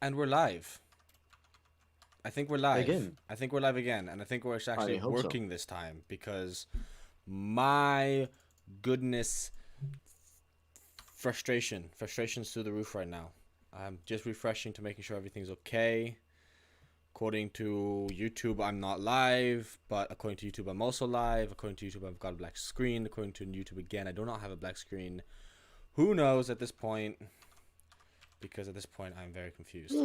And we're live. I think we're live. Again. I think we're live again. And I think we're actually I hope so. working this time because my goodness, frustration's through the roof right now. I'm just refreshing to making sure everything's okay. According to YouTube, I'm not live, but according to YouTube, I'm also live. According to YouTube, I've got a black screen. According to YouTube, again, I do not have a black screen. Who knows at this point? Because at this point, I'm very confused.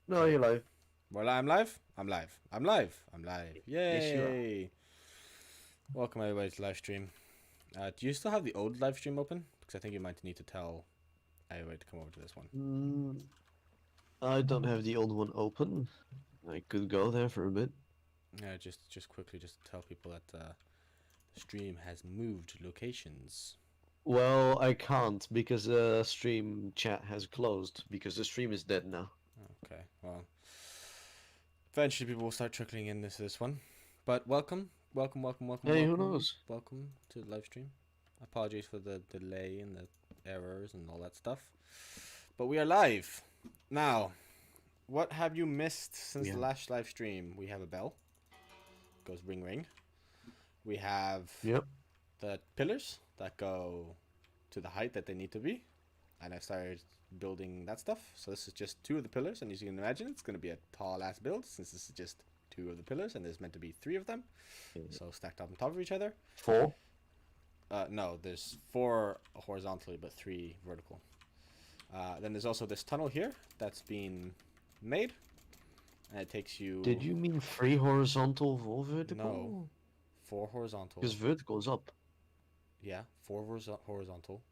No, you're live. Well, I'm live. I'm live. I'm live. I'm live. Yay! Yes, you are. Welcome everybody to Livestream. Do you still have the old Livestream open? Because I think you might need to tell everybody to come over to this one. I don't have the old one open. I could go there for a bit. Yeah, just quickly, just tell people that the stream has moved locations. Well, I can't because the stream chat has closed because the stream is dead now. Okay, well, eventually people will start trickling in this one. But welcome. Hey, who knows? Welcome to the live stream. Apologies for the delay and the errors and all that stuff. But we are live. Now, what have you missed since the last live stream? We have a bell. Goes ring ring. We have the pillars that go to the height that they need to be. And I started building that stuff. So this is just 2 of the pillars, and as you can imagine, it's going to be a tall ass build since this is just 2 of the pillars, and there's meant to be 3 of them. So stacked up on top of each other. 4? No, there's 4 horizontally, but 3 vertical. Then there's also this tunnel here that's been made, and it takes you... Did you mean 3 horizontal, 4 vertical? No, 4 horizontal. Because vertical is up. Yeah, 4 horizontal,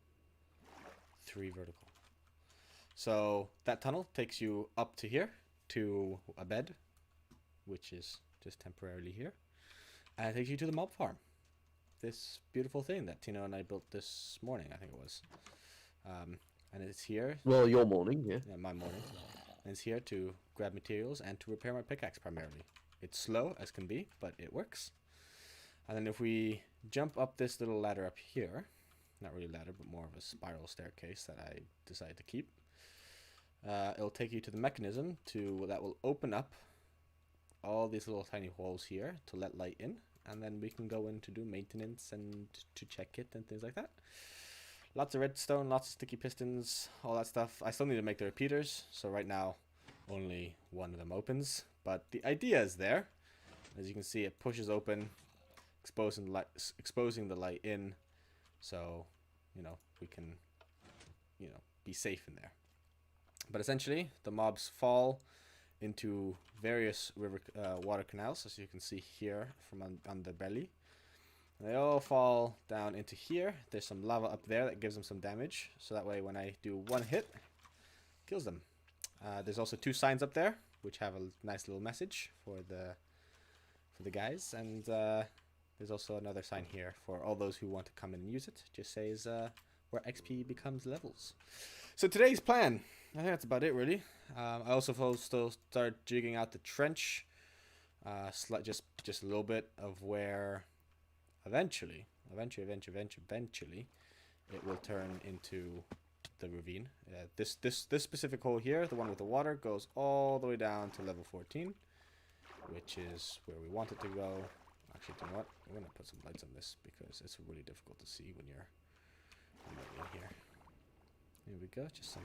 3 vertical. So that tunnel takes you up to here, to a bed, which is just temporarily here. And it takes you to the mob farm. This beautiful thing that Tino and I built this morning, I think it was. And it's here. Well, your morning, yeah. Yeah, my morning. And it's here to grab materials and to repair my pickaxe primarily. It's slow as can be, but it works. And then if we jump up this little ladder up here, not really ladder, but more of a spiral staircase that I decided to keep. It'll take you to the mechanism that will open up all these little tiny holes here to let light in, and then we can go in to do maintenance and to check it and things like that. Lots of redstone, lots of sticky pistons, all that stuff. I still need to make the repeaters, so right now only one of them opens, but the idea is there. As you can see, it pushes open, exposing the light in, so we can be safe in there. But essentially, the mobs fall into various water canals, as you can see here from on the belly. And they all fall down into here. There's some lava up there that gives them some damage, so that way when I do one hit, kills them. There's also 2 signs up there, which have a nice little message for the guys, and there's also another sign here for all those who want to come and use it. Just says where XP becomes levels. So today's plan, I think that's about it really. I also still start jigging out the trench, just a little bit of where eventually it will turn into the ravine. This specific hole here, the one with the water, goes all the way down to level 14, which is where we want it to go. Actually, you know what? I'm gonna put some lights on this because it's really difficult to see when you're in here. Here we go, just some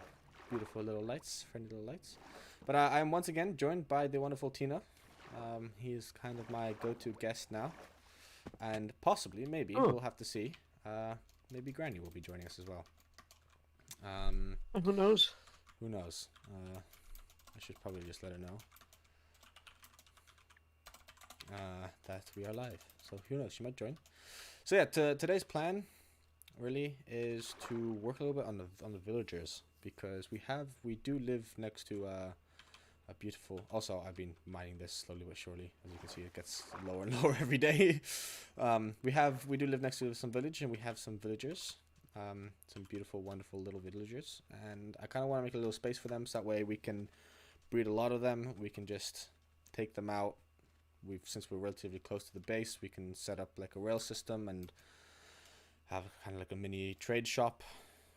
beautiful little lights, friendly little lights. But I'm once again joined by the wonderful Tina. He's kind of my go-to guest now, and possibly, maybe, we'll have to see. Maybe Granny will be joining us as well. Who knows? Who knows? I should probably just let her know that we are live. So who knows? She might join. So yeah, today's plan really is to work a little bit on the villagers, because we do live next to a beautiful... Also, I've been mining this slowly but surely. As you can see, it gets lower and lower every day. We do live next to some village, and we have some villagers. Some beautiful, wonderful little villagers, and I kind of want to make a little space for them, so that way we can breed a lot of them. We can just take them out. Since we're relatively close to the base, we can set up like a rail system and have kind of like a mini trade shop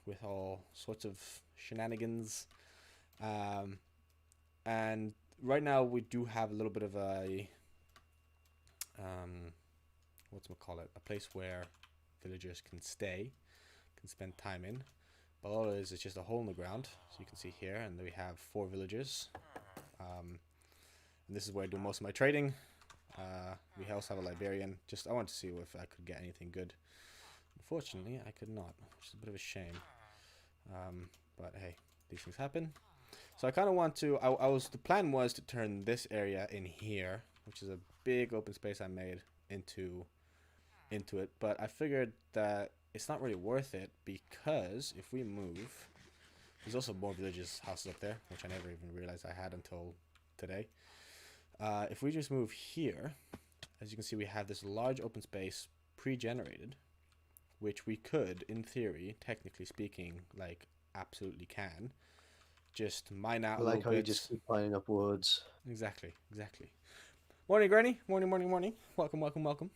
with all sorts of shenanigans. And right now we do have a little bit of a a place where villagers can stay, can spend time in. But all it is just a hole in the ground, so you can see here, and we have 4 villagers. And this is where I do most of my trading. We also have a librarian. I wanted to see if I could get anything good. Unfortunately, I could not, which is a bit of a shame. But hey, these things happen. So I kind of want to. The plan was to turn this area in here, which is a big open space I made, into it. But I figured that it's not really worth it, because if we move, there's also more villages houses up there, which I never even realized I had until today. If we just move here, as you can see, we have this large open space pre-generated, which we could, in theory, technically speaking, like absolutely can, just mine out a little bit. Like how you just keep piling up woods. Exactly, exactly. Morning, Granny. Morning, morning, morning. Welcome, welcome, welcome.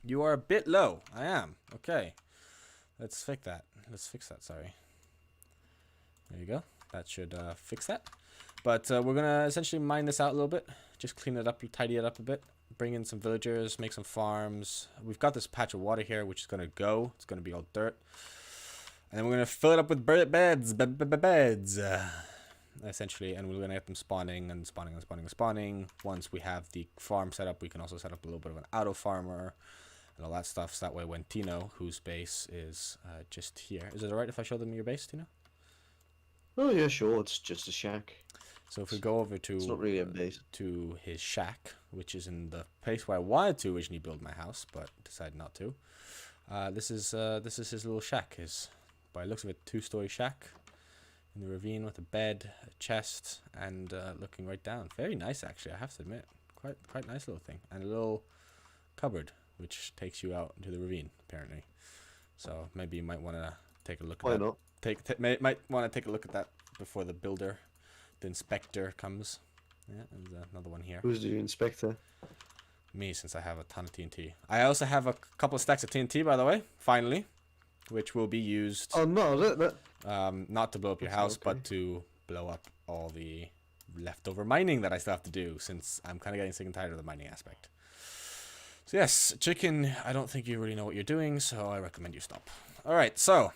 You are a bit low. I am. Okay. Let's fix that. Sorry. There you go. That should fix that. But we're going to essentially mine this out a little bit. Just clean it up, tidy it up a bit. Bring in some villagers, make some farms. We've got this patch of water here, which is going to go. It's going to be all dirt. And then we're going to fill it up with beds. Essentially, and we're going to get them spawning. Once we have the farm set up, we can also set up a little bit of an auto farmer and all that stuff. So that way when Tino, whose base is just here. Is it alright if I show them your base, Tino? Oh yeah, sure. It's just a shack. So if we go over It's not really a base. to his shack, which is in the place where I wanted to originally build my house, but decided not to. This is his little shack. By the looks of it, 2-story shack in the ravine with a bed, a chest, and looking right down. Very nice, actually. I have to admit, quite nice little thing, and a little cupboard which takes you out into the ravine, apparently. So maybe you might want to take a look at that. Why not? Might want to take a look at that before the inspector comes. Yeah, there's another one here. Who's the inspector? Me, since I have a ton of TNT. I also have a couple of stacks of TNT, by the way, finally, which will be used. Oh no, not to blow up your house, but to blow up all the leftover mining that I still have to do, since I'm kind of getting sick and tired of the mining aspect. So yes, chicken, I don't think you really know what you're doing, so I recommend you stop. Alright, so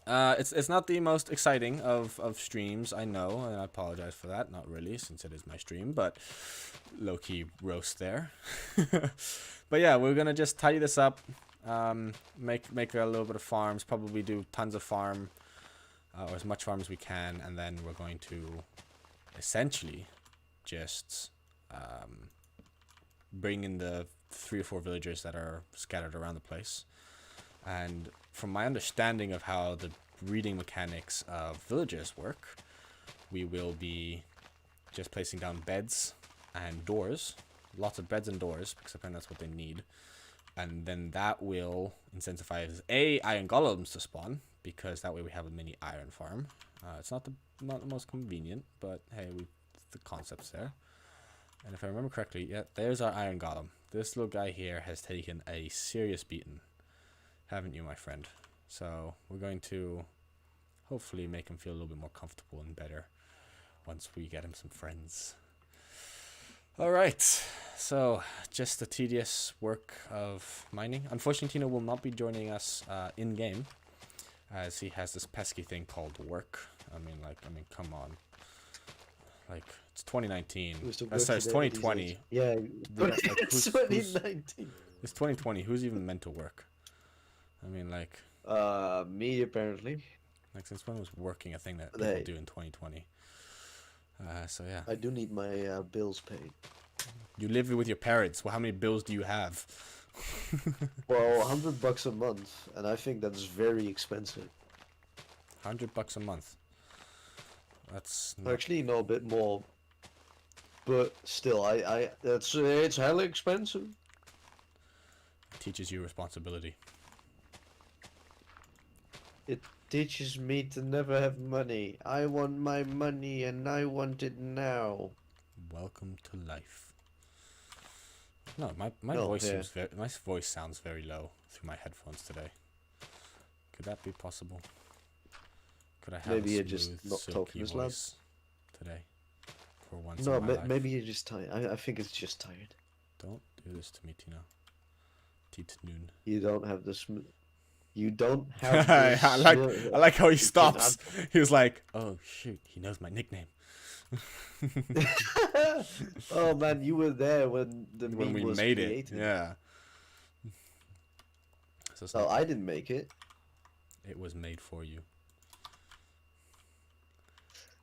it's not the most exciting of streams, I know, and I apologize for that. Not really, since it is my stream, but low-key roast there. But yeah, we're gonna just tidy this up, make a little bit of farms, probably do tons of farm, or as much farm as we can, and then we're going to essentially just bring in the 3 or 4 villagers that are scattered around the place. And from my understanding of how the breeding mechanics of villagers work, we will be just placing down beds and doors, lots of beds and doors, because apparently that's what they need. And then that will incentivize iron golems to spawn, because that way we have a mini iron farm. It's not the most convenient, but hey, the concept's there. And if I remember correctly, yeah, there's our iron golem. This little guy here has taken a serious beating, haven't you, my friend? So we're going to hopefully make him feel a little bit more comfortable and better once we get him some friends. Alright, so just the tedious work of mining. Unfortunately, Tino will not be joining us in-game, as he has this pesky thing called work. I mean, come on. Like, it's 2019. Sorry, it's 2020. Yeah, it's 2019. It's 2020. Who's even meant to work? I mean, like... me, apparently. Like, since when was working a thing that people do in 2020? So, yeah. I do need my bills paid. You live with your parents. Well, how many bills do you have? Well, $100 a month, and I think that's very expensive. $100 a month. That's not... Actually, no, a bit more. But still, it's hella expensive. It teaches you responsibility. It teaches me to never have money. I want my money, and I want it now. Welcome to life. No, my voice sounds very low through my headphones today. that be possible? Could I have Maybe a you're just smooth, not silky talking as loud. voice today? For once No, in my life. maybe you're just tired. I think it's just tired. Don't do this to me, Tina. Teat noon. You don't have the smooth. You don't have the. I like how he You stops. He was like, "Oh shoot, he knows my nickname." Oh man, you were there when the When meme we was made created. it, yeah. So it's Oh, like, I didn't make it. it was made for you.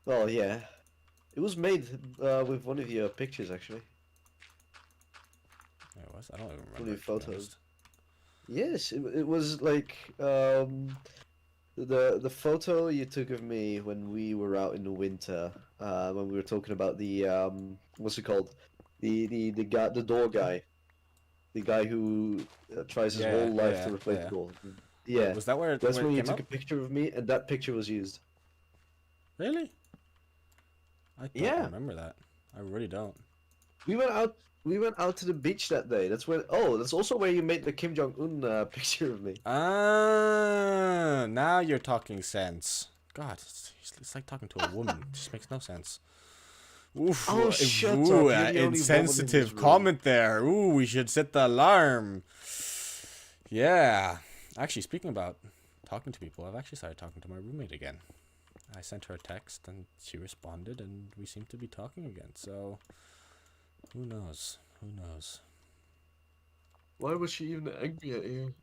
Oh yeah, it was made with one of your pictures actually. It was. I don't even One of remember. your To be photos. honest. Yes, it was like the photo you took of me when we were out in the winter, when we were talking about the what's it called, the guy, the door guy, the guy who tries his whole life to replace the door. Wait, Yeah, was that where that's it when you came took up? a picture of me, and that picture was used. Really? I don't Yeah. remember that. I really don't. We went out. We went out to the beach that day. That's when. Oh, that's also where you made the Kim Jong Un picture of me. Ah, now you're talking sense. God, it's like talking to a woman. It just makes no sense. Oof, Oh, shut up! ooh, You're the only woman in this insensitive room. comment there. Ooh, we should set the alarm. Yeah. Actually, speaking about talking to people, I've actually started talking to my roommate again. I sent her a text and she responded, and we seem to be talking again. So, who knows? Who knows? Why was she even angry at you?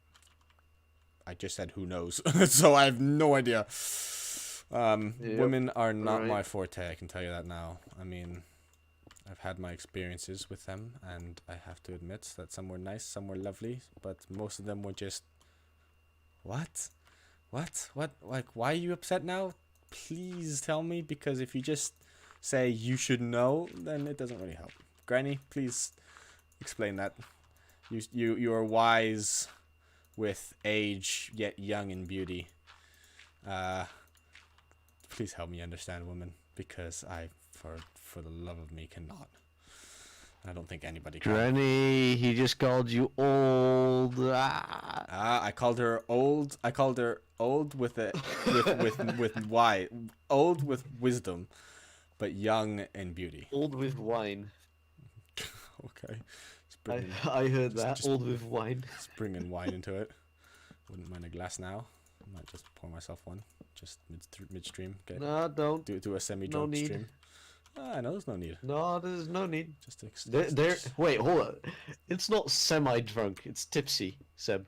I just said who knows, so I have no idea. Yep. Women are not Alright. my forte, I can tell you that now. I mean, I've had my experiences with them, and I have to admit that some were nice, some were lovely, but most of them were just... What? What? Like, why are you upset now? Please tell me, because if you just say you should know, then it doesn't really help. Granny, please explain that. You are wise with age, yet young in beauty. Please help me understand, woman, because I, for the love of me, cannot. I don't think anybody can. Granny, he just called you old. I called her old. I called her old with why? Old with wisdom, but young in beauty. Old with wine. Okay. I heard that. Old with wine. Just bringing wine into it. Wouldn't mind a glass now. I might just pour myself one. Just midstream. Okay. No, don't. Do a semi-drunk need. stream. I know there's no need. No, there's no need. Just to Wait, hold on. It's not semi-drunk. It's tipsy, Seb.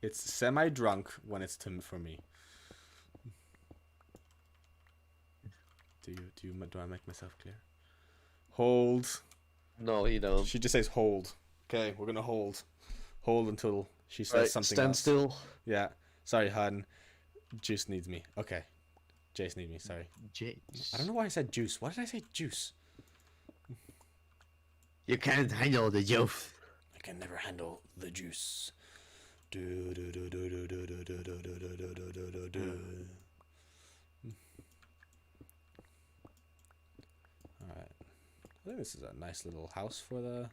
It's semi-drunk when it's for me. Do I make myself clear? Hold. No, you don't. She just says hold. Okay, we're gonna hold. Hold until she says something stand else. still. Yeah. Sorry, hun. Juice needs me. Okay. Jace needs me. Sorry. Jace. I don't know why I said juice. Why did I say juice? You can't handle the juice. I can never handle the juice. Alright. I think this is a nice little house for the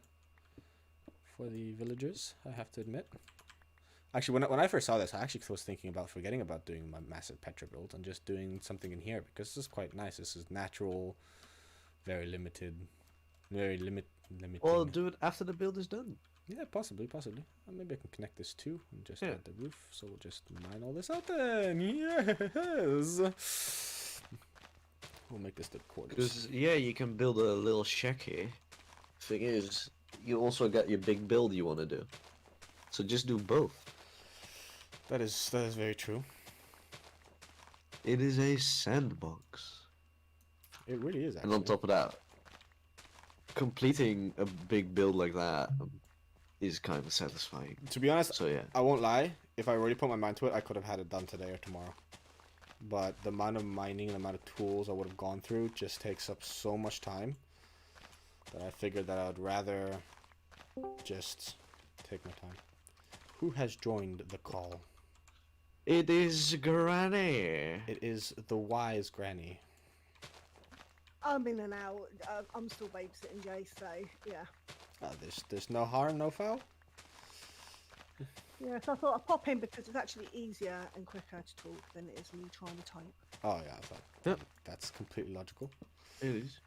villagers, I have to admit. Actually, when I first saw this, I actually was thinking about forgetting about doing my massive Petra build and just doing something in here, because this is quite nice. This is natural, very limited, limiting. Or do it after the build is done. Yeah, possibly. Maybe I can connect this too and just add the roof. So we'll just mine all this out then. Yes. We'll make this the quarters. Because you can build a little shack here. Thing is, you also got your big build you want to do. So just do both. That is very true. It is a sandbox. It really is, actually. And on top of that, completing a big build like that is kind of satisfying. To be honest, so yeah, I won't lie. If I really put my mind to it, I could have had it done today or tomorrow. But the amount of mining and the amount of tools I would have gone through just takes up so much time that I figured that I would rather just take my time. Who has joined the call? it is Granny. It is the wise Granny. I'm in and out. I'm still babysitting Jay, so yeah. There's no harm, no foul. Yeah, so I thought I'd pop in because it's actually easier and quicker to talk than it is me trying to type. Oh yeah, but Yep. that's completely logical. It is.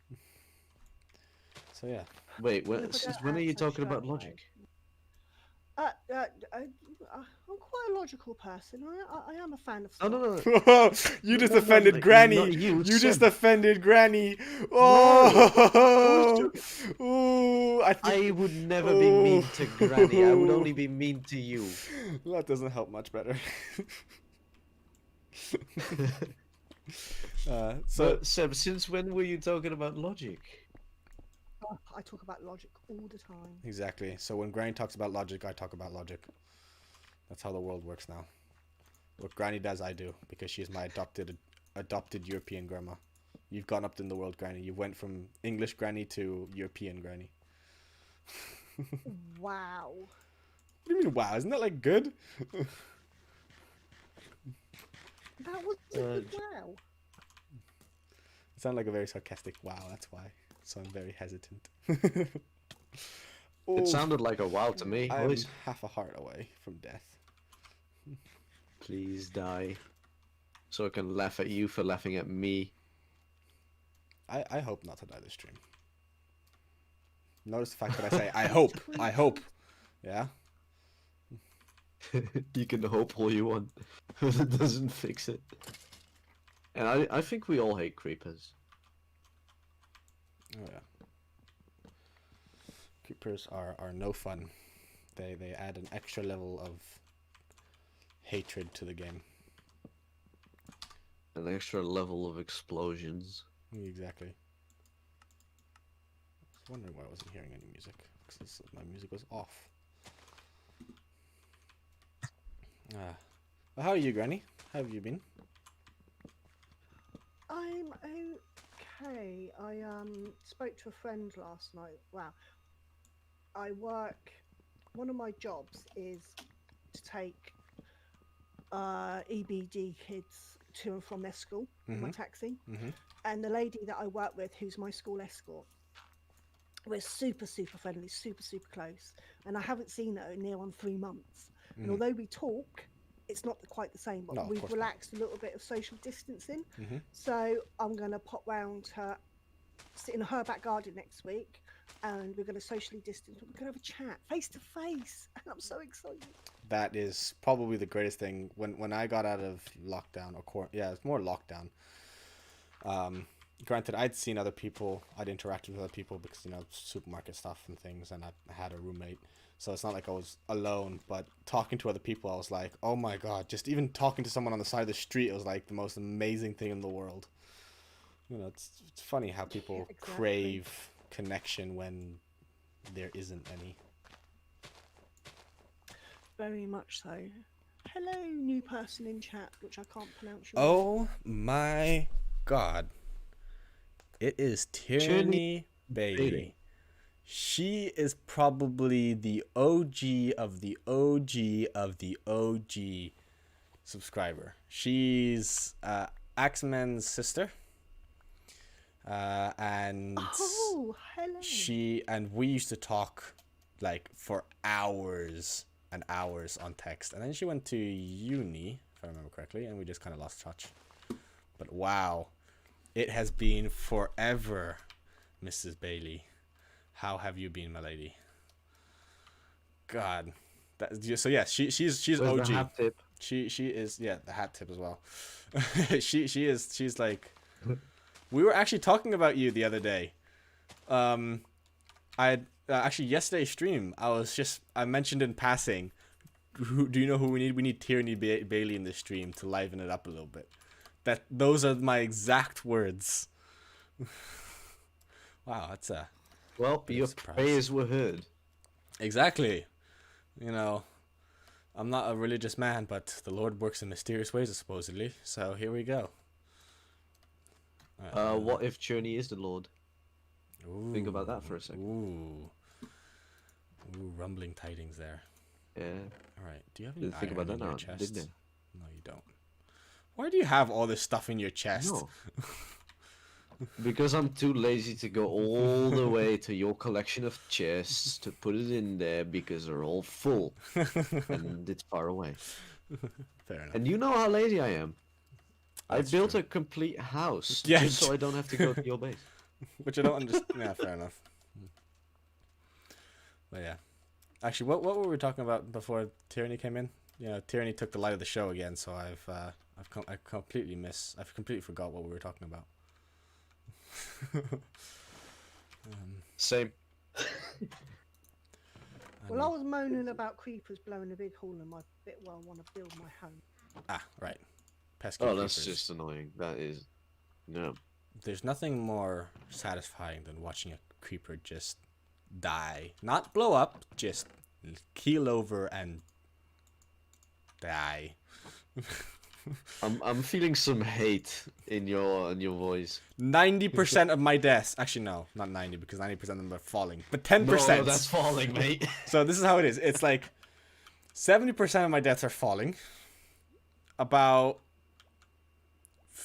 So yeah. Wait, And if I since don't when are you answer talking straight about away- logic? I'm quite a logical person. I am a fan of Oh stuff. no. You just No, offended like, Granny. not you, You just Seb. offended Granny. I was Oh. joking. Ooh, I think. I would never be mean to Granny. I would only be mean to you. That doesn't help much better. So But Seb, since when were you talking about logic? Oh, I talk about logic all the time. exactly. So when Granny talks about logic, I talk about logic. That's how the world works now. What Granny does, I do, because she's my adopted European grandma. You've gone up in the world, Granny. You went from English Granny to European Granny. Wow. What do you mean, wow? Isn't that like good? That was a good wow. It sounded like a very sarcastic wow, that's why. So I'm very hesitant. It sounded like a wow to me. I am Boys. half a heart away from death. Please die. So I can laugh at you for laughing at me. I hope not to die this stream. Notice the fact that I say, I hope. I hope. Yeah? You can hope all you want, but it doesn't fix it. And I think we all hate creepers. Oh yeah. Creepers are no fun. They add an extra level of hatred to the game. An extra level of explosions. Exactly. I was wondering why I wasn't hearing any music. Because my music was off. Well, how are you, Granny? How have you been? I'm okay. I spoke to a friend last night. Wow. One of my jobs is to take EBD kids to and from their school in my taxi. And the lady that I work with, who's my school escort, we're super friendly, super close. And I haven't seen her in near on 3 months. And although we talk, it's not quite the same, but No, of we've course not. relaxed a little bit of social distancing. So I'm going to pop round her, sit in her back garden next week, and we're going to socially distance. We're going to have a chat face to face, and I'm so excited. That is probably the greatest thing. When I got out of lockdown, or it's more lockdown. Granted, I'd seen other people, I'd interacted with other people because, you know, supermarket stuff and things, and I had a roommate. So it's not like I was alone, but talking to other people, I was like, oh my god, just even talking to someone on the side of the street, it was like the most amazing thing in the world. You know, it's funny how people exactly. crave connection when there isn't any. Very much so. Hello, new person in chat, which I can't pronounce. Oh my god. It is Tierney Bailey. She is probably the OG of the OG of the OG subscriber. She's Axeman's sister. And Oh, hello. we used to talk like for hours and hours on text. And then she went to uni, if I remember correctly, and we just kind of lost touch. But wow, it has been forever, Mrs. Bailey. How have you been, my lady? God, so yeah, she's Where's OG. the hat tip? She is, yeah, the hat tip as well. she's like, we were actually talking about you the other day. I actually yesterday's stream, I mentioned in passing, do you know who we need? We need Tierney Bailey in this stream to liven it up a little bit. Those are my exact words. Wow, that's a Well, your surprise. prayers were heard. Exactly. You know, I'm not a religious man, but the Lord works in mysterious ways, supposedly. So here we go. What if Journey is the Lord? Ooh, Think about that for a second. Ooh, rumbling tidings there. Yeah. All right. Do you have any Didn't think iron about in that your now, chest? didn't you? No, you don't. Why do you have all this stuff in your chest? No. Because I'm too lazy to go all the way to your collection of chests to put it in there because they're all full and it's far away. Fair enough. And you know how lazy I am. That's I built true. a complete house Yeah, just so I don't have to go to your base. Which I don't understand. Yeah, fair enough. But yeah. Actually, what were we talking about before Tyranny came in? You know, Tyranny took the light of the show again, so I completely forgot what we were talking about. Same. Well, I was moaning about creepers blowing a big hole in my bit while I want to build my home. Ah, right. Pesky Oh, creepers. that's just annoying. That is, no. There's nothing more satisfying than watching a creeper just die. Not blow up, just keel over and die. I'm feeling some hate in your voice. 90% of my deaths. Actually, no, not 90 because 90% of them are falling. But 10%. No, that's falling, mate. So this is how it is. It's like 70% of my deaths are falling. About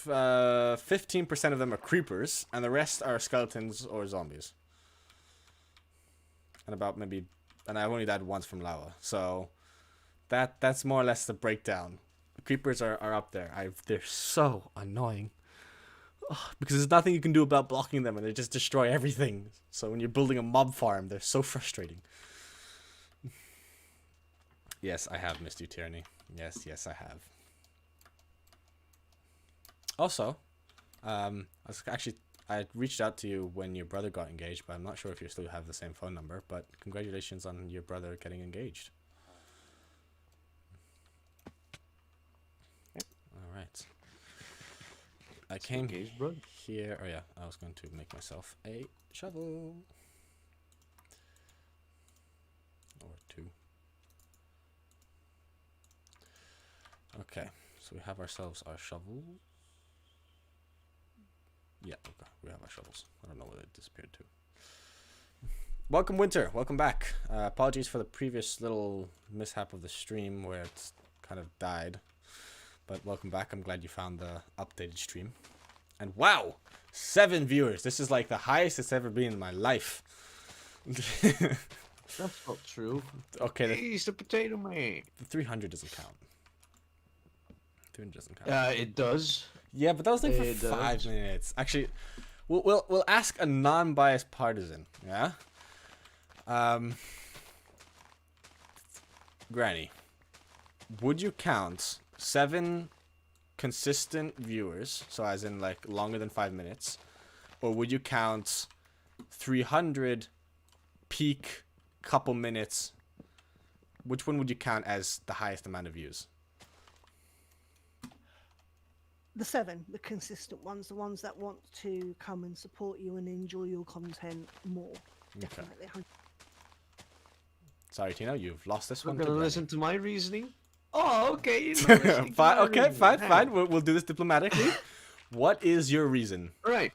15% of them are creepers, and the rest are skeletons or zombies. And and I've only died once from lava. So that's more or less the breakdown. Creepers are up there. They're so annoying. Ugh, because there's nothing you can do about blocking them, and they just destroy everything. So when you're building a mob farm, they're so frustrating. Yes, I have missed you, Tyranny. Yes, I have. Also, I reached out to you when your brother got engaged, but I'm not sure if you still have the same phone number. But congratulations on your brother getting engaged. All right. I came Engaged, bro. here. Oh yeah, I was going to make myself a shovel or two. Okay, so we have ourselves our shovels. Yeah, okay, we have our shovels. I don't know where they disappeared to. Welcome, Winter. Welcome back. Apologies for the previous little mishap of the stream where it's kind of died. But welcome back. I'm glad you found the updated stream. And wow! 7 viewers. This is like the highest it's ever been in my life. That's not true. Okay, He's the potato man. the 300 doesn't count. 300 doesn't count. It does. Yeah, but that was like for It 5 does. minutes. Actually, we'll ask a non-biased partisan. Yeah. Granny, would you count 7 consistent viewers, so as in like longer than 5 minutes, or would you count 300 peak couple minutes? Which one would you count as the highest amount of views? The 7, the consistent ones, the ones that want to come and support you and enjoy your content more. Definitely. Sorry, Tino, you've lost this We're one. gonna to listen to my reasoning. Oh, okay. fine, okay, fine. We'll do this diplomatically. What is your reason? Right.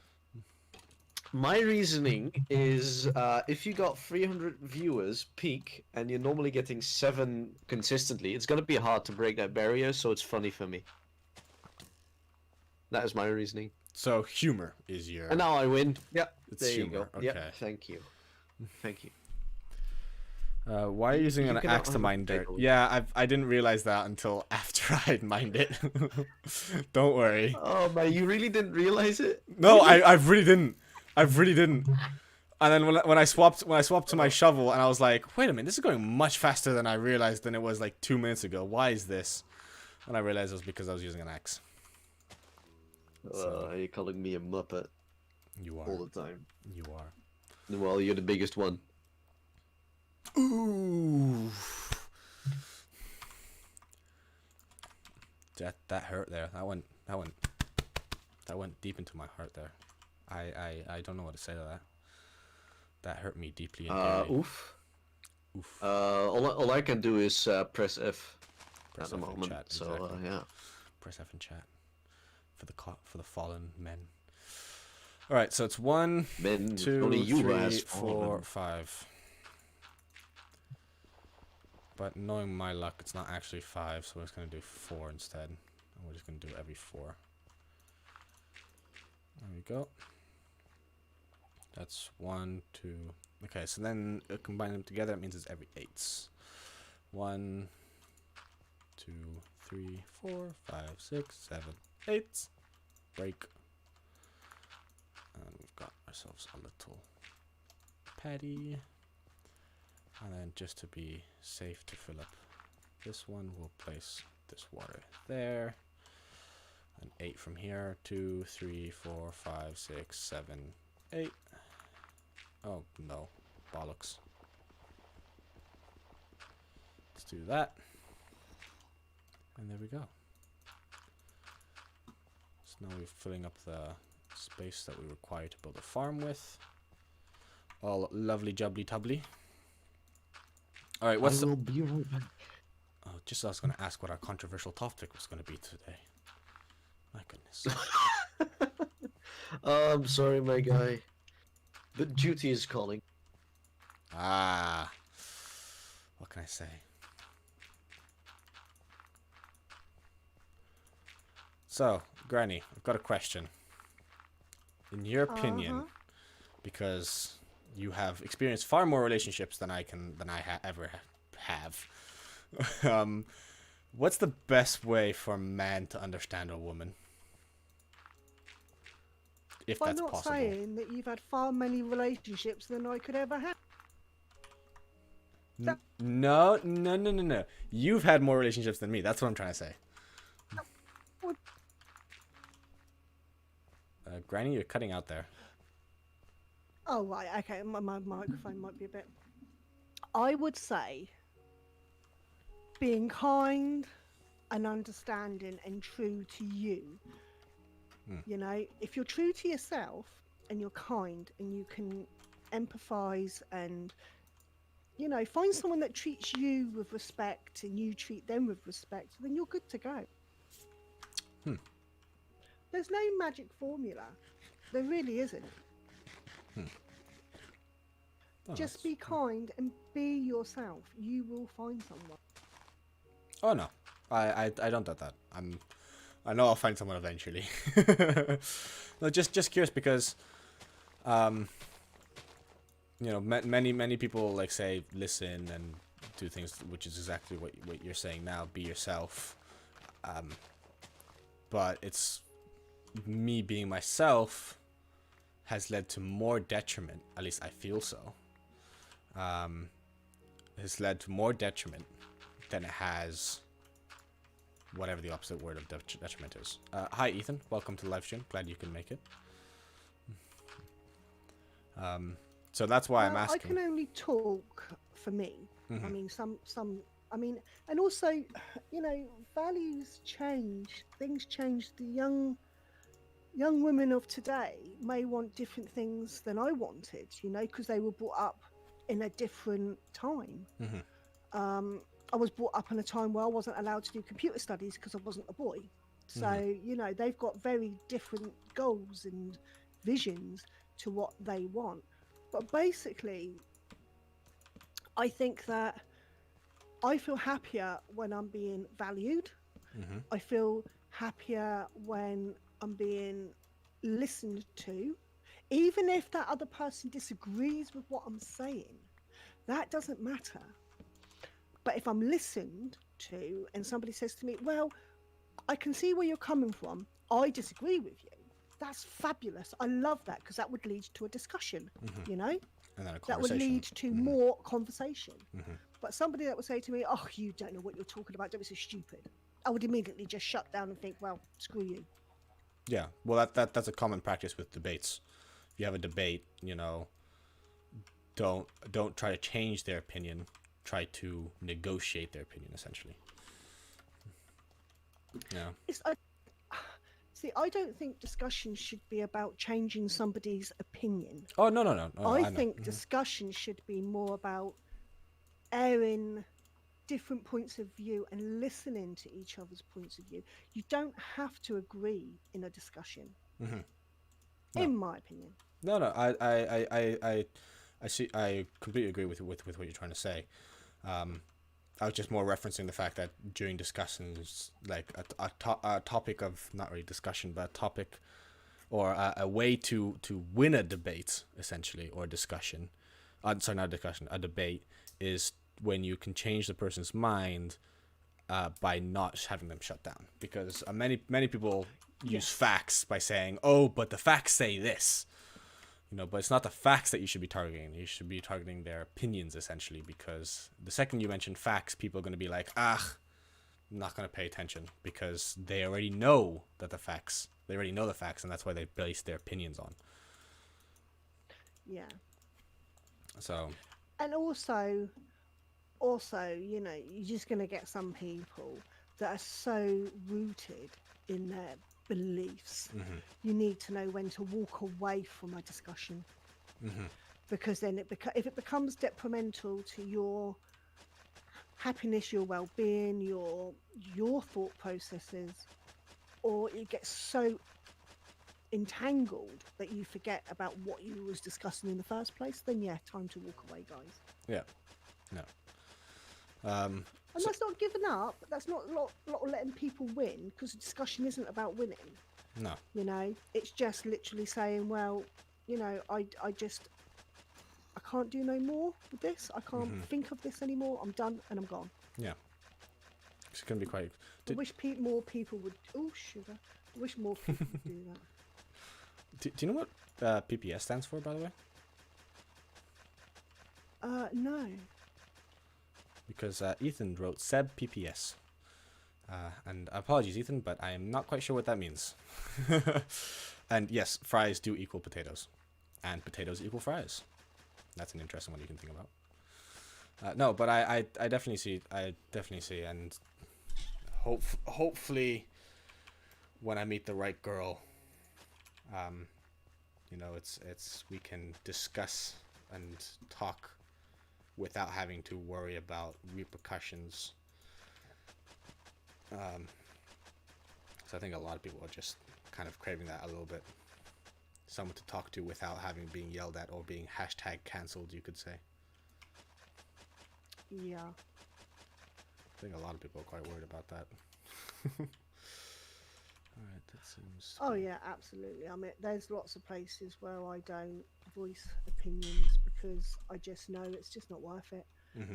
My reasoning is if you got 300 viewers peak and you're normally getting 7 consistently, it's gonna be hard to break that barrier, so it's funny for me. That is my reasoning. So humor is your. And now I win. Yep. It's There humor, you go. okay. Yep. Thank you. Thank you. Why are you using you an cannot axe to have a mine dirt? potato. Yeah, I didn't realize that until after I'd mined it. Don't worry. Oh man, you really didn't realize it? No, I really didn't. I really didn't. And then when I swapped to my shovel, and I was like, wait a minute, this is going much faster than I realized than it was like 2 minutes ago. Why is this? And I realized it was because I was using an axe. So, You're calling me a muppet you are. all the time. You are. Well, you're the biggest one. Ooh. That hurt there. That went deep into my heart there. I don't know what to say to that. That hurt me deeply. Oof. Oof. All I can do is press F Press at the F in moment. chat, So exactly. yeah. Press F in chat for the fallen men. All right, so it's 1, Men, 2, only you 3, has 4, fallen. 5. But knowing my luck, it's not actually 5, so we're just gonna do 4 instead. And we're just gonna do every 4. There we go. That's 1, 2. Okay, so then combine them together. It means it's every 8s. 1, 2, 3, 4, 5, 6, 7, 8. Break. And we've got ourselves a little patty. And then just to be safe to fill up this one, we'll place this water there. And 8 from here. 2, 3, 4, 5, 6, 7, 8. Oh no, bollocks. Let's do that. And there we go. So now we're filling up the space that we require to build a farm with. All lovely jubbly tubbly. Alright, what's I will be right back. Oh, just I was going to ask what our controversial topic was going to be today. My goodness. I'm sorry, my guy. But duty is calling. Ah. What can I say? So, Granny, I've got a question. In your opinion, because you have experienced far more relationships than I ever have. What's the best way for a man to understand a woman? If I'm that's not possible. saying that you've had far many relationships than I could ever have. No. You've had more relationships than me. That's what I'm trying to say. What? Granny, you're cutting out there. Oh, right, okay, my microphone might be a bit... I would say being kind and understanding and true to you. You know, if you're true to yourself and you're kind and you can empathize and, you know, find someone that treats you with respect and you treat them with respect, then you're good to go. There's no magic formula. There really isn't. Oh, Just be kind and be yourself. You will find someone. Oh no, I don't doubt that. I know I'll find someone eventually. No, just curious because, you know, many people like say listen and do things, which is exactly what you're saying now. Be yourself. But it's me being myself has led to more detriment. At least I feel so. Has led to more detriment than it has whatever the opposite word of detriment is. Hi Ethan, welcome to the live stream. Glad you can make it. So that's why I'm asking. I can only talk for me. I mean, I mean, and also, you know, values change, things change. The young women of today may want different things than I wanted, you know, because they were brought up in a different time. I was brought up in a time where I wasn't allowed to do computer studies because I wasn't a boy. So, you know, they've got very different goals and visions to what they want. But basically, I think that I feel happier when I'm being valued. I feel happier when I'm being listened to. Even if that other person disagrees with what I'm saying, that doesn't matter. But if I'm listened to and somebody says to me, well, I can see where you're coming from, I disagree with you, that's fabulous. I love that, because that would lead to a discussion, you know? And then a That would conversation. lead to more conversation. But somebody that would say to me, oh, you don't know what you're talking about, don't be so stupid, I would immediately just shut down and think, well, screw you. Yeah, well, that's a common practice with debates. If you have a debate, you know, don't try to change their opinion. Try to negotiate their opinion, essentially. Yeah. See, I don't think discussion should be about changing somebody's opinion. Oh, no. I think discussion should be more about airing different points of view and listening to each other's points of view. You don't have to agree in a discussion, in my opinion. No. I see. I completely agree with what you're trying to say. I was just more referencing the fact that during discussions, like a topic of, not really discussion, but a topic or a way to win a debate, essentially, or a discussion. Sorry, not a discussion, a debate is when you can change the person's mind by not having them shut down. Because many people use facts by saying, "Oh, but the facts say this." But it's not the facts that you should be targeting. You should be targeting their opinions, essentially, because the second you mention facts, people are going to be like, I'm not going to pay attention, because they already know the facts, and that's why they base their opinions on. Yeah. So. And also, you're just going to get some people that are so rooted in their beliefs. You need to know when to walk away from a discussion, because then if it becomes detrimental to your happiness, your well-being, your thought processes, or it gets so entangled that you forget about what you was discussing in the first place, then time to walk away, guys. Yeah. No. And that's not giving up. That's not letting people win, because the discussion isn't about winning. No. It's just literally saying, well, I can't do no more with this. I can't think of this anymore. I'm done and I'm gone. Yeah. It's going to be quite... I wish more people would... Oh, sugar. I wish more people would do that. Do you know what PPS stands for, by the way? No. Because Ethan wrote Seb PPS. And apologies, Ethan, but I am not quite sure what that means. And yes, fries do equal potatoes. And potatoes equal fries. That's an interesting one you can think about. No, but I definitely see, and hopefully when I meet the right girl, it's we can discuss and talk without having to worry about repercussions. So I think a lot of people are just kind of craving that a little bit. Someone to talk to without having being yelled at or being #cancelled, you could say. Yeah. I think a lot of people are quite worried about that. Alright, that seems... Oh yeah, absolutely. I mean, there's lots of places where I don't voice opinions because I just know it's just not worth it.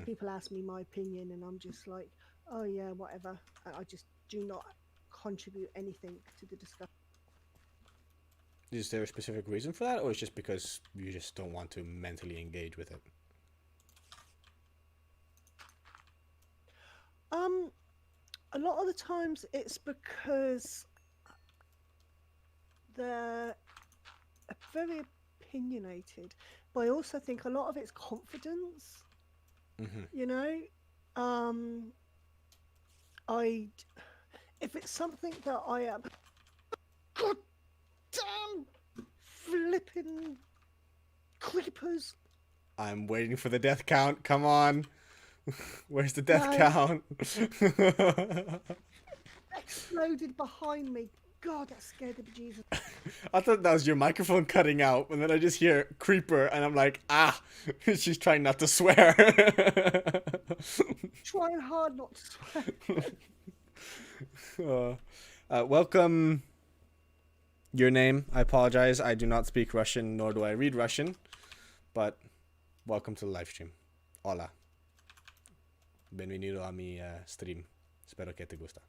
People ask me my opinion and I'm just like, oh yeah, whatever. I just do not contribute anything to the discussion. Is there a specific reason for that, or is it just because you just don't want to mentally engage with it? A lot of the times it's because they're very opinionated, but I also think a lot of it's confidence. If it's something that I am, god damn flipping creepers. I'm waiting for the death count. Come on. Where's the death count? Exploded behind me. God, that scared the bejesus. I thought that was your microphone cutting out, and then I just hear creeper, and I'm like, she's trying not to swear. Trying hard not to swear. Welcome. Your name, I apologize. I do not speak Russian, nor do I read Russian, but welcome to the live stream. Hola. Bienvenido a mi stream. Espero que te gusta.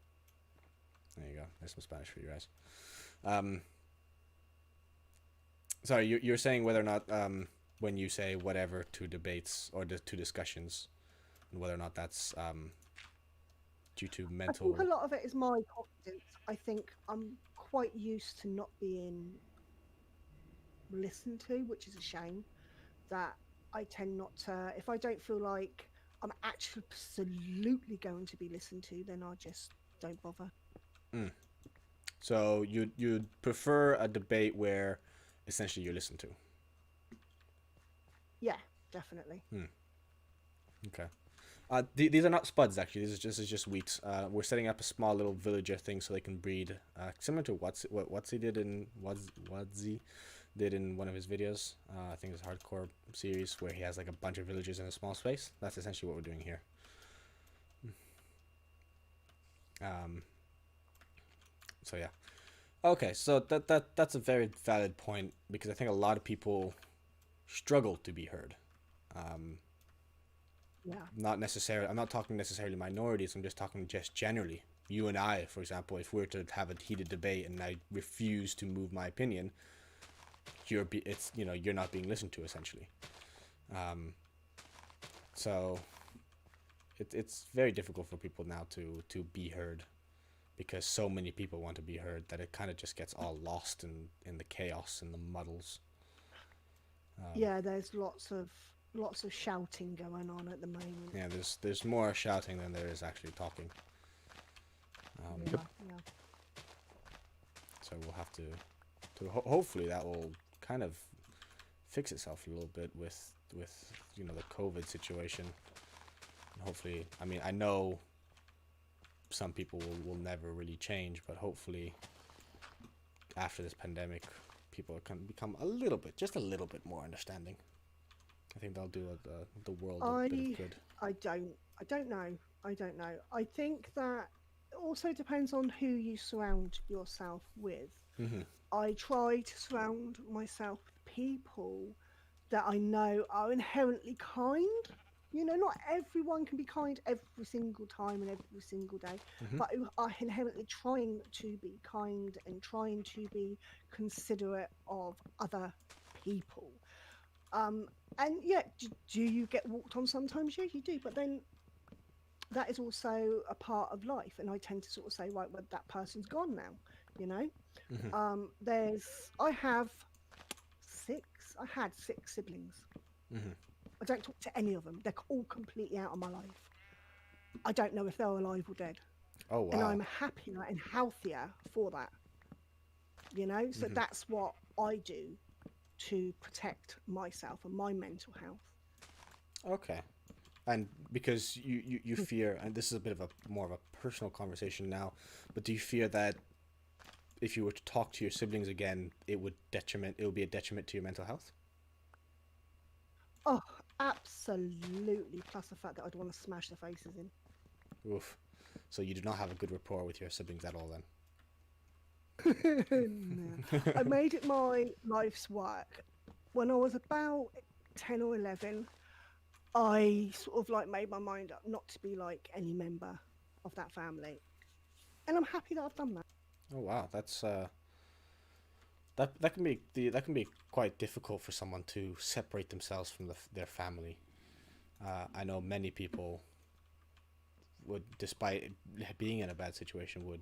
There you go. There's some Spanish for you guys. Sorry, you're saying whether or not when you say whatever to debates or to discussions, and whether or not that's due to mental... I think a lot of it is my confidence. I think I'm quite used to not being listened to, which is a shame. That I tend not to... If I don't feel like I'm absolutely going to be listened to, then I just don't bother. So you'd prefer a debate where essentially you're listened to? Yeah, definitely. Okay. These are not spuds, actually. This is just wheat. We're setting up a small little villager thing so they can breed, similar to what Watsy did in Wadzi did in one of his videos. I think it's a hardcore series where he has like a bunch of villagers in a small space. That's essentially what we're doing here. So yeah. Okay, so that's a very valid point, because I think a lot of people struggle to be heard. Um, Yeah. Not necessarily. I'm not talking necessarily minorities. I'm just talking just generally. You and I, for example, if we were to have a heated debate and I refuse to move my opinion, it's you're not being listened to, essentially. Um, so it's very difficult for people now to be heard, because so many people want to be heard that it kind of just gets all lost in the chaos and the muddles. Yeah, there's lots of shouting going on at the moment. Yeah, there's more shouting than there is actually talking. Yeah, yeah. So we'll have to hopefully that will kind of fix itself a little bit with the COVID situation. And hopefully, I mean, I know some people will never really change, but hopefully after this pandemic, people can become just a little bit more understanding. I think that'll do the world a bit of good. I don't know. I don't know. I think that it also depends on who you surround yourself with. Mm-hmm. I try to surround myself with people that I know are inherently kind. Not everyone can be kind every single time and every single day, Mm-hmm. but who are inherently trying to be kind and trying to be considerate of other people. Um, and yeah, do you get walked on sometimes? Yeah, you do. But then that is also a part of life. And I tend to sort of say, right, well, that person's gone now, you know? Mm-hmm. I have six, I had six siblings. Mm-hmm. I don't talk to any of them. They're all completely out of my life. I don't know if they're alive or dead. Oh And wow. I'm happier and healthier for that, So Mm-hmm. that's what I do to protect myself and my mental health. Okay. And because you fear, and this is a bit of a more of a personal conversation now, but do you fear that if you were to talk to your siblings again, it would be a detriment to your mental health? Oh, absolutely. Plus the fact that I'd want to smash their faces in. Oof. So you do not have a good rapport with your siblings at all, then? No. I made it my life's work. When I was about 10 or 11, I sort of like made my mind up not to be like any member of that family. And I'm happy that I've done that. Oh wow, that can be quite difficult for someone to separate themselves from their family. I know many people would, despite being in a bad situation, would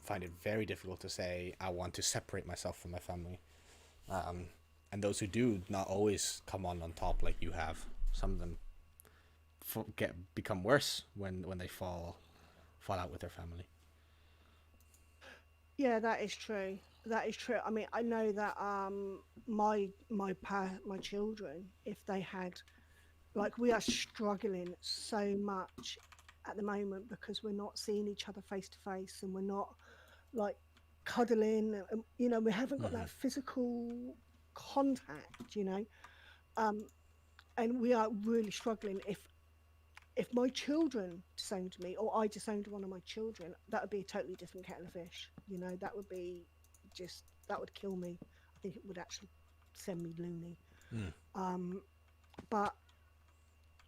find it very difficult to say, I want to separate myself from my family. And those who do not always come on top like you have. Some of them become worse when they fall out with their family. Yeah, that is true. That is true. I mean, I know that my children, if they had, like, we are struggling so much at the moment because we're not seeing each other face to face, and we're not like cuddling, and we haven't got Mm-hmm. that physical contact, um and we are really struggling. If my children disowned me, or I disowned one of my children, that would be a totally different kettle of fish. That would be that would kill me. I think it would actually send me loony. Mm. um but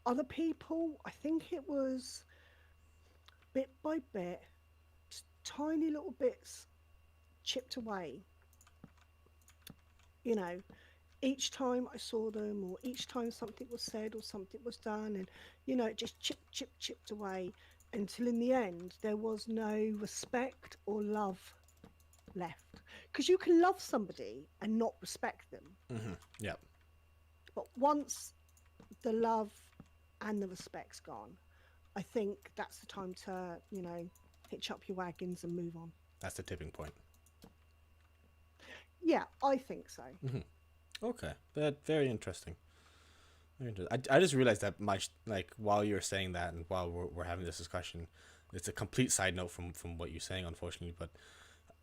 other people, I think it was bit by bit, tiny little bits chipped away, you know each time I saw them, or each time something was said or something was done, and it just chipped away, until in the end there was no respect or love left. Because you can love somebody and not respect them, Mm-hmm. Yeah. but once the love and the respect's gone, I think that's the time to hitch up your wagons and move on. That's the tipping point. Yeah, I think so. Mm-hmm. Okay, that very interesting. Very interesting. I just realized that while you're saying that and while we're having this discussion, it's a complete side note from what you're saying, unfortunately, but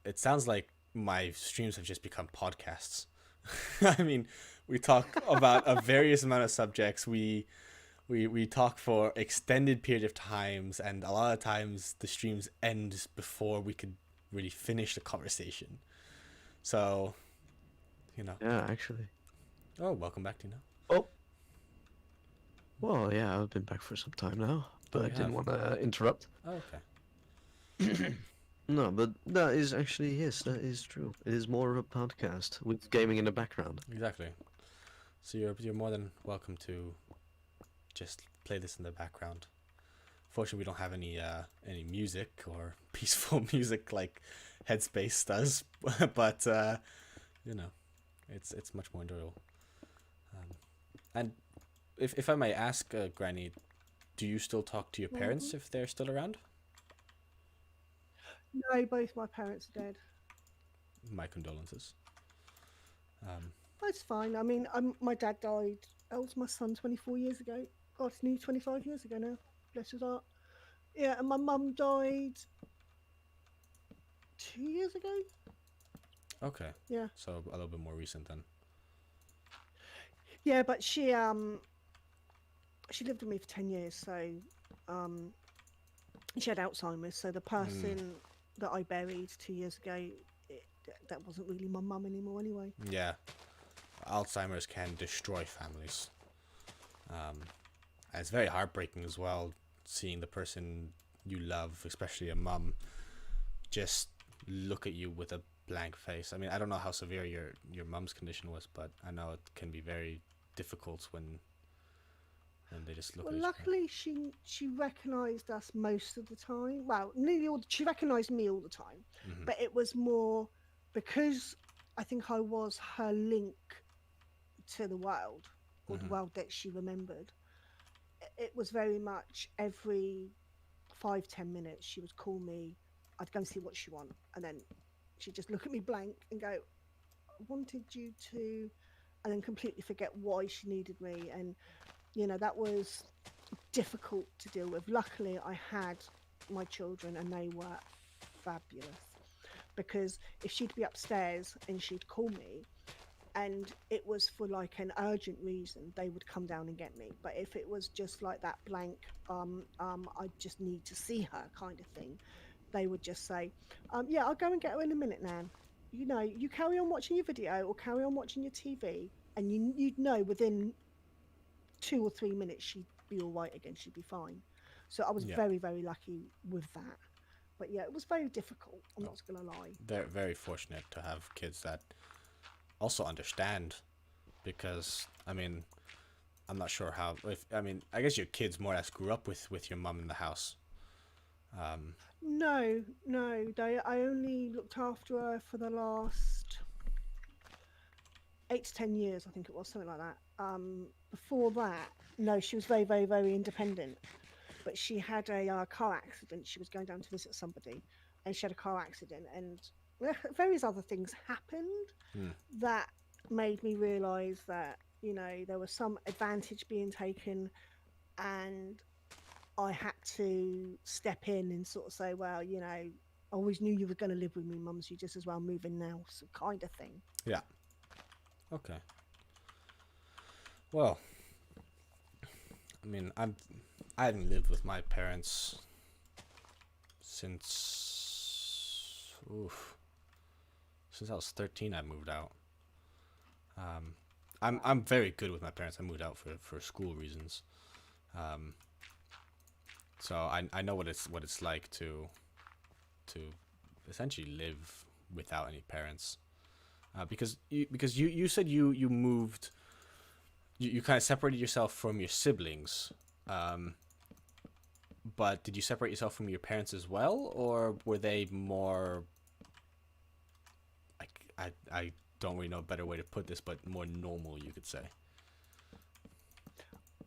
it sounds like my streams have just become podcasts. I mean, we talk about a various amount of subjects. We talk for extended period of times, and a lot of times the streams end before we could really finish the conversation. So, you know. Yeah, actually. Oh, welcome back, Tina. Oh. Well, yeah, I've been back for some time now, but Oh, I you didn't have? want to interrupt. Oh, okay. No, but that is actually, yes, that is true. It is more of a podcast with gaming in the background. Exactly. So you're more than welcome to just play this in the background. Fortunately, we don't have any music or peaceful music like Headspace does, but you know, it's much more enjoyable. And if I may ask, Granny, do you still talk to your parents if they're still around? No, both my parents are dead. My condolences. That's fine. I mean, my dad died. That was my son 24 years ago. God, it's nearly 25 years ago now. Bless his heart. Yeah, and my mum died 2 years ago. Okay. Yeah. So a little bit more recent then. Yeah, but she lived with me for 10 years, so she had Alzheimer's. So the person that I buried 2 years ago, that wasn't really my mum anymore anyway. Yeah. Alzheimer's can destroy families. And it's very heartbreaking as well, seeing the person you love, especially a mum, just look at you with a blank face. I mean, I don't know how severe your mum's condition was, but I know it can be very difficult when they just look at each other. Luckily, she recognised us most of the time. Well, nearly all. She recognised me all the time, but it was more because I think I was her link to the world, or the world that she remembered. It was very much every 5-10 minutes she would call me. I'd go and see what she want, and then she'd just look at me blank and go, "I wanted you to," and then completely forget why she needed me. And that was difficult to deal with. Luckily, I had my children, and they were fabulous, because if she'd be upstairs and she'd call me and it was for like an urgent reason, they would come down and get me. But if it was just like that blank, I just need to see her kind of thing, they would just say, yeah, I'll go and get her in a minute, Nan. You carry on watching your video or carry on watching your TV, and you'd know within 2 or 3 minutes she'd be all right again, she'd be fine. So I was very, very lucky with that. But yeah, it was very difficult, I'm not gonna lie. Very, very fortunate to have kids that also understand, because I mean, I'm not sure how, I guess your kids more or less grew up with your mum in the house. No, I only looked after her for the last 8 to 10 years, I think it was, something like that. Before that, no, she was very, very, very independent. But she had a car accident. She was going down to visit somebody, and she had a car accident, and various other things happened that made me realise that there was some advantage being taken, and I had to step in and sort of say, well, I always knew you were going to live with me, Mum, so you just as well move in now, so kind of thing. Yeah. Okay. Well, I mean, I haven't lived with my parents since I was 13. I moved out. I'm very good with my parents. I moved out for school reasons. So I know what it's like to essentially live without any parents. Because you said you moved, you kind of separated yourself from your siblings, but did you separate yourself from your parents as well, or were they more, I don't really know a better way to put this, but more normal, you could say?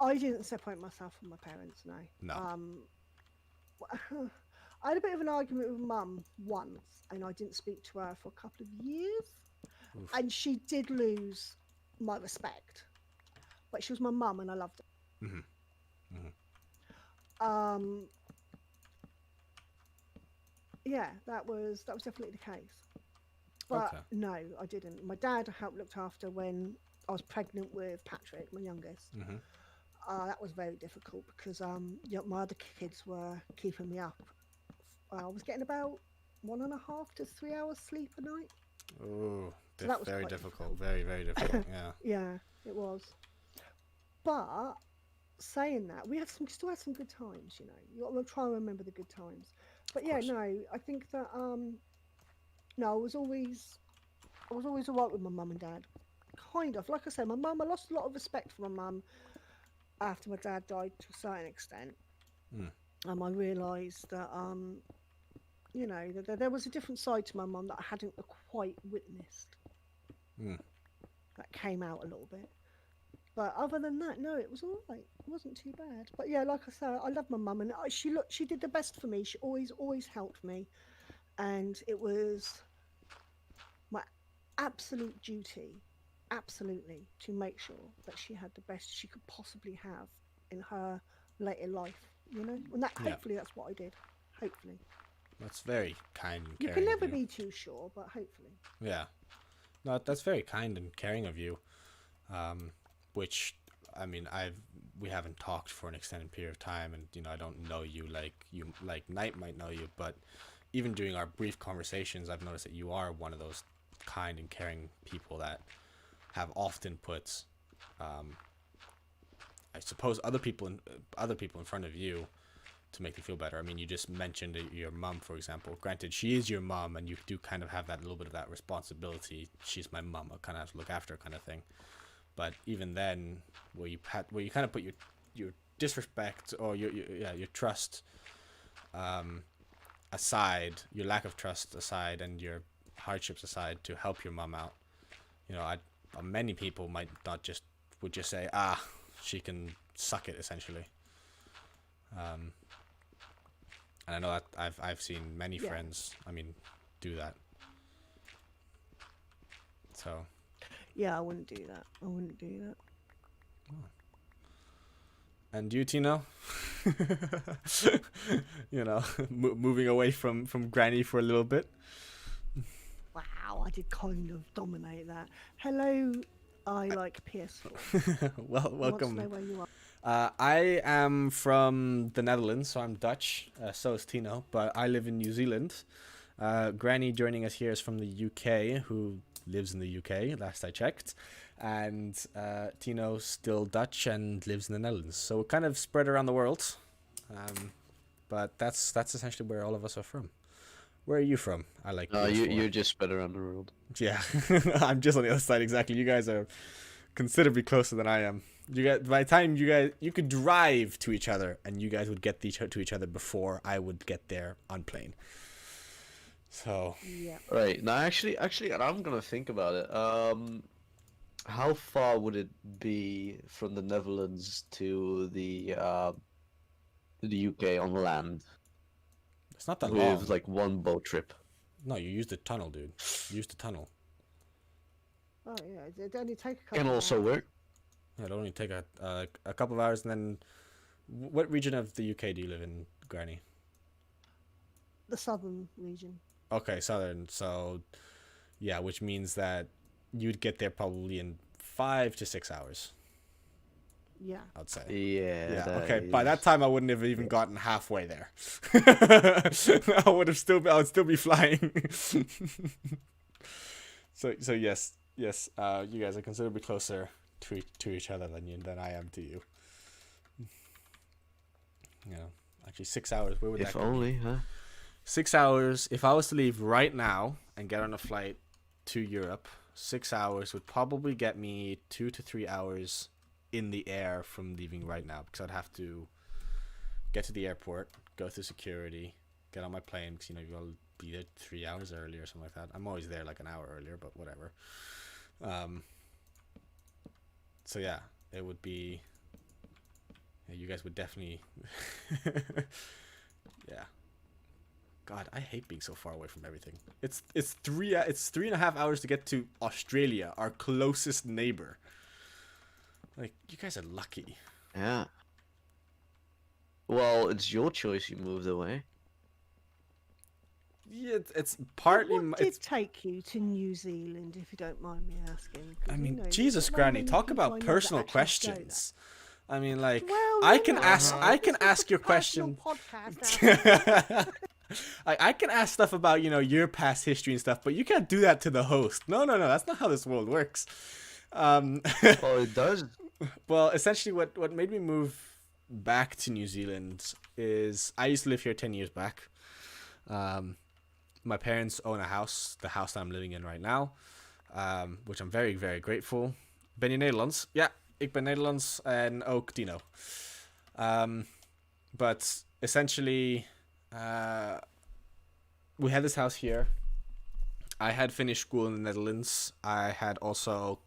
I didn't separate myself from my parents, no. I had a bit of an argument with Mum once, and I didn't speak to her for a couple of years. Oof. And she did lose my respect, but she was my mum, and I loved her. Yeah, that was definitely the case. But no, I didn't. My dad helped looked after when I was pregnant with Patrick, my youngest. That was very difficult because my other kids were keeping me up. I was getting about 1.5 to 3 hours sleep a night. Oh, So that was very quite difficult. Very, very difficult. Yeah. Yeah, it was. But saying that, we still had some good times. You know, you got to try and remember the good times. But yeah, course. no, I think that no, I was always alright with my mum and dad. Kind of, like I said, my mum. I lost a lot of respect for my mum after my dad died to a certain extent. I realised that you know, that there was a different side to my mum that I hadn't quite witnessed. That came out a little bit. But other than that, no, it was all right. It wasn't too bad. But yeah, like I said, I love my mum, and she did the best for me. She always helped me, and it was my absolute duty, absolutely, to make sure that she had the best she could possibly have in her later life. You know, and that hopefully that's what I did. Hopefully. That's very kind and You caring. can never of you. be too sure, but hopefully. Yeah. No, that's very kind and caring of you. Which, I mean, we haven't talked for an extended period of time, and you know, I don't know you like Knight might know you, but even during our brief conversations, I've noticed that you are one of those kind and caring people that have often put, I suppose, other people in front of you to make them feel better. I mean, you just mentioned your mom, for example. Granted, she is your mom, and you do kind of have that little bit of that responsibility. She's my mom. I kind of have to look after her, kind of thing. But even then, where you kind of put your disrespect or your trust aside, your lack of trust aside, and your hardships aside to help your mom out. You know, many people would just say, she can suck it, essentially. And I know that I've seen many friends, I mean, do that. So. Yeah, I wouldn't do that. And you, Tino? You know, moving away from Granny for a little bit. Wow, I did kind of dominate that. Hello, I like PS4. Well, welcome. I want to know where you are. I am from the Netherlands, so I'm Dutch. So is Tino, but I live in New Zealand. Granny joining us here is from the UK, who lives in the UK, last I checked. And Tino's still Dutch and lives in the Netherlands. So we're kind of spread around the world. But that's essentially where all of us are from. Where are you from? I like you're just spread around the world. Yeah, I'm just on the other side, exactly. You guys are considerably closer than I am. By the time you could drive to each other, and you guys would get to each other before I would get there on plane. So. Yeah. Right now, actually, I'm gonna think about it. How far would it be from the Netherlands to the UK on land? It's not that with long. Like one boat trip. No, you use the tunnel, dude. Use the tunnel. Oh yeah, it only take a couple. Can also work. Yeah, it'll only take a couple of hours, and then. What region of the UK do you live in, Granny? The southern region. Okay, southern. So, yeah, which means that you'd get there probably in 5 to 6 hours. Yeah. I'd say. Yeah. Okay. By that time, I wouldn't have even gotten halfway there. I would still be flying. So yes. You guys are considerably closer to each other than I am to you. You know, actually 6 hours. Where would that If go? only, huh? 6 hours. If I was to leave right now and get on a flight to Europe, 6 hours would probably get me 2 to 3 hours in the air from leaving right now, because I'd have to get to the airport, go through security, get on my plane, because you gotta be there 3 hours early or something like that. I'm always there like an hour earlier, but whatever. So yeah, it would be. Yeah, you guys would definitely. Yeah. God, I hate being so far away from everything. It's 3.5 hours to get to Australia, our closest neighbor. Like, you guys are lucky. Yeah. Well, it's your choice. You moved away. Yeah, it's partly. What did take you to New Zealand, if you don't mind me asking? 'Cause, I mean, you know, Jesus, not Granny, many talk people I about know that personal actually go there. questions. I mean, like, Well, I no, can no, ask. no, I this can is ask a your personal question. podcast, I can ask stuff about, your past history and stuff, but you can't do that to the host. No, that's not how this world works. Oh, it does. Well, essentially what made me move back to New Zealand is I used to live here 10 years back. My parents own a house, the house that I'm living in right now, which I'm very, very grateful. Ben je Nederlands? Ja, ik ben Nederlands en ook Dino. But essentially, we had this house here. I had finished school in the Netherlands. I had also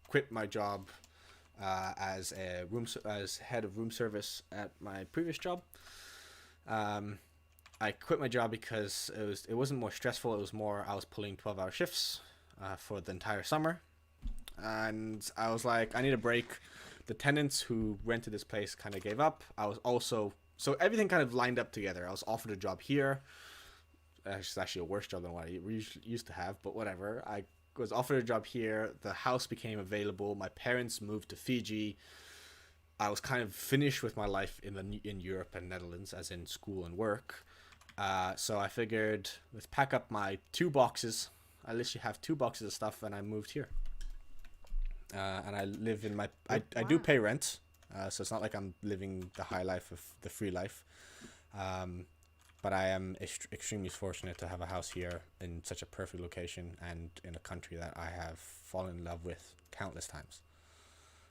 quit my job as head of room service at my previous job. I quit my job because it wasn't more stressful. It was more I was pulling 12-hour shifts for the entire summer, and I was like, I need a break. The tenants who rented this place kind of gave up. I was also so everything kind of lined up together. I was offered a job here. It's actually a worse job than what I used to have, but whatever. I was offered a job here. The house became available. My parents moved to Fiji. I was kind of finished with my life in Europe and Netherlands, as in school and work. So I figured, let's pack up my 2 boxes. I literally have 2 boxes of stuff, and I moved here. And I live in my... I do pay rent, so it's not like I'm living the high life of the free life. But I am extremely fortunate to have a house here in such a perfect location and in a country that I have fallen in love with countless times.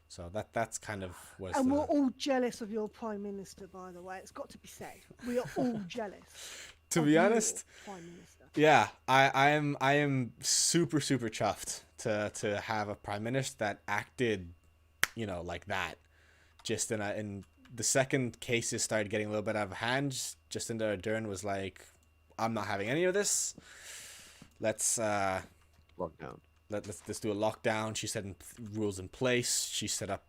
So that's kind of was. And we're all jealous of your Prime Minister, by the way. It's got to be said. We are all jealous. To be honest, Prime Minister. Yeah, I am super chuffed to have a Prime Minister that acted, like that. Just in the second cases started getting a little bit out of hand, Jacinda Ardern was like, I'm not having any of this. Let's Lockdown. Let's do a lockdown. She set rules in place. She set up,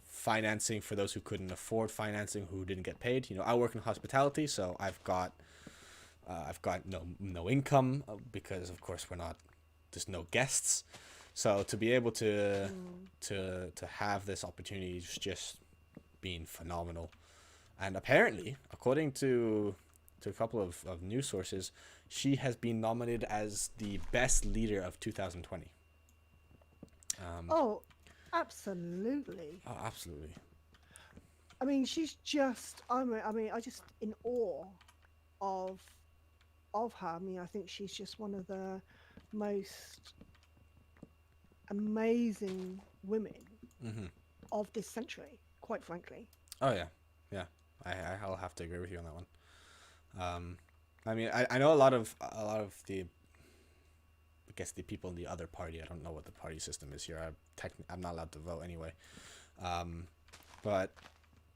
financing for those who couldn't afford financing, who didn't get paid. I work in hospitality, so I've got no income because, of course, there's no guests. So to be able to have this opportunity is just been phenomenal. And apparently, according to a couple of news sources, she has been nominated as the best leader of 2020. Oh, absolutely. Oh, absolutely. I mean, she's just. I just in awe of her. I mean, I think she's just one of the most amazing women of this century. Quite frankly. Oh yeah. I'll have to agree with you on that one. I mean, I know a lot of the, I guess, the people in the other party. I don't know what the party system is here. I'm not allowed to vote anyway. But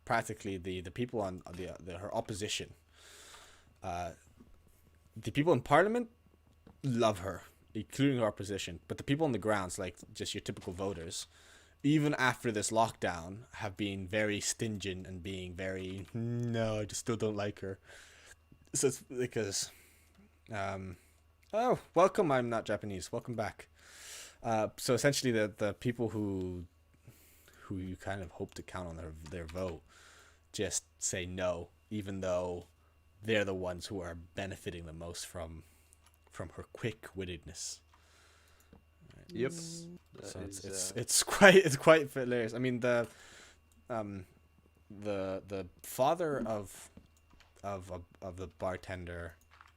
practically the people on her opposition, the people in Parliament love her, including her opposition. But the people on the grounds, like just your typical voters, even after this lockdown, have been very stingent and being very, no, I just still don't like her. So it's because, oh, welcome, I'm not Japanese, welcome back. So essentially the people who you kind of hope to count on their vote just say no, even though they're the ones who are benefiting the most from her quick-wittedness. Yep. So it's quite hilarious. I mean, the father of the bartender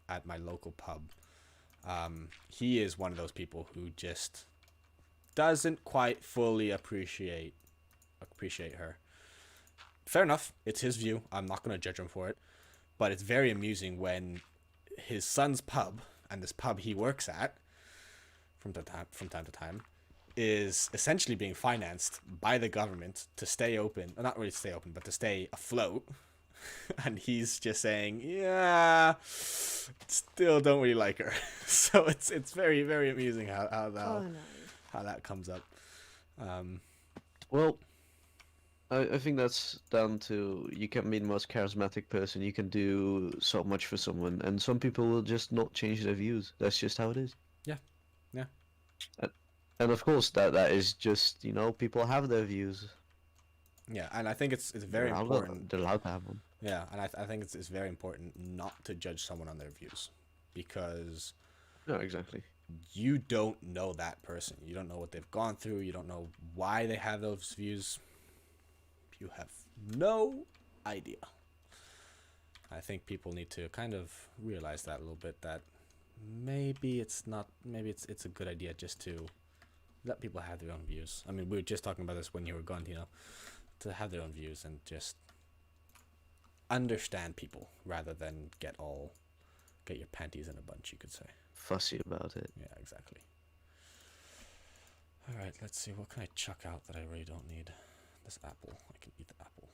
at my local pub, he is one of those people who just doesn't quite fully appreciate her. Fair enough, it's his view. I'm not going to judge him for it, but it's very amusing when his son's pub and this pub he works at from time to time is essentially being financed by the government to stay open, or not really stay open, but to stay afloat. And he's just saying, yeah, still don't really like her. So it's very, very amusing how that comes up. Well, I think that's down to, you can be the most charismatic person, you can do so much for someone, and some people will just not change their views. That's just how it is. Yeah. And of course, that is just, people have their views. Yeah, and I think it's very important. They're allowed to have them. Yeah, and I think it's very important not to judge someone on their views, because No, exactly. you don't know that person. You don't know what they've gone through. You don't know why they have those views. You have no idea. I think people need to kind of realize that a little bit, that maybe it's a good idea just to let people have their own views. I mean, we were just talking about this when you were gone, to have their own views and just understand people rather than get your panties in a bunch, you could say. Fussy about it. Yeah, exactly. All right, let's see. What can I chuck out that I really don't need? This apple. I can eat the apple.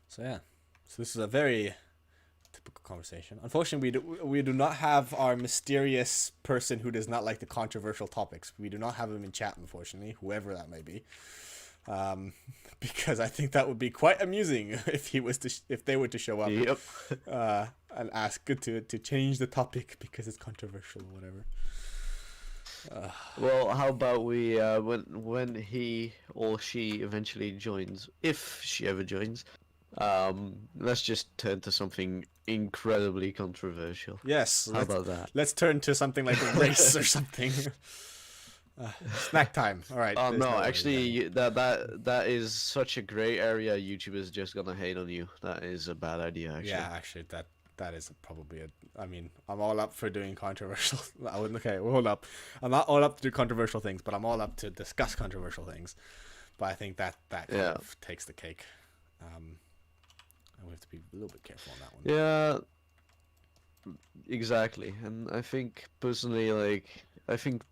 So yeah. So this is a very typical conversation. Unfortunately, we do not have our mysterious person who does not like the controversial topics. We do not have him in chat, unfortunately, whoever that may be. Because I think that would be quite amusing if they were to show up. Yep. And ask to change the topic because it's controversial or whatever. Well, how about we when he or she eventually joins, if she ever joins, let's just turn to something incredibly controversial. Yes. How about that? Let's turn to something like a race or something. Snack time. All right. Oh there's no, way actually, that is such a gray area. YouTube is just gonna hate on you. That is a bad idea, actually. Yeah, actually, that is probably it. I mean, I'm all up for doing controversial. Okay, well, hold up. I'm not all up to do controversial things, but I'm all up to discuss controversial things. But I think that kind of takes the cake. And we have to be a little bit careful on that one. Yeah, exactly. And I think personally, I think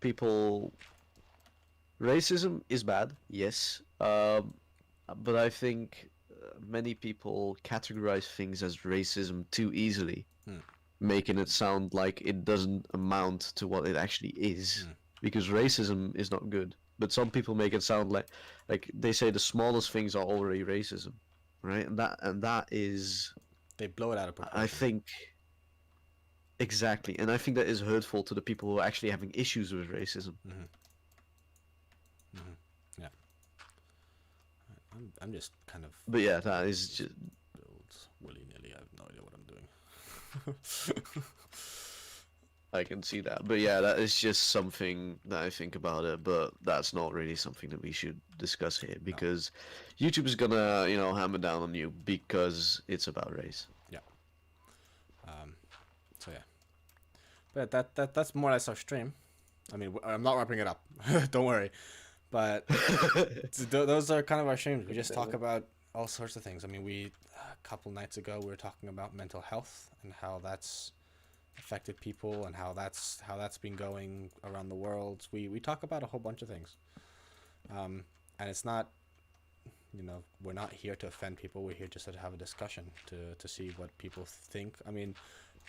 racism is bad, yes. But I think many people categorize things as racism too easily, making it sound like it doesn't amount to what it actually is. Because racism is not good. But some people make it sound like they say the smallest things are already racism, right? And that is, They blow it out of proportion. I think, exactly. And I think that is hurtful to the people who are actually having issues with racism. Yeah. I'm just kind of. But yeah, that is just builds willy-nilly. I have no idea what I'm doing. I can see that. But yeah, that is just something that I think about it, but that's not really something that we should discuss here because YouTube is gonna, hammer down on you because it's about race. Yeah. So yeah. But that's more or less our stream. I mean, I'm not wrapping it up. Don't worry. But those are kind of our streams. We just talk about all sorts of things. I mean, a couple nights ago we were talking about mental health and how that's affected people and how that's been going around the world. We talk about a whole bunch of things. And it's not, we're not here to offend people. We're here just to have a discussion to see what people think. I mean,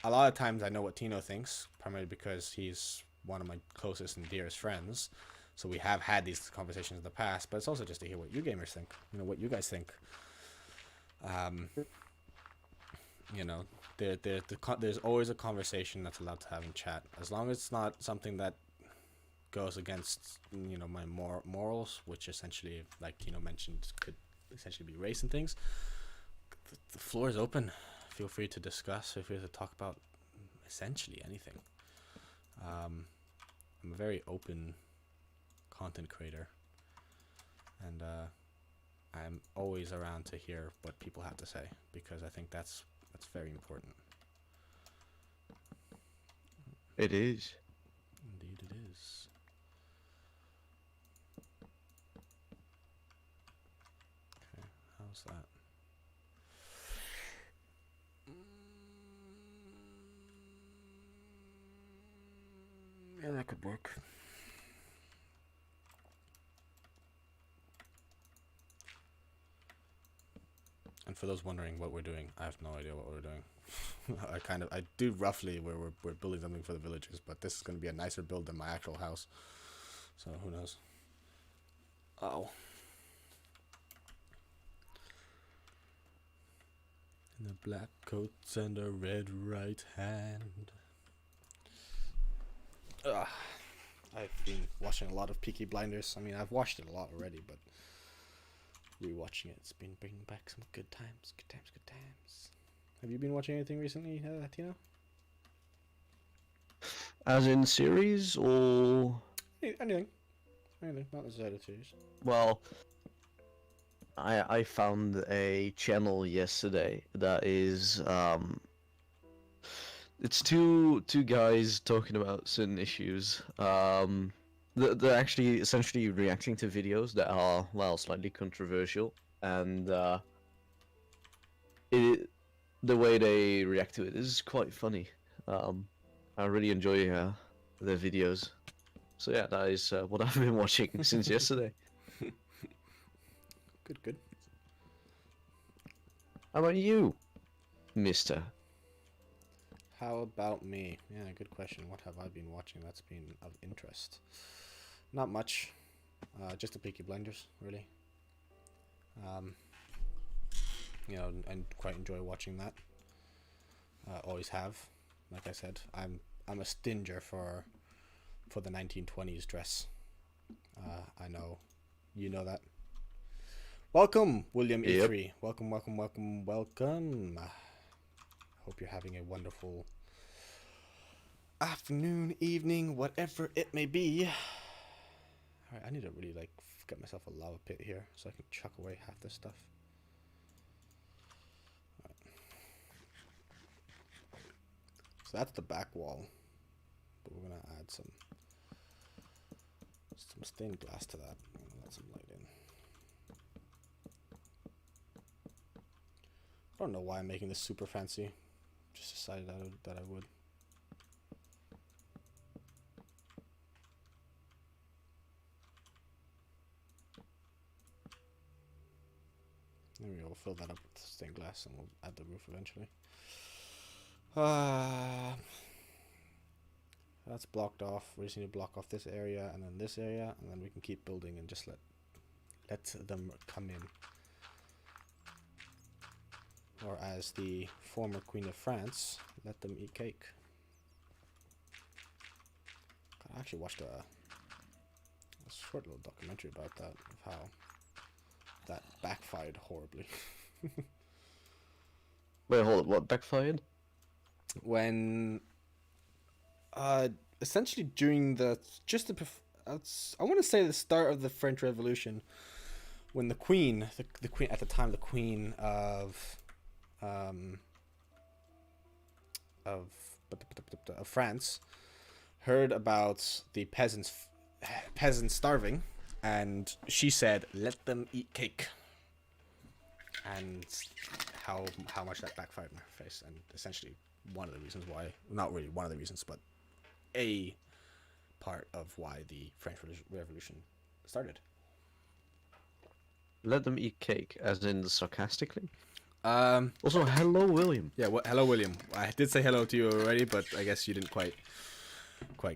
a lot of times I know what Tino thinks, primarily because he's one of my closest and dearest friends. So we have had these conversations in the past, but it's also just to hear what you gamers think, what you guys think. There's always a conversation that's allowed to have in chat, as long as it's not something that goes against, my morals, which essentially, like Tino mentioned, could essentially be race and things. The floor is open. Feel free to discuss. Feel free to talk about essentially anything. I'm a very open content creator, and I'm always around to hear what people have to say, because I think that's very important. It is. Indeed it is. Okay, how's that? Yeah, that could work. And for those wondering what we're doing, I have no idea what we're doing. I do roughly where we're building something for the villagers, but this is going to be a nicer build than my actual house. So who knows? Oh. In the black coats and a red right hand. Ugh. I've been watching a lot of Peaky Blinders. I mean, I've watched it a lot already, but rewatching it. It's been bringing back some good times, good times, good times. Have you been watching anything recently, Tino? As in series or Anything, not necessarily series. well, I found a channel yesterday that is it's two guys talking about certain issues. They're actually essentially reacting to videos that are well slightly controversial, and it the way they react to it is quite funny. I really enjoy their videos. So yeah, that is what I've been watching since yesterday. Good. How about you, Mister? How about me? Yeah, good question. What have I been watching that's been of interest? Not much. Just the Peaky Blinders, really. You know, and quite enjoy watching that. Always have. Like I said, I'm a stinger for the 1920s dress. I know, you know that. Welcome, William Yep. E3. Welcome. Hope you're having a wonderful afternoon, evening, whatever it may be. Alright, I need to really get myself a lava pit here so I can chuck away half this stuff. Right. So that's the back wall, but we're gonna add some stained glass to that. I'm gonna let some light in. I don't know why I'm making this super fancy. Just decided that I would. There we go. We'll fill that up with stained glass and we'll add the roof eventually. That's blocked off. We just need to block off this area and then this area, and then we can keep building and just let them come in. Or as the former Queen of France, let them eat cake. I actually watched a short little documentary about that, of how that backfired horribly. Wait, hold up. What backfired? When essentially during I want to say the start of the French Revolution, when the queen at the time, the queen of France heard about the peasants starving, and she said, let them eat cake. And how much that backfired in her face, and essentially one of the reasons why, not really one of the reasons, but a part of why the French Revolution started. Let them eat cake, as in sarcastically. Also, hello, William. Yeah, hello, William. I did say hello to you already, but I guess you didn't quite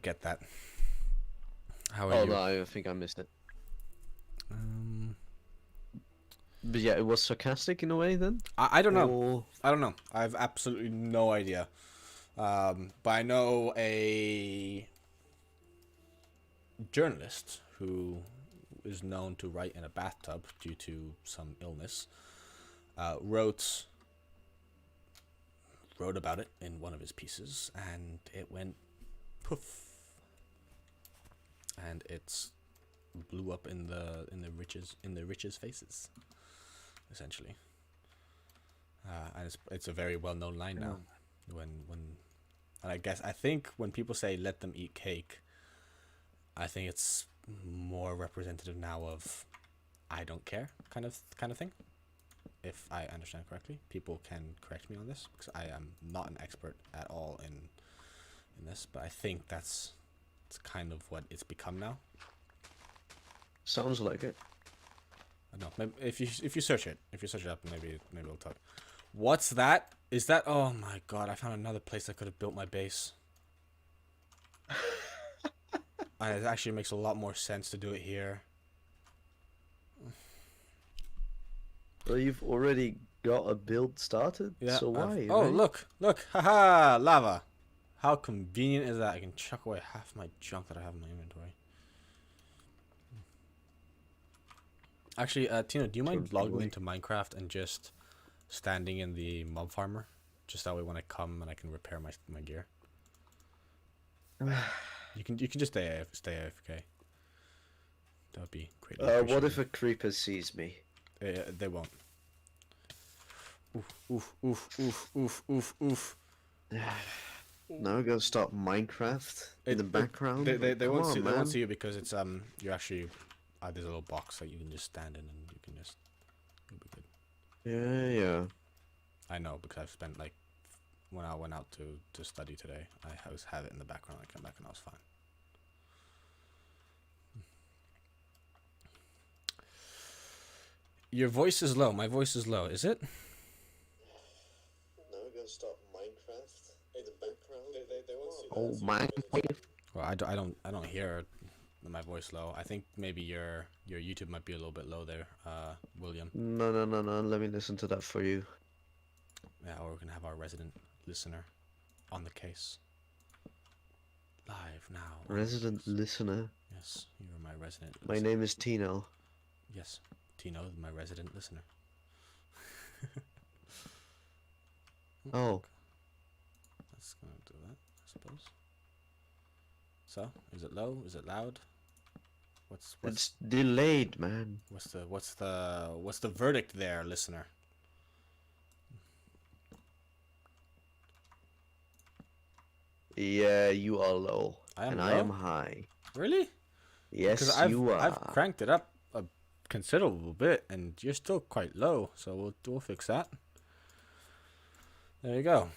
get that. How are you? Oh no, I think I missed it. But yeah, it was sarcastic in a way then? I don't know. Or... I don't know. I have absolutely no idea. But I know a journalist who is known to write in a bathtub due to some illness. Wrote about it in one of his pieces, and it went poof, and it's blew up in the riches faces, essentially. And it's a very well known line now. And I think when people say let them eat cake, I think it's more representative now of I don't care kind of thing. If I understand correctly, people can correct me on this because I am not an expert at all in this, but I think it's kind of what it's become now. Sounds like it. I don't know. Maybe if you search it up, maybe we'll talk. What's that? Is that? Oh my god! I found another place I could have built my base. It actually makes a lot more sense to do it here. Well, you've already got a build started, Yeah. so why? Oh, right? look! Haha! Lava. How convenient is that? I can chuck away half my junk that I have in my inventory. Actually, Tino, do you mind Turn logging away. into Minecraft and just standing in the mob farmer? Just that way when I come and I can repair my gear. You can just stay AFK. That would be greatly What appreciated. if a creeper sees me? They won't. Oof, oof, oof, oof, oof, oof, oof. Now we're gonna start Minecraft in the background. They Come won't on, see, man. they won't see you because it's you're actually there's a little box that you can just stand in and you can just you'll be good. Yeah. I know because I've spent like when I went out to study today, I have it in the background. I came back and I was fine. Your voice is low. My voice is low. Is it? Now we're gonna start Minecraft in the background. They won't see Oh, Minecraft. Well, I don't hear my voice low. I think maybe your YouTube might be a little bit low there, William. No. Let me listen to that for you. Yeah, or we're gonna have our resident listener on the case. Live now. Resident listener. Yes, you are my resident. My listener. name is Tino. Yes, Tino, my resident listener. Oh. That's gonna do that, I suppose. So, is it low? Is it loud? What's It's delayed, man. what's the verdict there, listener? Yeah, you are low. I am and low? I am high. Really? Yes, you are. I've cranked it up a considerable bit, and you're still quite low. So we'll fix that. There you go.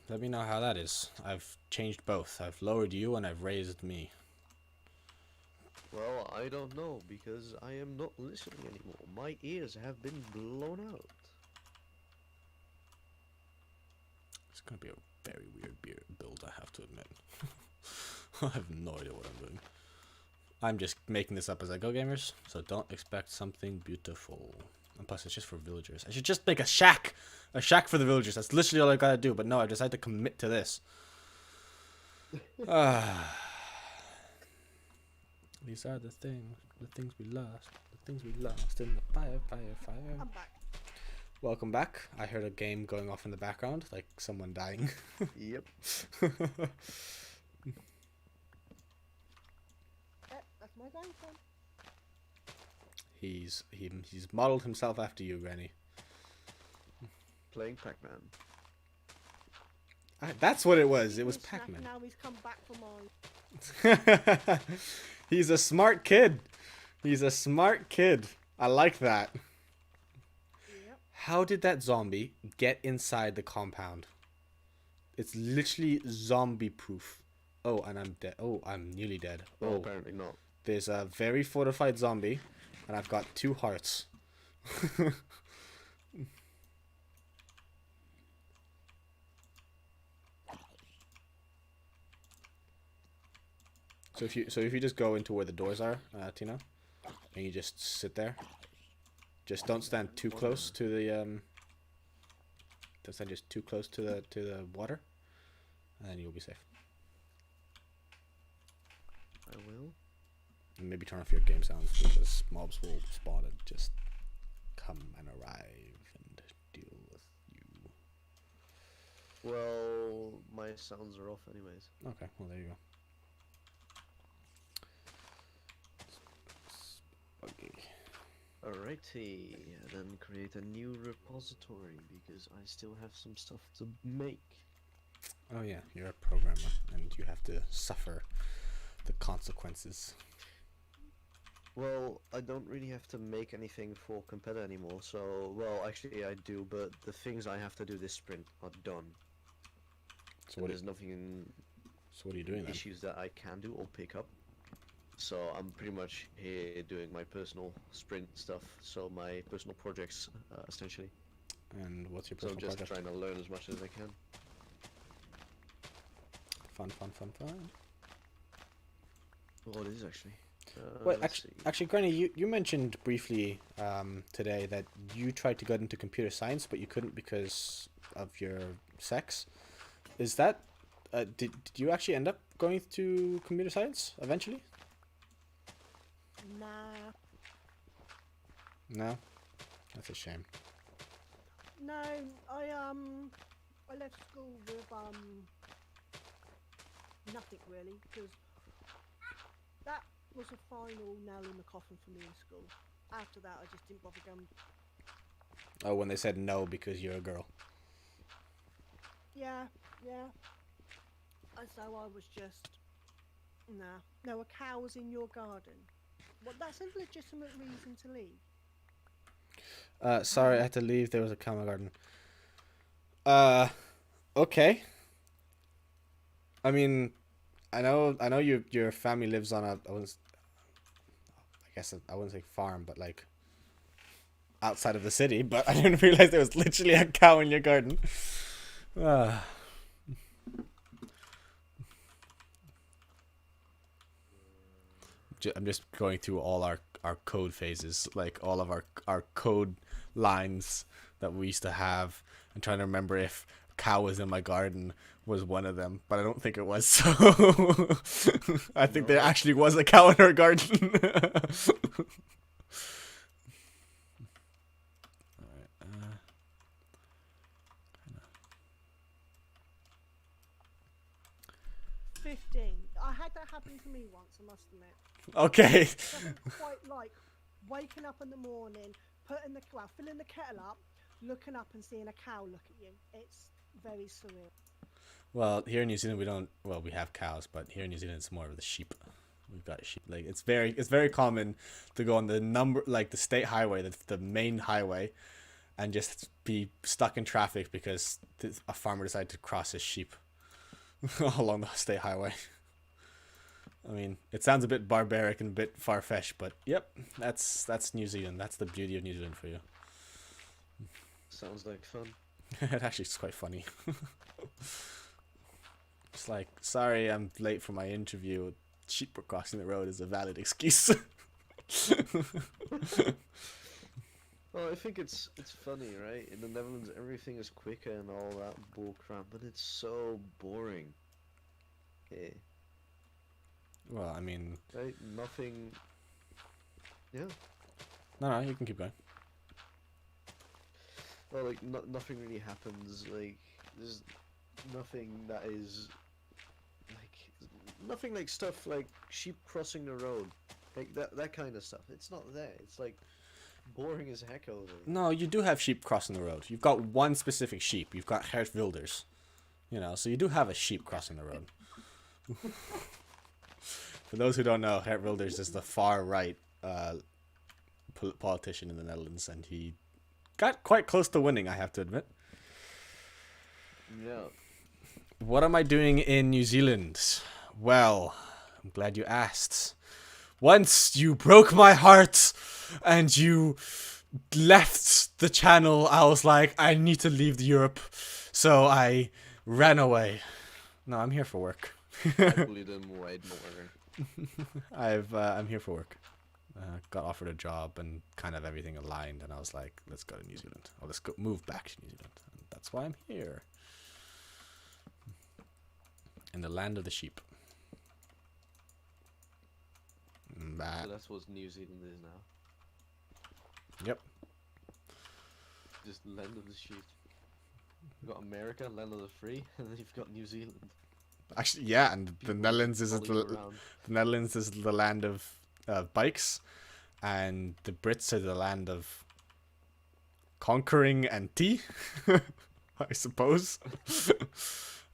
Let me know how that is. I've changed both. I've lowered you and I've raised me. Well, I don't know because I am not listening anymore. My ears have been blown out. It's gonna be a very weird build, I have to admit. I have no idea what I'm doing. I'm just making this up as I go, gamers. So don't expect something beautiful. And plus, it's just for villagers. I should just make a shack! A shack for the villagers. That's literally all I gotta do. But no, I decided to commit to this. These are the things we lost. The things we lost in the fire. I'm back. Welcome back. I heard a game going off in the background, like someone dying. Yep. That's my grandson. He's modeled himself after you, Granny. Playing Pac-Man. That's what it was. He It was snapping, Pac-Man. Now he's come back for mine. He's a smart kid. He's a smart kid. I like that. Yep. How did that zombie get inside the compound? It's literally zombie proof. Oh, and I'm dead. Oh, I'm nearly dead. Well, Oh, apparently not. there's a very fortified zombie, and I've got 2 hearts. So if you just go into where the doors are, Tina, and you just sit there, just don't stand too close to the don't stand just too close to the water, and then you'll be safe. I will. And maybe turn off your game sounds because mobs will spawn and just come and arrive and deal with you. Well, my sounds are off anyways. Okay, well there you go. Okay. Alrighty, then create a new repository because I still have some stuff to make. Oh yeah, you're a programmer and you have to suffer the consequences. Well, I don't really have to make anything for competitor anymore, so, well, actually I do, but the things I have to do this sprint are done. So There's nothing what are you doing then? issues that I can do or pick up. So I'm pretty much here doing my personal sprint stuff, so my personal projects, essentially. And what's your So I'm personal just project? trying to learn as much as I can. Fun. Well, it is actually. Well, let's see. actually, Granny, you mentioned briefly today that you tried to get into computer science, but you couldn't because of your sex. Is that did you actually end up going to computer science eventually? Nah. No, that's a shame. No, I left school with nothing really, because that was a final nail in the coffin for me in school. After that, I just didn't bother going. Oh, when they said no because you're a girl. Yeah. And so I was just, nah. No, a cow was in your garden. Well, that's a legitimate reason to leave. Sorry, I had to leave. There was a cow in my garden. Okay. I mean, I know your family lives on I wouldn't say farm, but like outside of the city. But I didn't realize there was literally a cow in your garden. I'm just going through all our code phases, like all of our code lines that we used to have, and trying to remember if cow was in my garden was one of them, but I don't think it was. So I think there actually was a cow in our garden. Alright, 15. I had that happen to me once, I must admit. okay. It doesn't quite like waking up in the morning, filling the kettle up, looking up and seeing a cow look at you. It's very surreal. Well, here in New Zealand we have cows, but here in New Zealand it's more of the sheep. We've got sheep. Like it's very common to go on the state highway, the main highway, and just be stuck in traffic because a farmer decided to cross his sheep along the state highway. I mean, it sounds a bit barbaric and a bit far-fetched, but yep, that's New Zealand. That's the beauty of New Zealand for you. Sounds like fun. It actually is quite funny. It's like, sorry, I'm late for my interview. Sheep were crossing the road is a valid excuse. Well, I think it's funny, right? In the Netherlands, everything is quicker and all that bullcrap, but it's so boring. Yeah. Well, I mean, Right? Nothing. Yeah. no, you can keep going. Well, like nothing really happens. Like there's nothing that is like nothing like stuff like sheep crossing the road, like that kind of stuff. It's not there. It's like boring as heck over there. No, you do have sheep crossing the road. You've got one specific sheep. You've got Hertwilders. You know, so you do have a sheep crossing the road. For those who don't know, Hertwilders is the far right politician in the Netherlands, and he got quite close to winning, I have to admit. Yeah. What am I doing in New Zealand? Well, I'm glad you asked. Once you broke my heart and you left the channel, I was like, I need to leave Europe. So I ran away. No, I'm here for work. Probably them way more. I'm here for work. Got offered a job and kind of everything aligned, and I was like, let's go to New Zealand. Or let's go move back to New Zealand. And that's why I'm here. In the land of the sheep. So that's what New Zealand is now. Yep. Just land of the sheep. You've got America, land of the free, and then you've got New Zealand. Actually, yeah, and the People Netherlands is following you the around. Netherlands is the land of bikes, and the Brits are the land of conquering and tea, I suppose.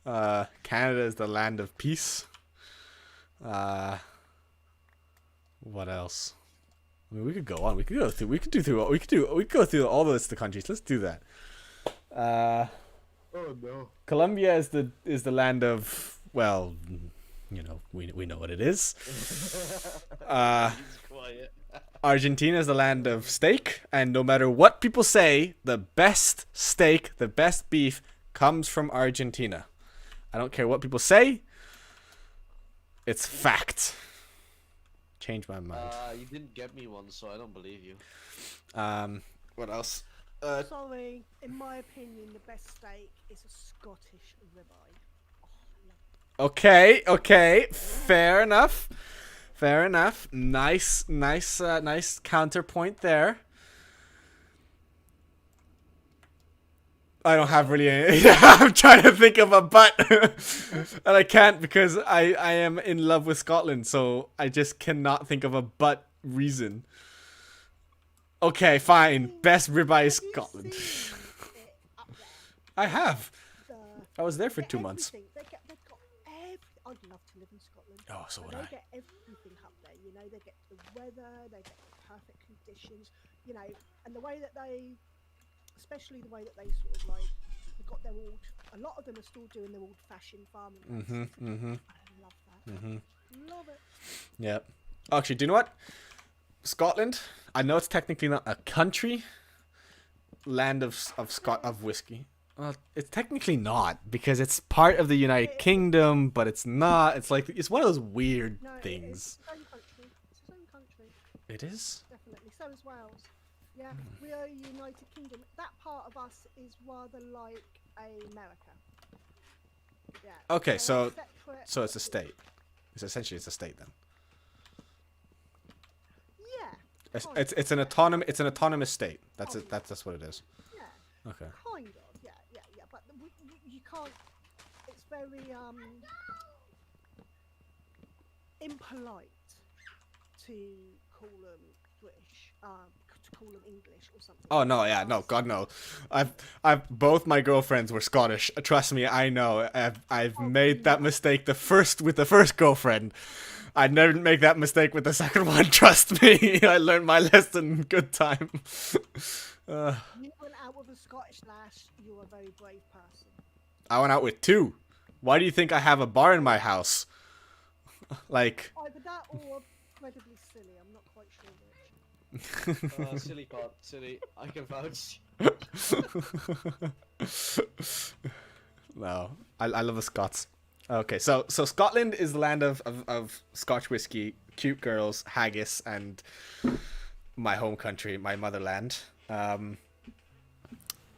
Canada is the land of peace. What else? I mean, we could go on. We could go through all the list of countries. Let's do that. Oh no. Colombia is the land of, well, you know, we know what it is. He's quiet. Argentina is the land of steak, and no matter what people say, the best steak, the best beef comes from Argentina. I don't care what people say. It's fact. Change my mind. You didn't get me one, so I don't believe you. What else? Sorry, in my opinion, the best steak is a Scottish ribeye. Oh, Okay. Fair enough. Nice counterpoint there. I don't have really any. I'm trying to think of a but. And I can't because I am in love with Scotland. So I just cannot think of a but reason. Okay, fine. Best ribeye is Have you Scotland. seen it up there? I have. The, I was there for get 2 months. everything. They've got everything. I'd love to live in Scotland. Oh, so would But I. they get everything up there. You know, they get the weather, they get the perfect conditions. You know, and the way that they, especially the way that they sort of like, they've got their old. A lot of them are still doing their old-fashioned farming. I love that. Love it. Yeah. Actually, do you know what? Scotland. I know it's technically not a country. Land of whiskey. Well, it's technically not because it's part of the United Kingdom, but it's not. It's like it's one of those weird No, things. it's its own country. It's its own country. It is. Definitely. So is Wales. Yeah, we are a United Kingdom. That part of us is rather like America. Yeah. Okay, they are so separate. it's a state. It's essentially a state then. Yeah. It's an autonomous state. That's it. That's what it is. Yeah. Okay. Kind of. Yeah. But you can't. It's very impolite to call them British. To call them English or something. Oh no, yeah, no, God no. I've both my girlfriends were Scottish. Trust me, I know. I've made that mistake with the first girlfriend. I never make that mistake with the second one. Trust me, I learned my lesson. Good time. You went out with a Scottish lass. You're a very brave person. I went out with 2. Why do you think I have a bar in my house? Like. Either that or incredibly silly. I'm not quite sure which. Silly part, silly. I can vouch. No, I love the Scots. Okay, so Scotland is the land of Scotch whiskey, cute girls, haggis, and my home country, my motherland.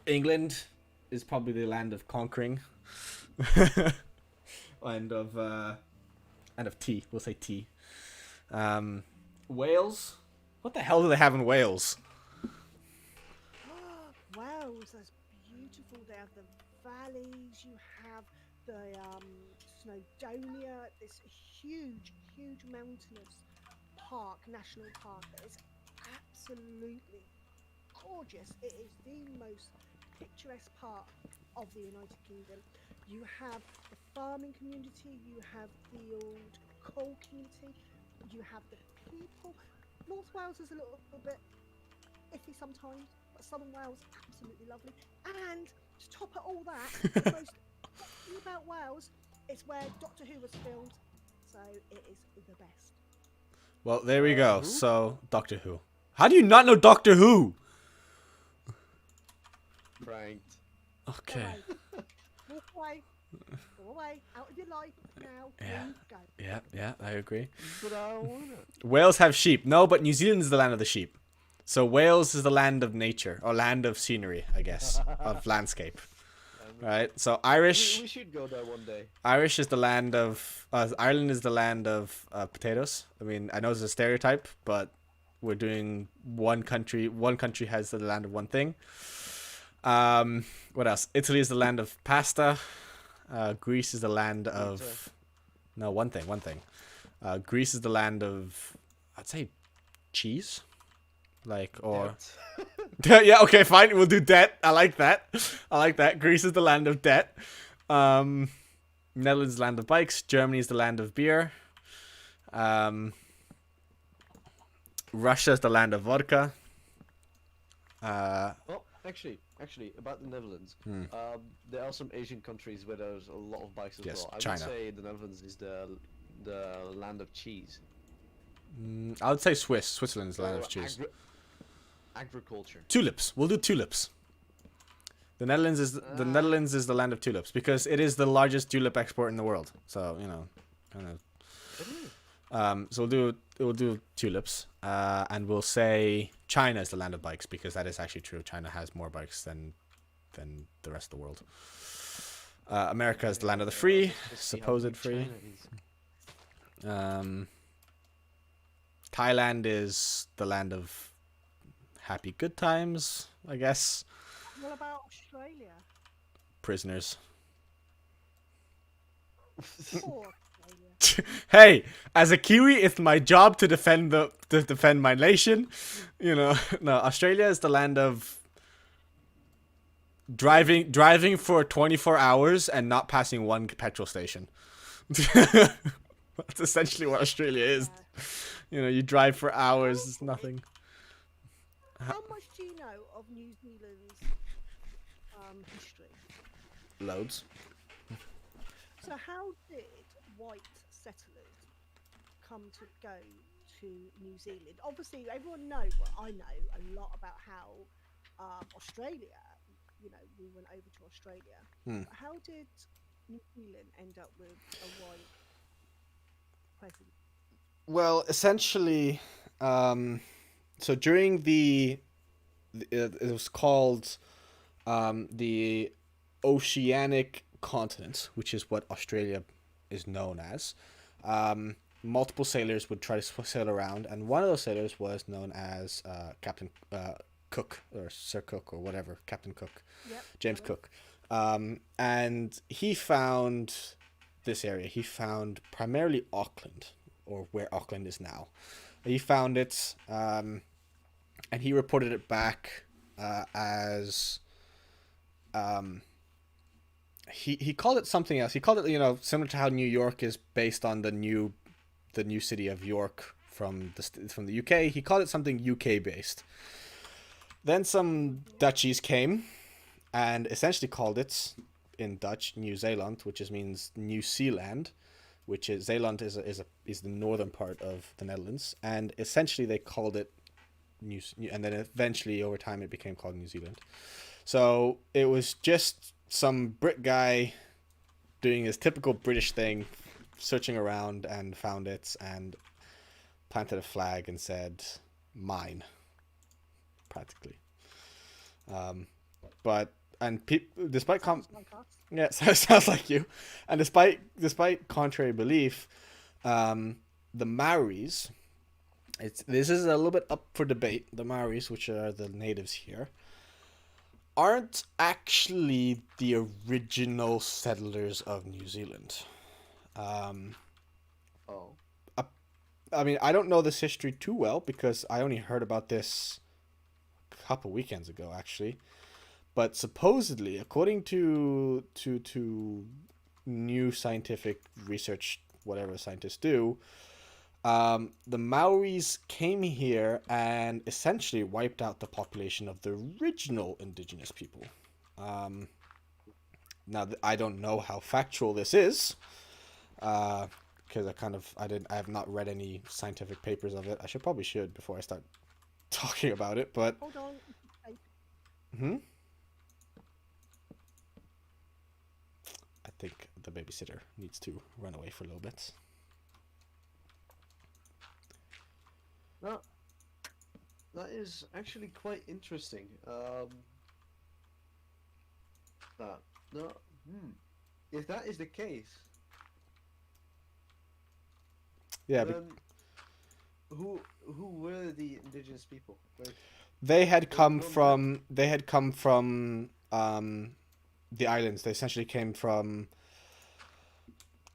England is probably the land of conquering, and of tea. We'll say tea. Wales. What the hell do they have in Wales? Wales, that's beautiful. They have the valleys. You have the Snowdonia. This huge mountainous national park that is absolutely gorgeous. It is the most picturesque part of the United Kingdom. You have the farming community. You have the old coal community. You have the people. North Wales is a little bit iffy sometimes, but Southern Wales absolutely lovely. And to top it all that, the most thing about Wales is where Doctor Who was filmed, so it is the best. Well, there we go. So, Doctor Who. How do you not know Doctor Who? Pranked. Okay. Walk away. Go away. Out of your life now. Yeah. Please go. Yeah, I agree. But I want it. Wales have sheep. No, but New Zealand is the land of the sheep. So Wales is the land of nature, or land of scenery, I guess, of landscape. Right? So Irish. We should go there one day. Irish is the land of. Ireland is the land of potatoes. I mean, I know it's a stereotype, but we're doing one country. One country has the land of one thing. What else? Italy is the land of pasta. Greece is the land of. No, one thing. Greece is the land of. I'd say cheese. Like, or. Yeah, okay, fine. We'll do debt. I like that. Greece is the land of debt. Netherlands is the land of bikes. Germany is the land of beer. Russia is the land of vodka. Well, actually, about the Netherlands, there are some Asian countries where there's a lot of bikes as Yes, well. I China. would say the Netherlands is the land of cheese. I would say Switzerland is the land Or of cheese. agriculture. Tulips. We'll do tulips. The Netherlands is the land of tulips because it is the largest tulip export in the world. So kind of. So we'll do tulips, and we'll say China is the land of bikes because that is actually true. China has more bikes than the rest of the world. America is the land of the free, supposed free. Thailand is the land of happy good times, I guess. What about Australia? prisoners. Poor Australia. Hey, as a Kiwi, it's my job to defend my nation. You know, no, Australia is the land of driving for 24 hours and not passing one petrol station. That's essentially what Australia is. Yeah. You know, you drive for hours, it's nothing. How much do you know of New Zealand's history? Loads. So how did white settlers come to go to New Zealand? Obviously, everyone knows. Well, I know a lot about how Australia. You know, we went over to Australia. But how did New Zealand end up with a white president? Well, essentially, so during it was called the Oceanic Continent, which is what Australia is known as. Multiple sailors would try to sail around, and one of those sailors was known as Captain Cook, or Sir Cook, or whatever, Captain Cook, Yep. James Cook. And he found this area. He found primarily Auckland, or where Auckland is now. He found it, and he reported it back as he called it something else. He called it, you know, similar to how New York is based on the new city of York from the UK. He called it something UK based. Then some Dutchies came and essentially called it in Dutch New Zealand, which just means New Zealand, which is Zeeland is the northern part of the Netherlands, and essentially they called it and then eventually over time it became called New Zealand. So it was just some Brit guy doing his typical British thing, searching around and found it and planted a flag and said, "Mine," practically. Despite Sounds like us. yeah, so it sounds like you, and despite contrary belief, the Maoris. This is a little bit up for debate. The Maoris, which are the natives here, aren't actually the original settlers of New Zealand. Oh. I mean, I don't know this history too well because I only heard about this a couple weekends ago, actually. But supposedly, according to new scientific research, whatever scientists do, the Maoris came here and essentially wiped out the population of the original indigenous people. Now, I don't know how factual this is, because I have not read any scientific papers of it. I probably should before I start talking about it, but... Hold on. I think the babysitter needs to run away for a little bit. No, that is actually quite interesting. If that is the case, Yeah, then who were the indigenous people? Like, they had come don't from the islands. They essentially came from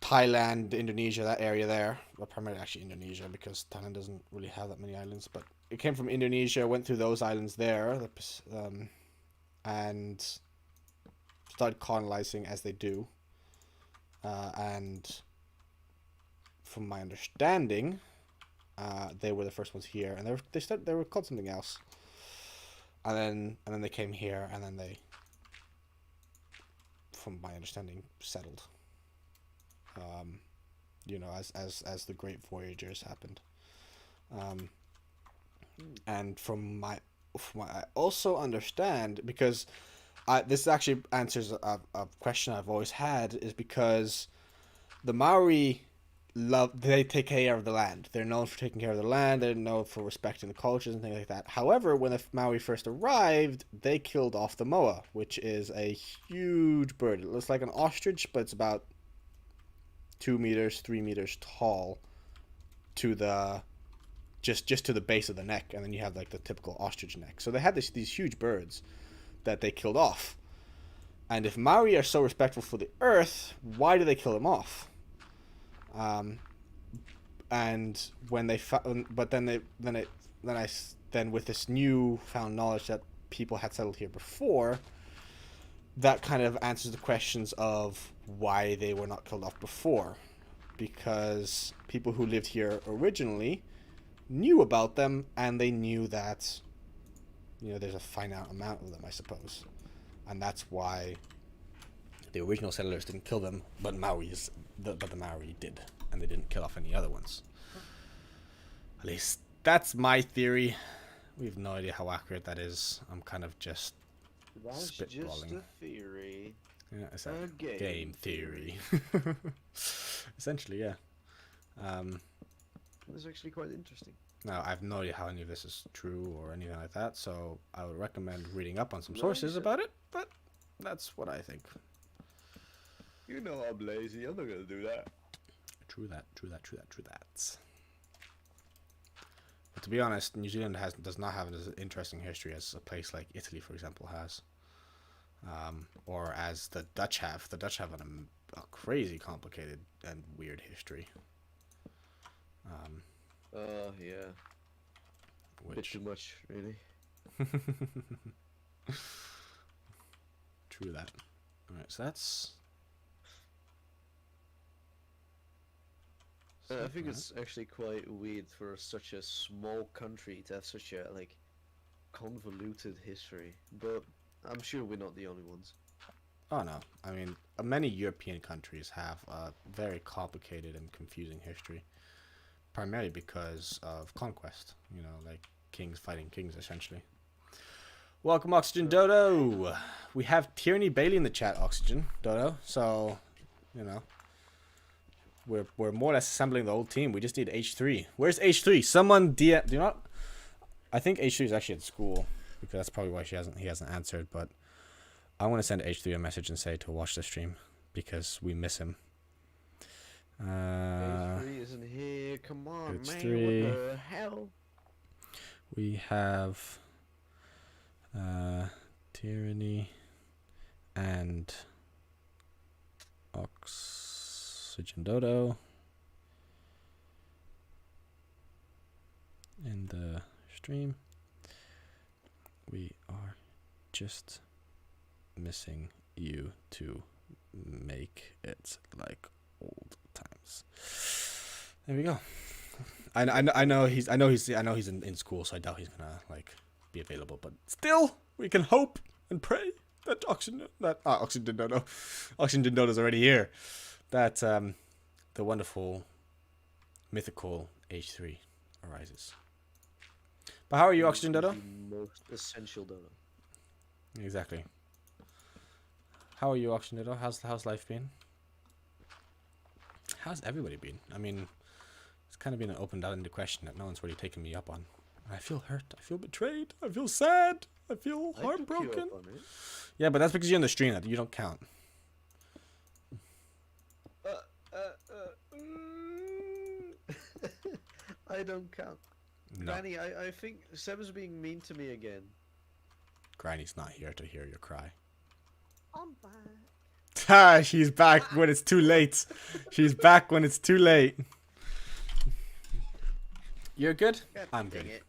Thailand, Indonesia, that area there. Well, primarily actually Indonesia, because Thailand doesn't really have that many islands. But it came from Indonesia, went through those islands there, and started colonizing as they do. And from my understanding, they were the first ones here, and they were called something else. And then they came here, and then they, from my understanding, settled. As the great voyagers happened. And from what I also understand, because this actually answers a question I've always had, is because the Maori they take care of the land. They're known for taking care of the land. They're known for respecting the cultures and things like that. However, when the Maori first arrived, they killed off the moa, which is a huge bird. It looks like an ostrich, but it's about 2 meters, 3 meters tall to the just to the base of the neck, and then you have like the typical ostrich neck. So they had these huge birds that they killed off, And if Maori are so respectful for the earth, why do they kill them off? And when they but then with this newfound knowledge that people had settled here before, that kind of answers the questions of why they were not killed off before, because people who lived here originally knew about them, and they knew that, you know, there's a finite amount of them, I suppose, and that's why the original settlers didn't kill them, but the Maori did, and they didn't kill off any other ones. At least that's my theory. We have no idea how accurate that is. I'm kind of just That's spitballing. just a theory. Yeah, it's a A game theory. Essentially, yeah. That's actually quite interesting. Now, I have no idea how any of this is true or anything like that, so I would recommend reading up on some Lazy. sources about it, but that's what I think. You know I'm lazy. I'm not gonna do that. True that. But to be honest, New Zealand does not have as interesting history as a place like Italy, for example, has. Or as the Dutch have. The Dutch have a crazy complicated and weird history. Yeah. Bit Which too much, really. True that. Alright, so that's... I think it's actually quite weird for such a small country to have such a, like, convoluted history. But I'm sure we're not the only ones. Oh no, I mean, many European countries have a very complicated and confusing history. Primarily because of conquest, you know, like kings fighting kings, essentially. Welcome, Oxygen Dodo! We have Tierney Bailey in the chat, Oxygen Dodo, so, you know, we're more or less assembling the whole team. We just need H3. Where's H3? Someone DM... Do not... I think H3 is actually at school, because that's probably why he hasn't answered, but I want to send H3 a message and say to watch the stream, because we miss him. H3 isn't here. Come on, it's man. 3. What the hell? We have Tyranny and Oxygen Dodo in the stream. We are just missing you to make it like old times. There we go. I know he's in school, so I doubt he's gonna like be available. But still, we can hope and pray that Oxygen Dodo's already here. That the wonderful mythical H3 arises. But how are you, Oxygen Dodo? The most essential dodo. Exactly. How are you, Oxygen Dodo? How's life been? How's everybody been? I mean, it's kind of been an open-ended question that no one's really taken me up on. I feel hurt. I feel betrayed. I feel sad. I feel heartbroken. Yeah, but that's because you're on the stream. That you don't count. I don't count. No. Granny, I think Seb is being mean to me again. Granny's not here to hear your cry. I'm back. Ah, she's back when it's too late. She's back when it's too late. You're good? God I'm dang good. it.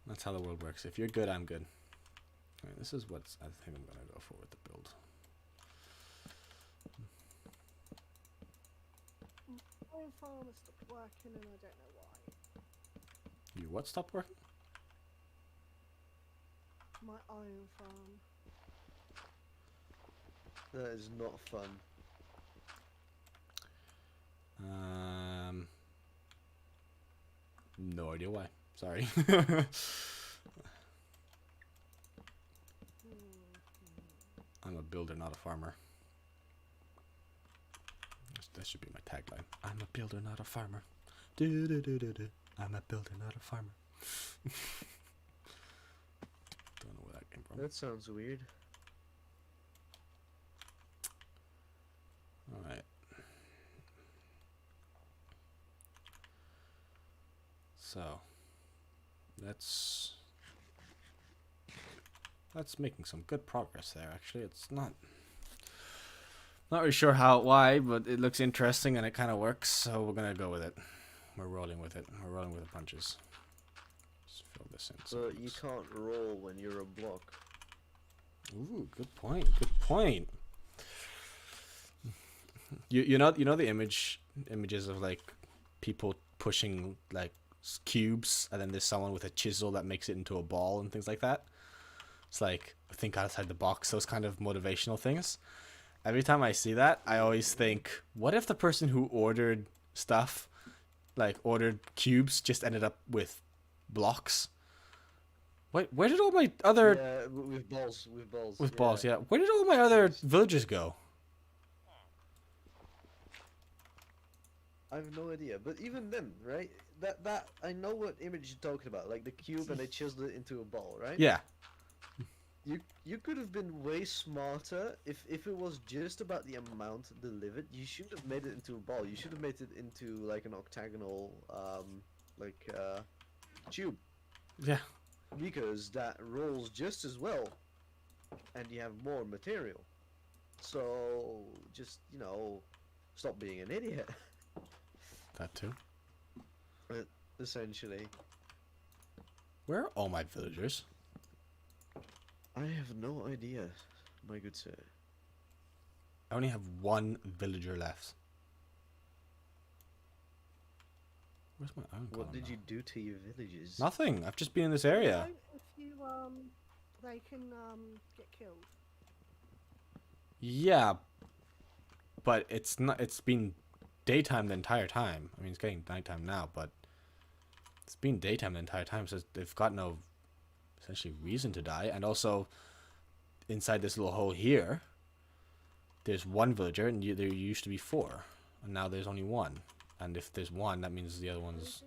That's how the world works. If you're good, I'm good. Alright, this is what I think I'm gonna go for with the build. My iron farm has stopped working and I don't know why. You what stopped working? My iron farm. That is not fun. No idea why. Sorry. I'm a builder, not a farmer. That should be my tagline. I'm a builder, not a farmer. Do, do, do, do, do. I'm a builder, not a farmer. Don't know where that came from. That sounds weird. Alright. So, that's making some good progress there, actually. It's not Not really sure why, but it looks interesting and it kind of works, so we're gonna go with it. We're rolling with it. We're rolling with the punches. Just fill this in. so But it you looks- can't roll when you're a block. Ooh, good point. Good point. You know the images of like people pushing like cubes, and then there's someone with a chisel that makes it into a ball and things like that. It's like think outside the box. Those kind of motivational things. Every time I see that, I always think, what if the person who ordered stuff, like ordered cubes, just ended up with blocks? Wait, where did all my other Yeah, with balls, with balls. with yeah. balls? Yeah, where did all my other Yes. villagers go? I have no idea. But even then, right? That I know what image you're talking about, like the cube and they chiseled it into a ball, right? Yeah, You could have been way smarter if it was just about the amount delivered. You should have made it into a ball. You should have made it into like an octagonal tube, yeah. because that rolls just as well and you have more material. So just, stop being an idiot. That too. Essentially. Where are all my villagers? I have no idea, my good sir. I only have one villager left. Where's my iron What column did now? you do to your villages? Nothing. I've just been in this area. If you they can get killed. Yeah, but it's not. It's been daytime the entire time. I mean, it's getting nighttime now, but it's been daytime the entire time, so they've got no essentially reason to die. And also, inside this little hole here, there's one villager, and there used to be 4, and now there's only 1. And if there's 1, that means the other one's.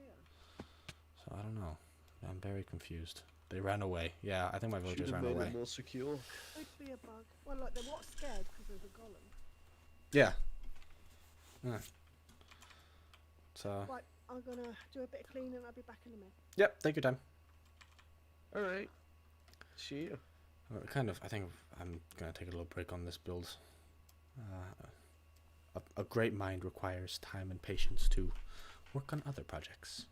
So I don't know. I'm very confused. They ran away. Yeah, I think my villagers Should have ran made away. it more secure. Could be a bug. Well, like they're what scared because there's a golem. Yeah. Yeah. So. Right, I'm gonna do a bit of cleaning. I'll be back in a minute. Yep. Take your time. All right. See ya. I think I'm gonna take a little break on this build. A great mind requires time and patience to work on other projects.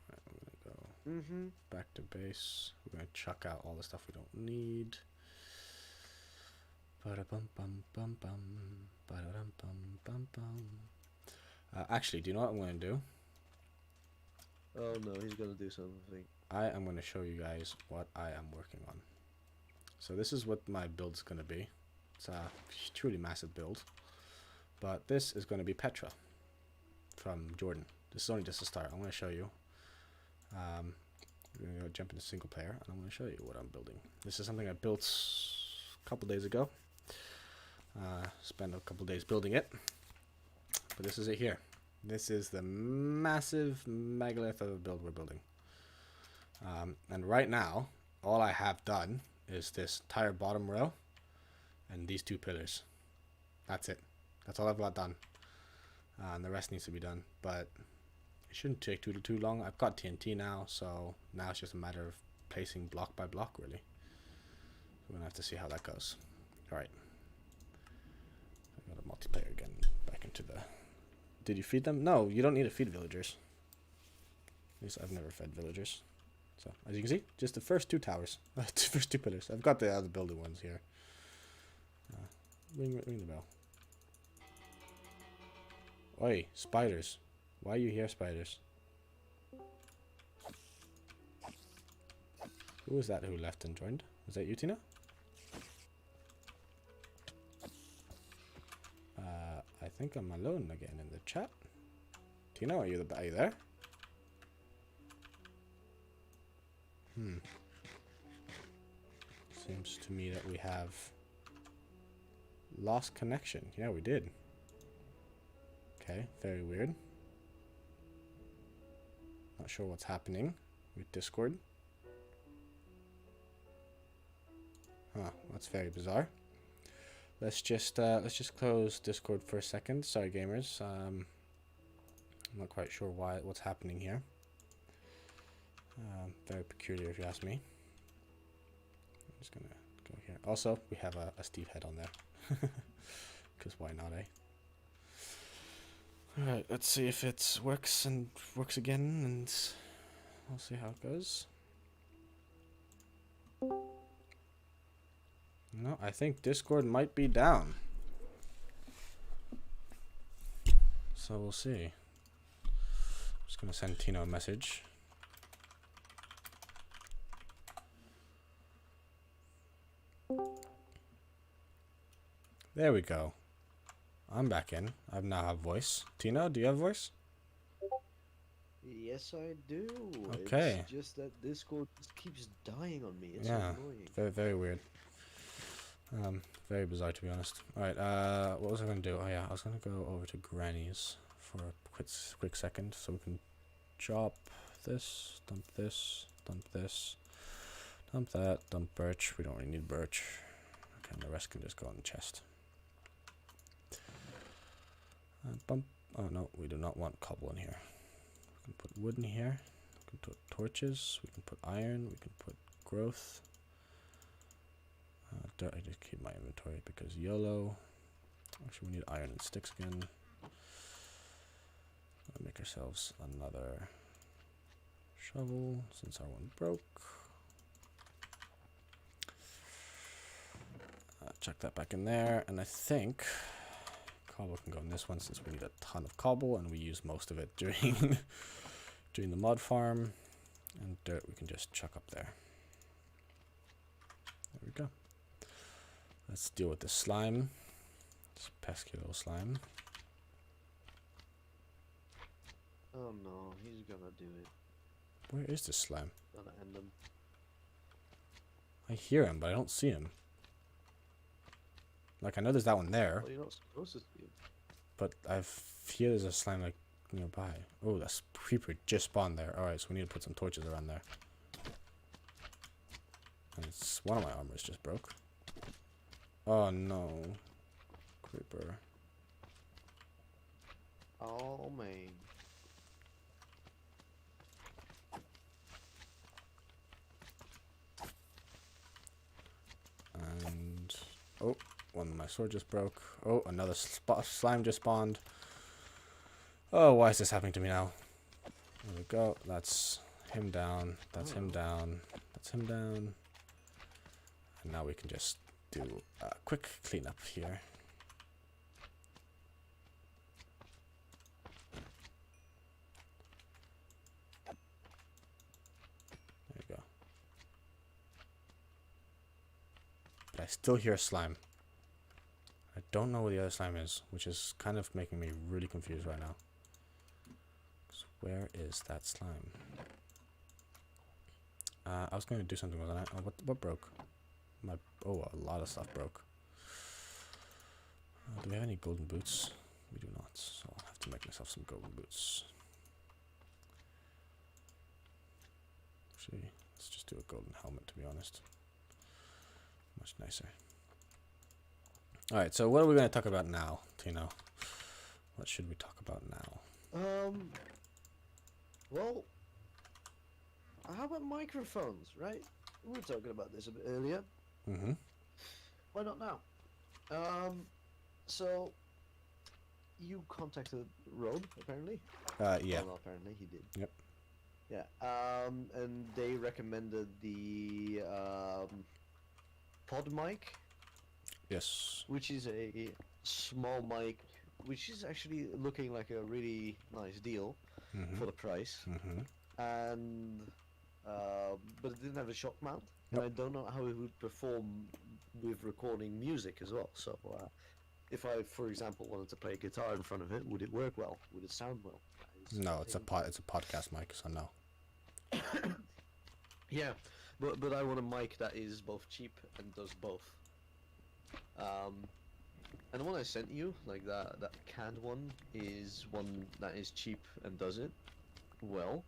Right, we're gonna go Mm-hmm. back to base. We're gonna chuck out all the stuff we don't need. Ba-da-bum-bum-bum-bum. Ba-da-dum-bum-bum-bum. Actually, do you know what I'm gonna do? Oh no, he's gonna do something. I am going to show you guys what I am working on. So this is what my build's going to be. It's a truly massive build. But this is going to be Petra from Jordan. This is only just a start. I'm going to show you. We're going to go jump into single player, and I'm going to show you what I'm building. This is something I built a couple days ago. Spent a couple days building it. But this is it here. This is the massive megalith of a build we're building. And right now, all I have done is this entire bottom row and these 2 pillars. That's it. That's all I've got done. And the rest needs to be done. But it shouldn't take too long. I've got TNT now, so now it's just a matter of placing block by block, really. We're going to have to see how that goes. Alright. I got a multiplayer again. Back into the... Did you feed them? No, you don't need to feed villagers. At least I've never fed villagers. So, as you can see, just the first 2 towers. The first 2 pillars. I've got the other building ones here. Ring the bell. Oi, spiders. Why are you here, spiders? Who was that who left and joined? Was that you, Tina? I think I'm alone again in the chat. Tina, are you there? Seems to me that we have lost connection. Yeah, we did. Okay, very weird. Not sure what's happening with Discord. Huh, that's very bizarre. Let's just close Discord for a second. Sorry, gamers. I'm not quite sure what's happening here. Very peculiar, if you ask me. I'm just gonna go here. Also, we have a Steve head on there. Because why not, eh? Alright, let's see if it works and works again, and we'll see how it goes. No, I think Discord might be down. So we'll see. Just gonna send Tino a message. There we go. I'm back in. I now have voice. Tino, do you have voice? Yes, I do. Okay. It's just that Discord just keeps dying on me. It's Yeah, annoying. very, very weird. Very bizarre, to be honest. Alright, what was I going to do? Oh yeah, I was going to go over to Granny's for a quick second, so we can chop this, dump that, dump birch. We don't really need birch. Okay, and the rest can just go in the chest. Bump. Oh no, we do not want cobble in here. We can put wood in here. We can put torches. We can put iron. We can put growth. Dirt, I just keep my inventory because YOLO. Actually, we need iron and sticks again. We'll make ourselves another shovel since our one broke. Chuck that back in there, and I think cobble can go in this one since we need a ton of cobble, and we use most of it during during the mod farm. And dirt we can just chuck up there. There we go. Let's deal with this slime. This pesky little slime. Oh no, he's gonna do it. Where is this slime? Gonna end him. I hear him, but I don't see him. Like, I know there's that one there, Well, you're not supposed to see him. but I hear there's a slime, like, nearby. Oh, that creeper just spawned there. Alright, so we need to put some torches around there. And it's, one of my armors just broke. Oh, no. Creeper. Oh man. And, oh, one of my sword just broke. Oh, another slime just spawned. Oh, why is this happening to me now? There we go. That's him down. That's him down. That's him down. And now we can just do a quick cleanup here. There you go. But I still hear slime. I don't know where the other slime is, which is kind of making me really confused right now. So where is that slime? I was going to do something, wasn't I? Oh, what broke? Oh, a lot of stuff broke. Do we have any golden boots? We do not, so I'll have to make myself some golden boots. Actually, let's just do a golden helmet, to be honest. Much nicer. Alright, so what are we going to talk about now, Tino? What should we talk about now? Well, how about microphones, right? We were talking about this a bit earlier. Mm-hmm. Why not now? So, you contacted Road, apparently? Yeah. Well, apparently he did. Yep. Yeah, and they recommended the pod mic, Yes. which is a small mic, which is actually looking like a really nice deal Mm-hmm. for the price. Mm-hmm. And but it didn't have a shock mount, Nope. and I don't know how it would perform with recording music as well. So if I, for example, wanted to play a guitar in front of it, would it work well? Would it sound well? No, it's a podcast mic, so no. Yeah, but I want a mic that is both cheap and does both. And the one I sent you, like that canned one, is one that is cheap and does it well.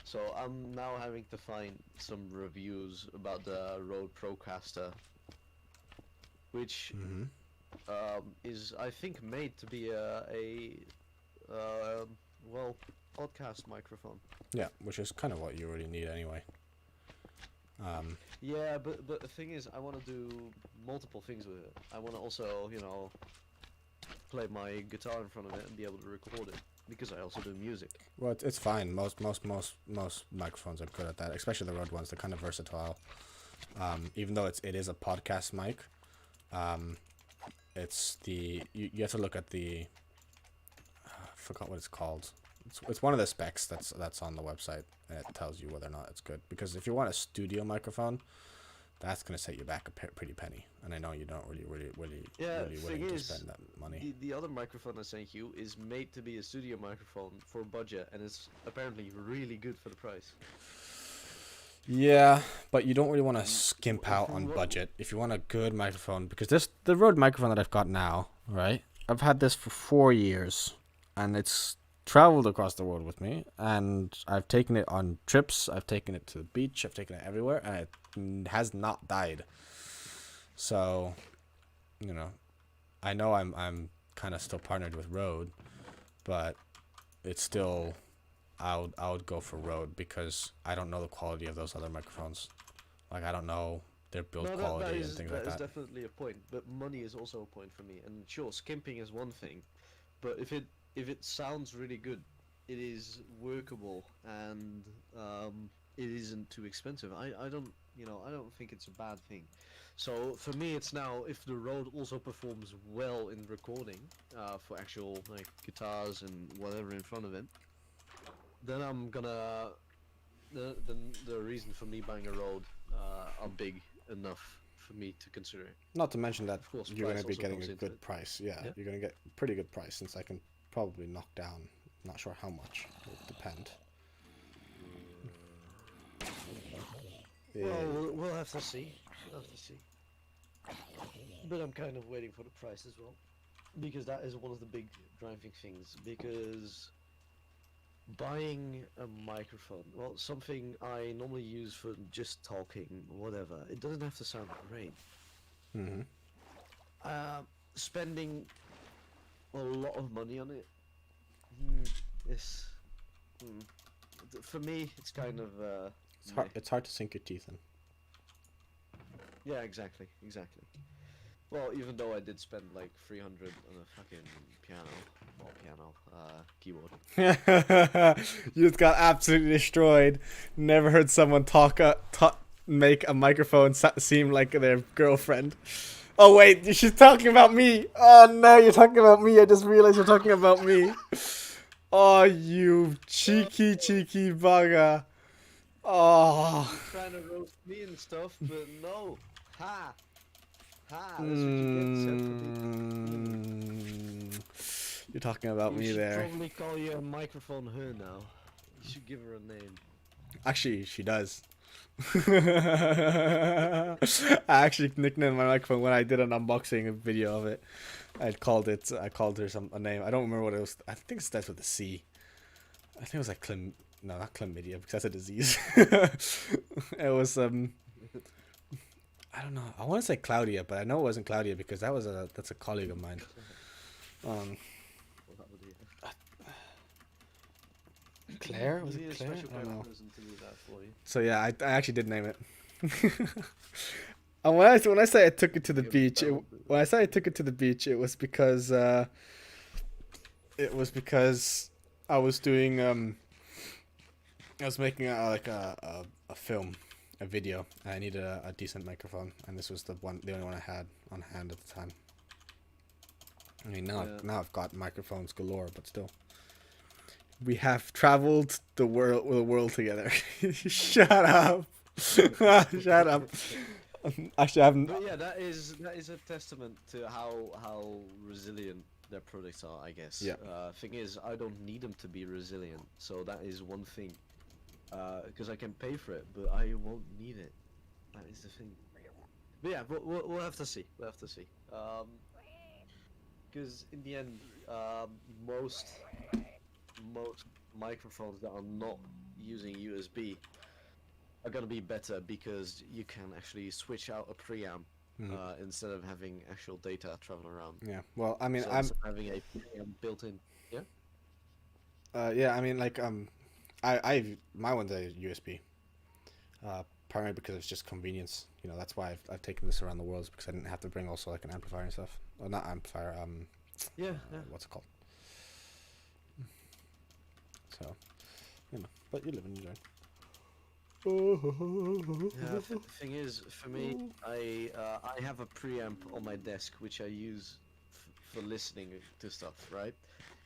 So I'm now having to find some reviews about the Rode Procaster, which Mm-hmm. is, I think, made to be a well, podcast microphone. Yeah, which is kind of what you already need anyway. Yeah, but the thing is, I want to do multiple things with it. I want to also, you know, play my guitar in front of it and be able to record it because I also do music. Well, it's fine. Most microphones are good at that, especially the Rode ones. They're kind of versatile. Even though it is a podcast mic, it's you have to look at the I forgot what it's called. It's one of the specs that's on the website, and it tells you whether or not it's good. Because if you want a studio microphone, that's gonna set you back a pretty penny. And I know you don't really willing to spend that money. The other microphone I sent you is made to be a studio microphone for budget, and it's apparently really good for the price. Yeah, but you don't really want to skimp out on budget if you want a good microphone, because the Rode microphone that I've got now, right? I've had this for 4 years, and it's traveled across the world with me, and I've taken it on trips, I've taken it to the beach, I've taken it everywhere, and it has not died. So, you know, I know I'm kind of still partnered with Rode, but it's still I would go for Rode because I don't know the quality of those other microphones. Like, I don't know their build quality and things like that. That is definitely a point, but money is also a point for me. And sure, skimping is one thing, but if it sounds really good, it is workable, and it isn't too expensive. I don't think it's a bad thing. So for me, it's now if the Rode also performs well in recording for actual like guitars and whatever in front of it, then I'm gonna the reason for me buying a Rode are big enough for me to consider it. Not to mention that Of course, you're going to be price also getting comes a into good it. price. Yeah, Yeah. you're going to get a pretty good price since I can probably knock down. Not sure how much. It'll depend. Yeah. Well, we'll have to see. We'll have to see. But I'm kind of waiting for the price as well, because that is one of the big driving things. Because buying a microphone, well, something I normally use for just talking, whatever, it doesn't have to sound great. Mm-hmm. Spending a lot of money on it, is for me, it's kind of It's hard to sink your teeth in. yeah, exactly. Well, even though I did spend like 300 on a fucking keyboard. You just got absolutely destroyed. Never heard someone make a microphone seem like their girlfriend. Oh wait, she's talking about me. Oh no, you're talking about me. I just realized you're talking about me. Oh, you cheeky bugger. Oh. You're trying to roast me and stuff, but no. Ha! That's what you get, You're talking about me there. You should probably call your microphone her now. You should give her a name. Actually, she does. I actually nicknamed my microphone when I did an unboxing video of it. I called her a name. I don't remember what it was. I think it starts with a C. I think it was like no, not chlamydia, because that's a disease. It was I don't know. I want to say Claudia, but I know it wasn't Claudia because that's a colleague of mine. Claire? Was it Claire? I don't know. So yeah, I actually did name it. And when I say I took it to the beach, it was because I was doing I was making a film, a video, and I needed a decent microphone, and this was the only one I had on hand at the time. I mean, now I've got microphones galore, but still. We have traveled the world together. Shut up. Shut up. Actually, I haven't. But yeah, that is a testament to how resilient their products are, I guess. Yeah. Thing is, I don't need them to be resilient, so that is one thing. Because I can pay for it, but I won't need it. That is the thing. But yeah, we'll have to see. We'll have to see. Because in the end, most microphones that are not using USB are gonna be better because you can actually switch out a preamp instead of having actual data traveling around. Yeah. Well, I mean, So I'm instead of having a preamp built in. Yeah. yeah. I mean, like my one's a USB. primarily because it's just convenience. You know, that's why I've taken this around the world, because I didn't have to bring also like an amplifier and stuff. Well, not amplifier. Yeah. What's it called? So, you know, but you live and you learn. Yeah, the thing is, for me, I have a preamp on my desk which I use for listening to stuff, right?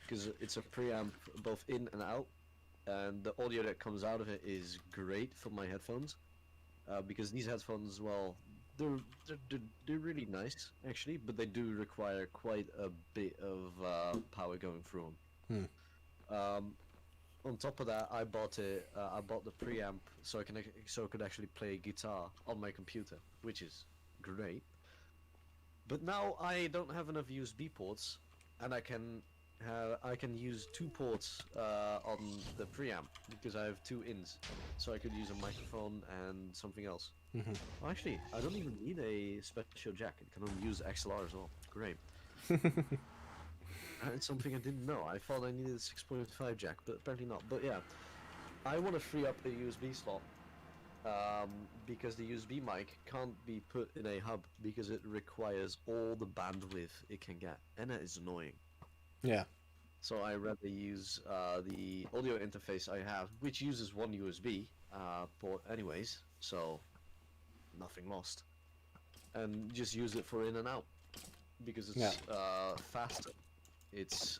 Because it's a preamp both in and out, and the audio that comes out of it is great for my headphones. Because these headphones, well, they're really nice actually, but they do require quite a bit of power going through them. On top of that, I bought the preamp so I could actually play guitar on my computer, which is great. But now I don't have enough USB ports, and I can use 2 ports on the preamp because I have 2 ins, so I could use a microphone and something else. Well, actually, I don't even need a special jack. It can only use XLR as well. Great. It's something I didn't know. I thought I needed a 6.5 jack, but apparently not. But yeah, I want to free up a USB slot because the USB mic can't be put in a hub because it requires all the bandwidth it can get, and that is annoying. Yeah. So I rather use the audio interface I have, which uses 1 USB port anyways, so nothing lost, and just use it for in and out because it's faster. It's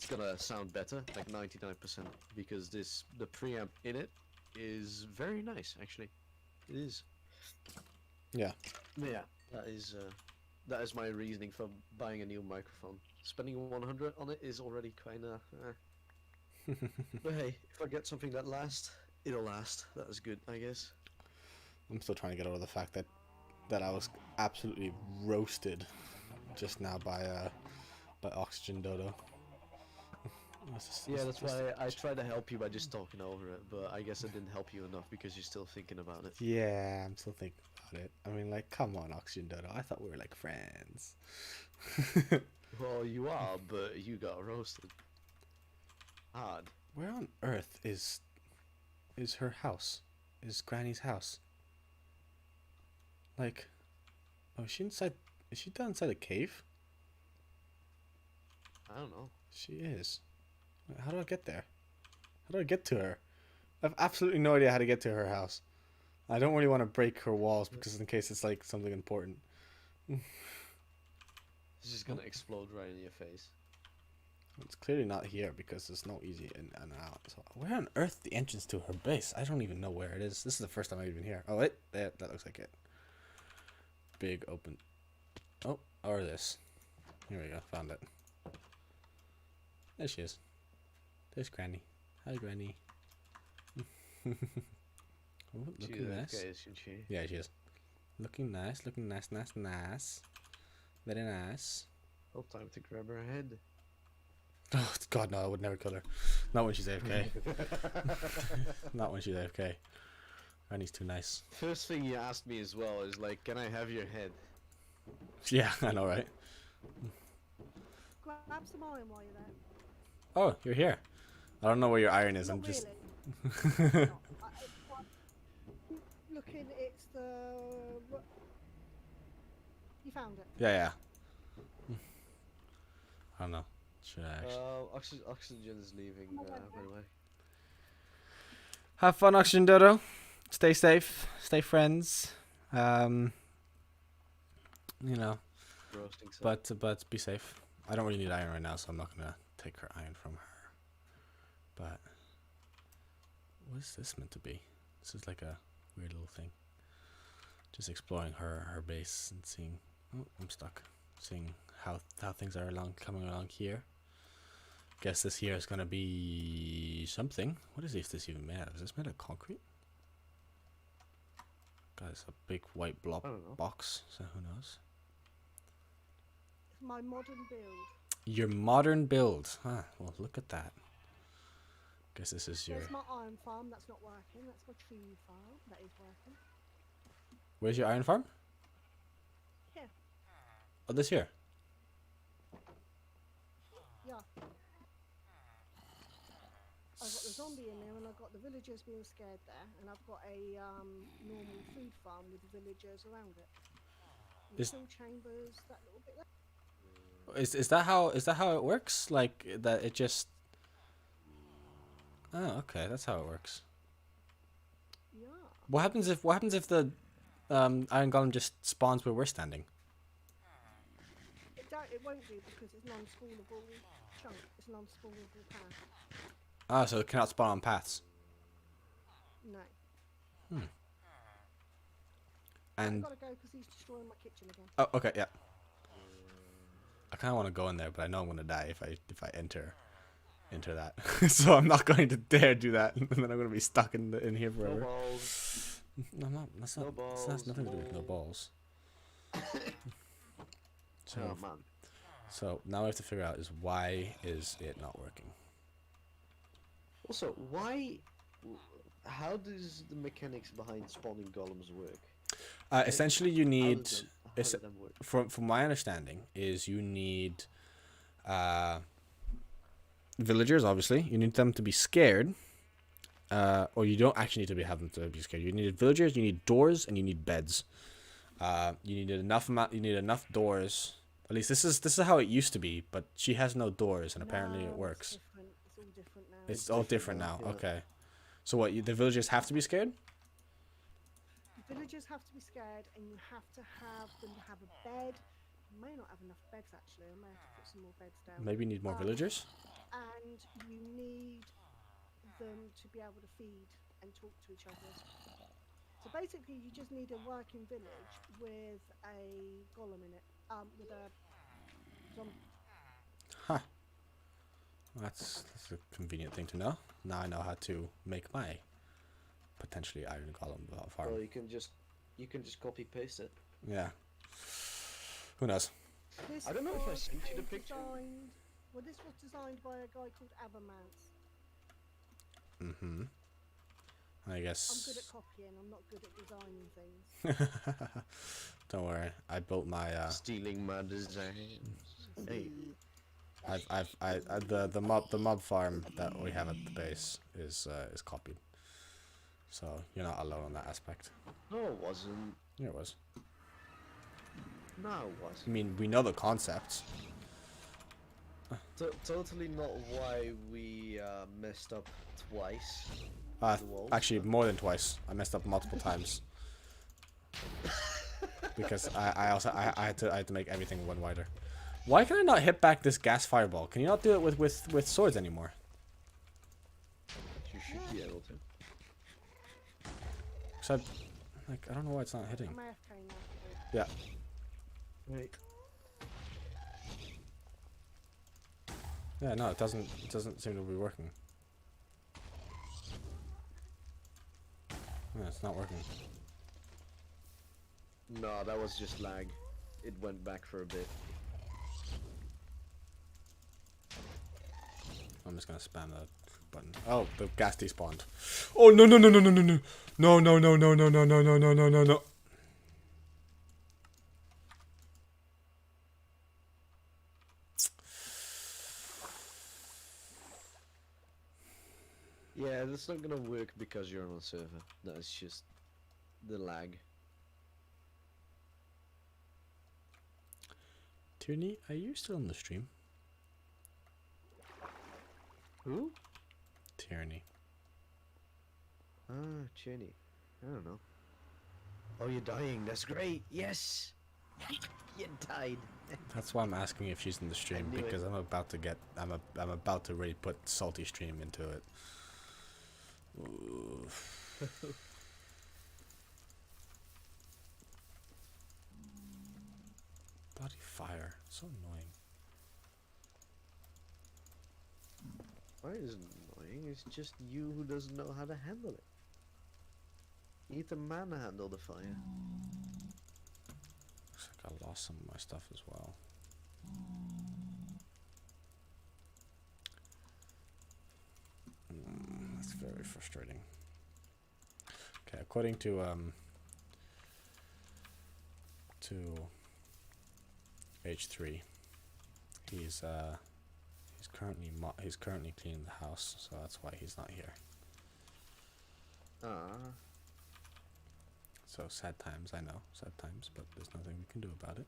gonna sound better, like 99%, because the preamp in it is very nice, actually. It is. Yeah. Yeah, that is my reasoning for buying a new microphone. Spending 100 on it is already kinda. But hey, if I get something that lasts, it'll last. That is good, I guess. I'm still trying to get over the fact that I was absolutely roasted just now by Oxygen Dodo. Yeah, that's why I tried to help you by just talking over it, but I guess it didn't help you enough because you're still thinking about it. Yeah, I'm still thinking about it. I mean, like, come on, Oxygen Dodo. I thought we were like friends. Well, you are, but you got roasted. Hard. Where on earth is her house? Is Granny's house? Like, oh, is she inside? Is she down inside a cave? I don't know. She is. How do I get there? How do I get to her? I have absolutely no idea how to get to her house. I don't really want to break her walls because in case it's like something important. It's just gonna explode right in your face. It's clearly not here because there's no easy in and out. So where on earth the entrance to her base? I don't even know where it is. This is the first time I've been here. Oh wait, that looks like it. Big open. Oh, or this. Here we go. Found it. There she is. There's Granny. Hi, Granny. Oh, looking nice. Okay, isn't she? Yeah, she is. Looking nice. Looking nice. Nice. Very nice. Oh, time to grab her head. Oh God, no! I would never kill her. Not when she's AFK. Not when she's AFK. Granny's too nice. First thing you asked me as well is like, can I have your head? Yeah, I know, right? Grab some iron while you're there. Oh, you're here. I don't know where your iron is. Not I'm just. really. Not. Looking, it's the. You found it. Yeah. I don't know. Should I actually... Oxygen is leaving, by the way. Have fun, Oxygen Dodo. Stay safe. Stay friends. You know. Roasting But be safe. I don't really need iron right now, so I'm not gonna take her iron from her. But what is this meant to be? This is like a weird little thing. Just exploring her base and seeing. Oh, I'm stuck. Seeing how things are coming along here. Guess this here is gonna be something. What is this even made of? Is this made of concrete? God, it's a big white blob box. So who knows? It's my modern build. Your modern build. Ah, well, look at that. Guess this is your. There's my iron farm. That's not working. That's my tree farm. That is working. Where's your iron farm? Here. Oh, this here. Yeah. I've got the zombie in there, and I've got the villagers being scared there, and I've got a normal food farm with the villagers around it. And Is- kill chambers, that little bit there. Is that how it works? Like that it just. Oh, okay, that's how it works. Yeah. What happens if the iron golem just spawns where we're standing? It won't do because it's non-spawnable chunk. It's non-spawnable path. Ah, so it cannot spawn on paths. No. I've And got to go because he's destroying my kitchen again. oh, okay, yeah. I kind of want to go in there, but I know I'm gonna die if I enter that. So I'm not going to dare do that, and then I'm gonna be stuck in here No forever. balls. No, I'm not. That's not. No That's balls, nothing to do with no no. balls. So, Oh man. so now we have to figure out is why is it not working? Also, why? How does the mechanics behind spawning golems work? Essentially, you need. How does them work? From my understanding, is you need villagers. Obviously, you need them to be scared, or you don't actually need to have them to be scared. You need villagers, you need doors, and you need beds. You need enough amount. You need enough doors. At least this is how it used to be, but she has no doors, and apparently it No, works. It's different. It's all different now. It's all different now. Yeah. Okay. So what? The villagers have to be scared? Villagers have to be scared, and you have to have them have a bed. You may not have enough beds actually. I may have to put some more beds down. Maybe you need more villagers. And you need them to be able to feed and talk to each other. So basically, you just need a working village with a golem in it, with a zombie. Huh. That's a convenient thing to know. Now I know how to make my potentially iron golem farm. Well, you can just copy paste it. Yeah. Who knows? This I don't know if I was sent you the a picture. Well, this was designed by a guy called Abermance. Mm-hmm. I I'm guess. good at copying. I'm not good at designing things. Don't worry. I built my Stealing my designs. Hey. the mob farm that we have at the base is copied. So you're not alone on that aspect. No, it wasn't. Yeah, it was. No, it I wasn't. mean, we know the concepts. Totally not why we messed up twice. The walls. Actually, more than twice. I messed up multiple times. Because I had to make everything one wider. Why can I not hit back this gas fireball? Can you not do it with swords anymore? You should be able to. Except, like, I don't know why it's not hitting. I'm AFK now. Yeah. Right. Yeah, no, it doesn't seem to be working. Yeah, it's not working. No, that was just lag. It went back for a bit. I'm just gonna spam that button. Oh, the gas despawned. Oh no no no no no no no no no no no no no no no no no no no. Yeah, that's not gonna work because you're on a server. That's just the lag. Tierney, are you still on the stream? Who? Tierney. Ah, Cheney. I don't know. Oh, you're dying. That's great. Yes. You died. That's why I'm asking if she's in the stream, knew it. because I'm about to really put salty stream into it. Oof. Bloody fire. So annoying. Why is it annoying? It's just you who doesn't know how to handle it. You need to manhandle the fire. Looks like I lost some of my stuff as well. That's very frustrating. Okay, according to H3, he's He's currently cleaning the house, so that's why he's not here. Ah. So sad times, I know, sad times, but there's nothing we can do about it.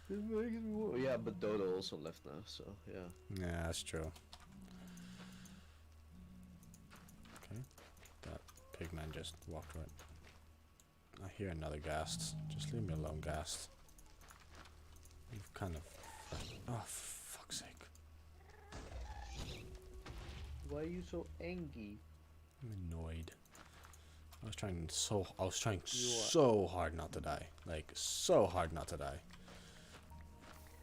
Yeah, but Dodo also left now, so yeah. Yeah, that's true. Okay, that pigman just walked right. I hear another ghast. Just leave me alone, ghast. You've kind of... Oh, for fuck's sake. Why are you so angry? I'm annoyed. I was trying so hard not to die. Like, so hard not to die.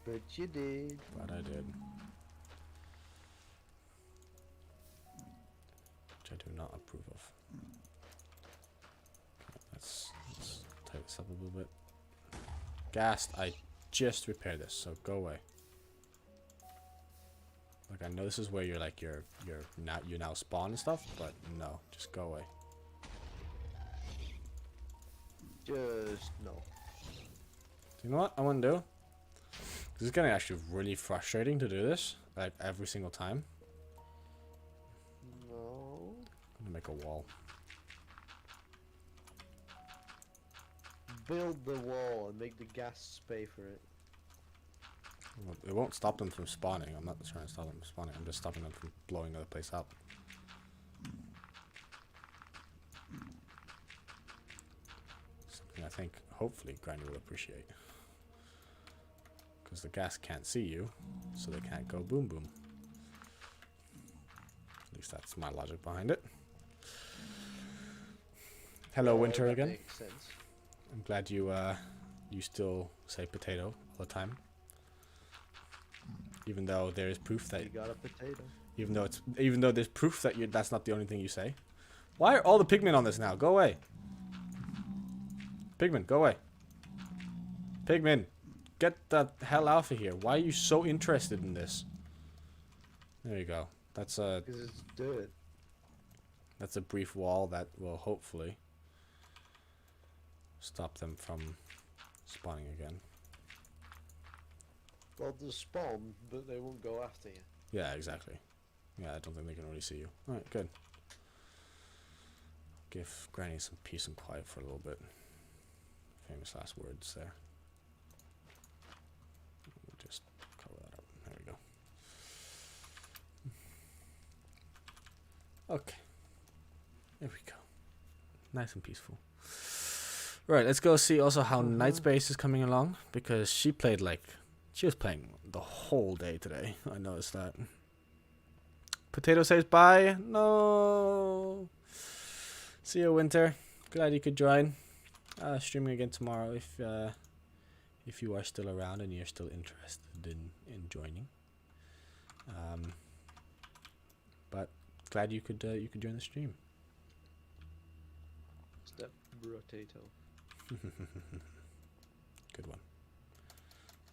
But you did. But I did. Which I do not approve of. Okay, let's tighten this up a little bit. Ghast, I just repaired this, so go away. Like, I know this is where you're like you now spawn and stuff, but no, just go away. Just no. Do you know what I want to do? This is getting actually really frustrating to do this, like every single time. No. I'm gonna make a wall. Build the wall and make the ghasts pay for it. Well, it won't stop them from spawning. I'm not trying to stop them from spawning. I'm just stopping them from blowing the place up. Something I think, hopefully, Granny will appreciate. Because the gas can't see you, so they can't go boom boom. At least that's my logic behind it. Hello, Winter that again. makes sense. I'm glad you still say potato all the time. Even though there is proof that You got a potato. even though there's proof that that's not the only thing you say. Why are all the pigmen on this now? Go away. Pigmen, go away. Pigmen, get the hell out of here. Why are you so interested in this? There you go. That's a Because it's dirt. that's a brief wall that will hopefully stop them from spawning again. Well, they'll spawn, but they won't go after you. Yeah, exactly. Yeah, I don't think they can really see you. Alright, good. Give Granny some peace and quiet for a little bit. Famous last words there. We'll just cover that up. There we go. Okay. There we go. Nice and peaceful. Right, let's go see also how Nightspace is coming along, because she was playing the whole day today. I noticed that. Potato says bye. No. See you, Winter. Glad you could join. Streaming again tomorrow if you are still around and you're still interested in joining. But glad you could join the stream. Step potato. Good one.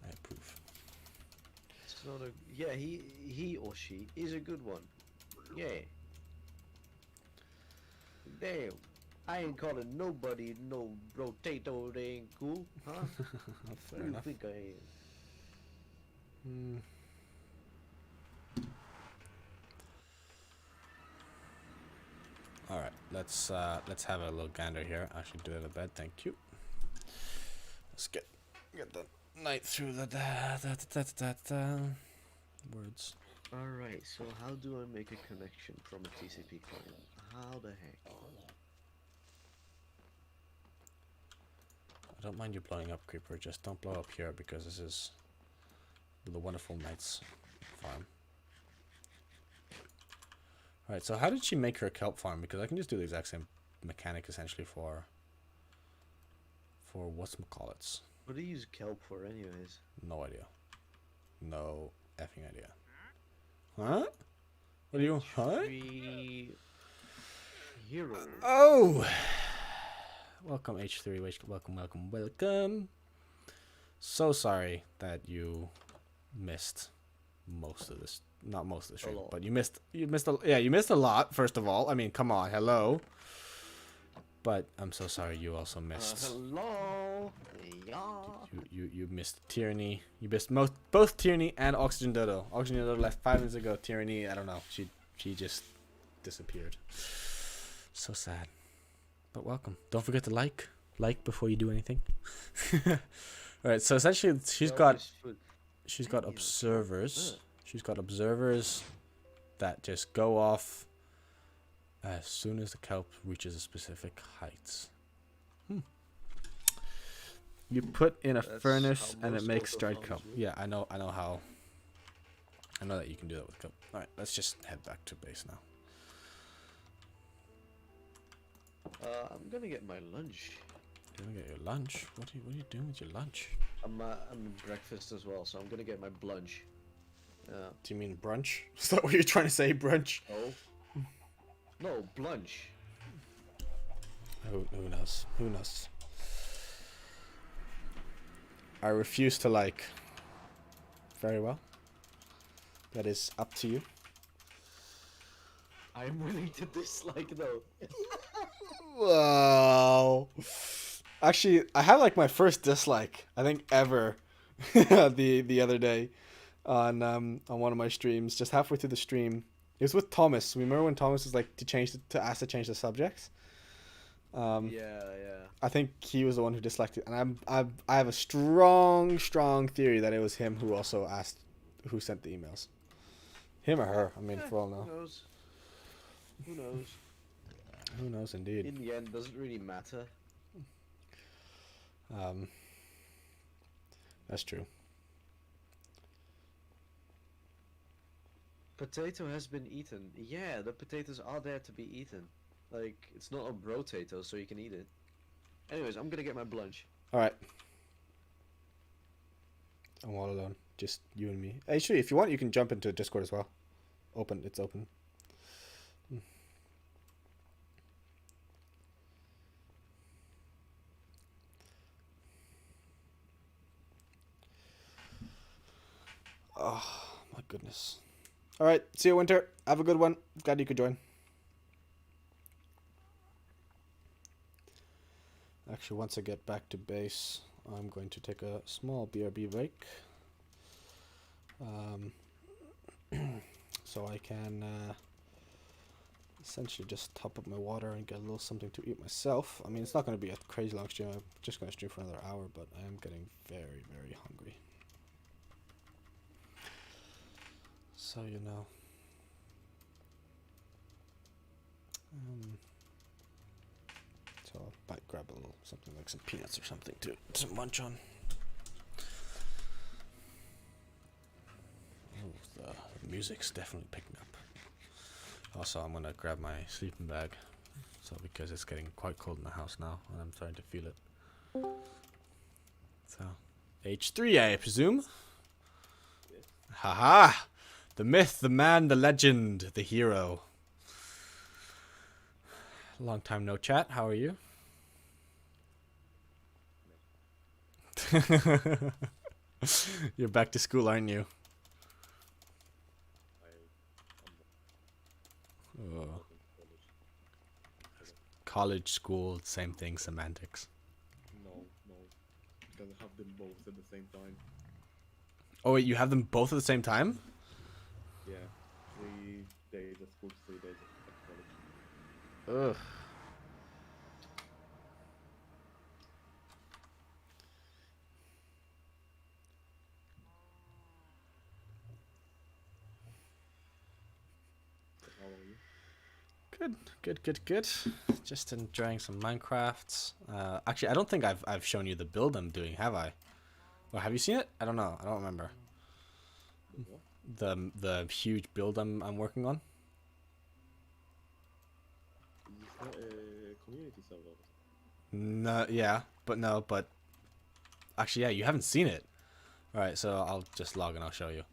I approve. It's not a yeah. He or she is a good one. Yeah. Damn. I ain't calling nobody no potato. They ain't cool, huh? Fair Who you enough. think I am? All right, let's have a little gander here. I should do that a bed. Thank you. Let's get the night through the words. Alright, so how do I make a connection from a TCP client? How the heck? I don't mind you blowing up, Creeper. Just don't blow up here because this is the wonderful Knight's farm. Alright, so how did she make her kelp farm? Because I can just do the exact same mechanic essentially for whatchamacallits. What do you use kelp for anyways? No idea. No effing idea. Huh? What are you? Huh? Three hero. Oh! Welcome H3. Welcome. So sorry that you missed most of this. Not most of the stream, but you missed a lot. First of all, I mean, come on, hello. But I'm so sorry you also missed. Hello. Yeah. You missed Tyranny. You missed both Tyranny and Oxygen Dodo. Oxygen Dodo left 5 minutes ago. Tyranny, I don't know. She just disappeared. So sad. But welcome. Don't forget to like before you do anything. All right. So essentially, she's got observers. She's got observers that just go off as soon as the kelp reaches a specific height. You put in a furnace and it makes dried kelp. Yeah, I know how. I know that you can do that with kelp. All right, let's just head back to base now. I'm gonna get my lunch. You're gonna get your lunch? What are you doing with your lunch? I'm breakfast as well, so I'm gonna get my blunch. Do you mean brunch? Is that what you're trying to say, brunch? Oh. No, blunch. Who knows? Who knows? I refuse to like. Very well. That is up to you. I'm willing to dislike though. Wow. Actually, I have like my first dislike, I think, ever. the other day on one of my streams, just halfway through the stream. It was with Thomas. Remember when Thomas was like to ask to change the subjects? Yeah. I think he was the one who disliked it, and I have a strong theory that it was him who also asked who sent the emails. Him or her? I mean, for all now. Who knows? Who knows? Who knows, indeed. In the end, doesn't really matter. That's true. Potato has been eaten. Yeah, the potatoes are there to be eaten. Like, it's not a brotato, so you can eat it. Anyways, I'm gonna get my blunch. Alright. I'm all alone. Just you and me. Actually, if you want, you can jump into Discord as well. It's open. Oh, my goodness. Alright, see you, Winter. Have a good one. Glad you could join. Actually, once I get back to base, I'm going to take a small BRB break. So I can essentially just top up my water and get a little something to eat myself. I mean, it's not going to be a crazy long stream. I'm just going to stream for another hour, but I am getting very, very hungry. So, you know. So I might grab a little something like some peanuts or something to munch on. Oh, the music's definitely picking up. Also, I'm gonna grab my sleeping bag, so because it's getting quite cold in the house now, and I'm starting to feel it. So, H3, I presume. Yes. Haha! The myth, the man, the legend, the hero. Long time no chat. How are you? You're back to school, aren't you? Oh. College, school, same thing, semantics. No, because I have them both at the same time. Oh wait, you have them both at the same time? Yeah, 3 days at school, 3 days at college. Ugh. How are you? Good. Just enjoying some Minecraft. Actually, I don't think I've shown you the build I'm doing, have I? Or have you seen it? I don't know. I don't remember. What? The huge build I'm working on. Is that a community server? No, yeah, but actually, yeah, you haven't seen it. All right, so I'll just log and I'll show you.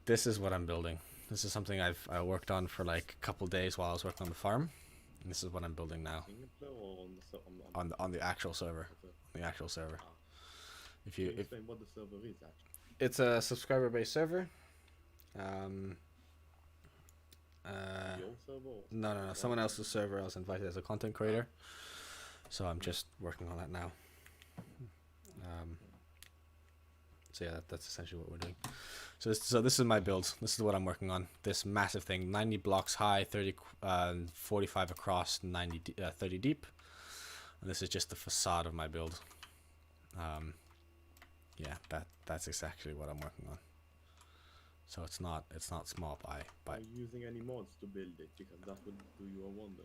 This is what I'm building. This is something I worked on for like a couple days while I was working on the farm. And this is what I'm building now. Single player or on the On the actual server. server? The actual server. Ah. If Can you you explain what the server is actually? it's a subscriber based server. The old server or? No. Someone else's server I was invited as a content creator. So I'm just working on that now. So yeah, that's essentially what we're doing. So this is my build. This is what I'm working on. This massive thing, 90 blocks high, 45 across, 30 deep. And this is just the facade of my build. Yeah, that's exactly what I'm working on. So it's not small by. Are you using any mods to build it? Because that would do you a wonder.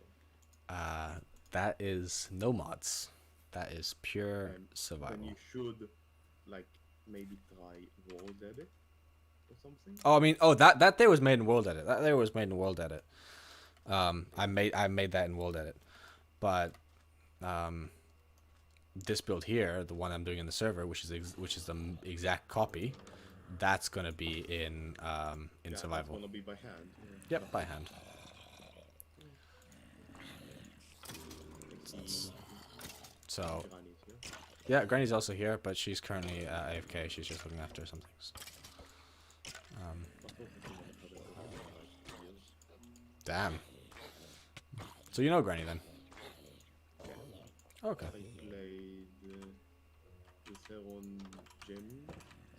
That is no mods. That is pure survival. Then you should, like, maybe try world edit or something. Oh, I mean, that there was made in World Edit. That there was made in World Edit. I made that in World Edit, but this build here, the one I'm doing in the server, which is the exact copy, that's gonna be in survival. That's gonna be by hand. Yep, by hand. So Granny's here. yeah, Granny's also here, but she's currently AFK. She's just looking after some things. Damn. So you know Granny then? Okay. I played with her on gym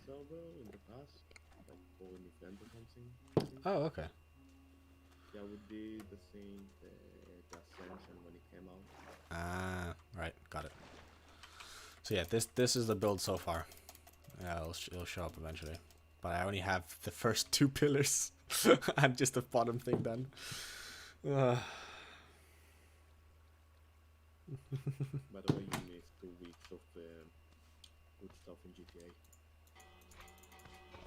server in the past, like for an event or something. Oh, okay. Yeah, we did the same the Ascension when it came out. Ah, right, got it. So yeah, this is the build so far. Yeah, it'll show up eventually, but I only have the first 2 pillars and just the bottom thing done. By the way, you missed 2 weeks of good stuff in GTA.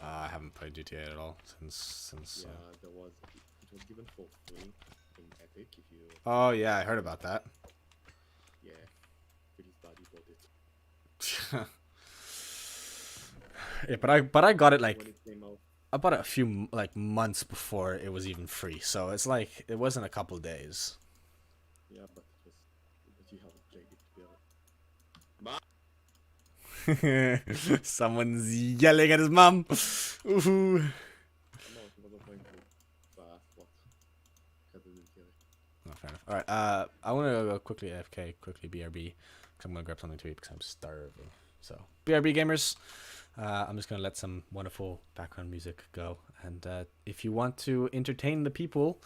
I haven't played GTA at all since. Yeah, it was given for free in Epic if you. Oh yeah, I heard about that. Yeah, Philly's buddy bought it. Yeah, but I got it like When it came out. I bought it a few like months before it was even free, so it's like it wasn't a couple days. Yeah, but you haven't played it to be honest. Someone's yelling at his mum. Ooh. No, he wasn't going to ask what. I didn't hear it. Oh, fair enough. All right. I want to go quickly AFK, quickly BRB, because I'm gonna grab something to eat because I'm starving. So BRB gamers, I'm just gonna let some wonderful background music go, and if you want to entertain the people,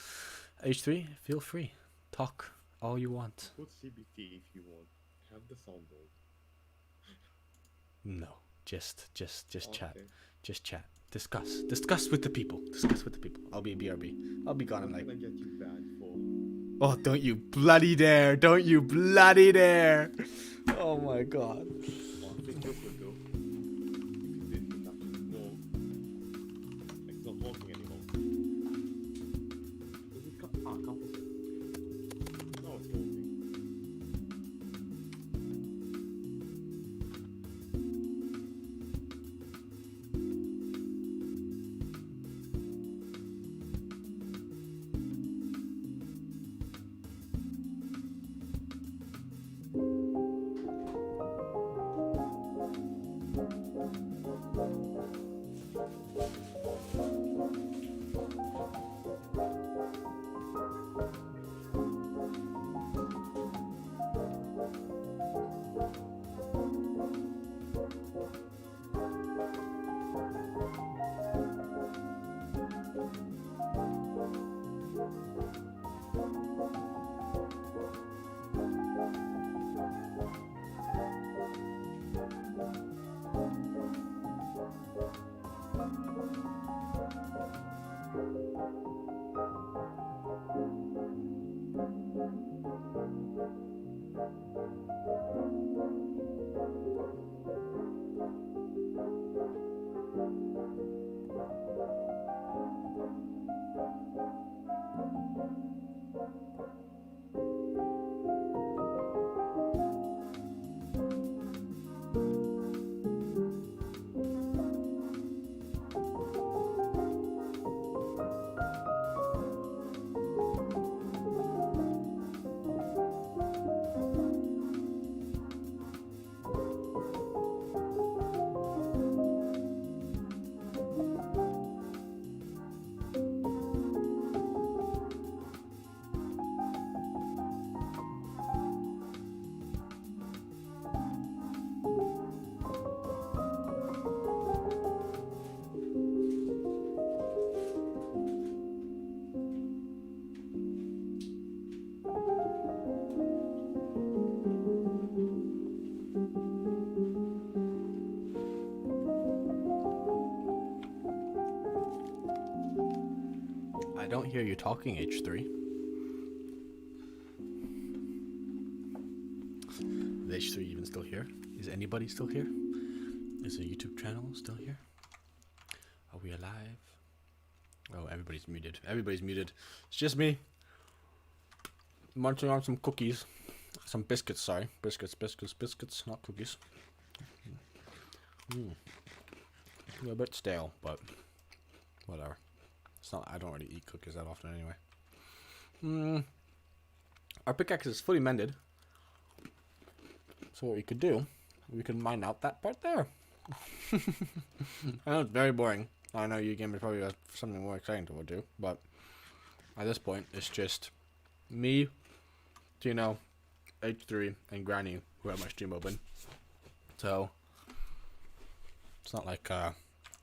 H3, feel free, talk all you want. Put CBT if you want. Have the soundboard. No, just chat, Okay. just chat. Discuss with the people. Discuss with the people. I'll be BRB. I'll be gone in What like. can I get you banned for? Oh, don't you bloody dare! Don't you bloody dare! Oh my god. Well, I think this will do. If it didn't actually work. Like, it's not working anymore. Does it composite? No, it's working. hear you talking, H3. Is H3 even still here? Is anybody still here? Is the YouTube channel still here? Are we alive? Oh, everybody's muted. Everybody's muted. It's just me. Munching on some cookies. Some biscuits, sorry. Biscuits, not cookies. A bit stale, but whatever. It's not. I don't really eat cookies that often anyway. Our pickaxe is fully mended. So what we could do, we could mine out that part there. I know it's very boring. I know you gamers probably have something more exciting to do, but at this point, it's just me, Tino, H3, and Granny who have my stream open. So it's not like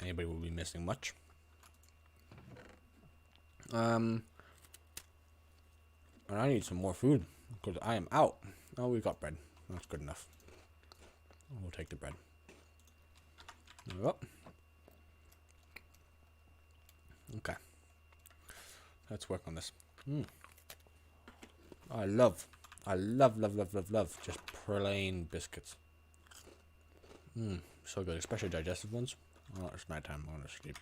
anybody will be missing much. And I need some more food because I am out. Oh, we got bread. That's good enough. We'll take the bread. There we go. Okay. Let's work on this. I love just plain biscuits. So good, especially digestive ones. Oh, it's nighttime. I want to sleep.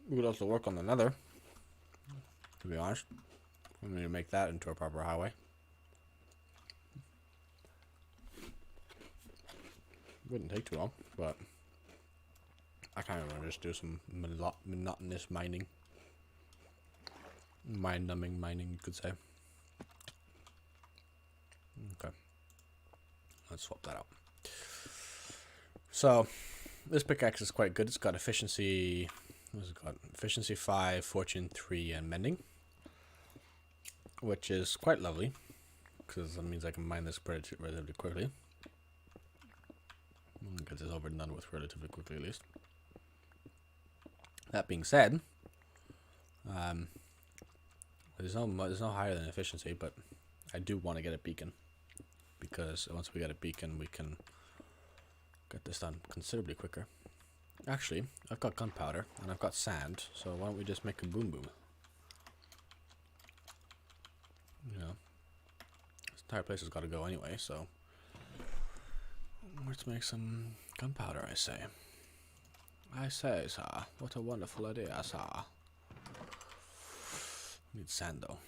We could also work on the nether, to be honest. We need to make that into a proper highway. Wouldn't take too long, but I kind of want to just do some monotonous mining. Mind-numbing mining, you could say. Okay. Let's swap that out. So, this pickaxe is quite good. It's got efficiency... What has it got? Efficiency 5, Fortune 3, and Mending. Which is quite lovely. Because that means I can mine this relatively quickly. Get this over and done with relatively quickly, at least. That being said... there's no higher than efficiency, but I do want to get a beacon. Because once we get a beacon, we can get this done considerably quicker. Actually, I've got gunpowder and I've got sand, so why don't we just make a boom boom? You know, this entire place has got to go anyway, so let's make some gunpowder, I say. I say, sir, what a wonderful idea, sir. Need sand, though.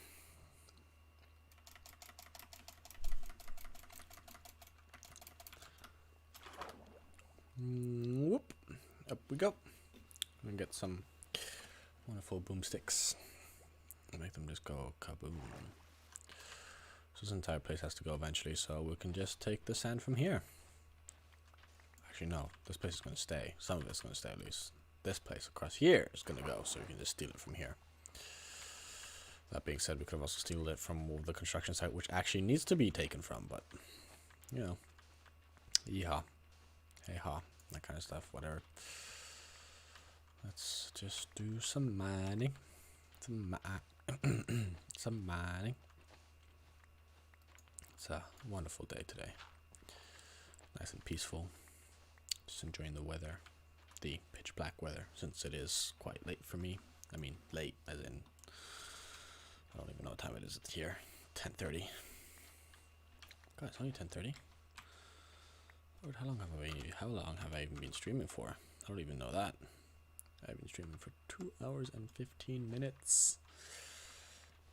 Whoop. Up we go. And get some wonderful boomsticks. Make them just go kaboom. So this entire place has to go eventually, so we can just take the sand from here. Actually, no. This place is going to stay. Some of it's going to stay, at least. This place across here is going to go, so we can just steal it from here. That being said, we could have also stolen it from the construction site, which actually needs to be taken from, but, you know. Yeehaw. Hey-ha. That kind of stuff, whatever. Let's just do some mining. Some mining. It's a wonderful day today. Nice and peaceful. Just enjoying the weather. The pitch black weather, since it is quite late for me. I mean, late, as in... I don't even know what time it is here. 10:30. God, it's only 10:30. Lord, how long have I even been streaming for? I don't even know that. I've been streaming for 2 hours and 15 minutes.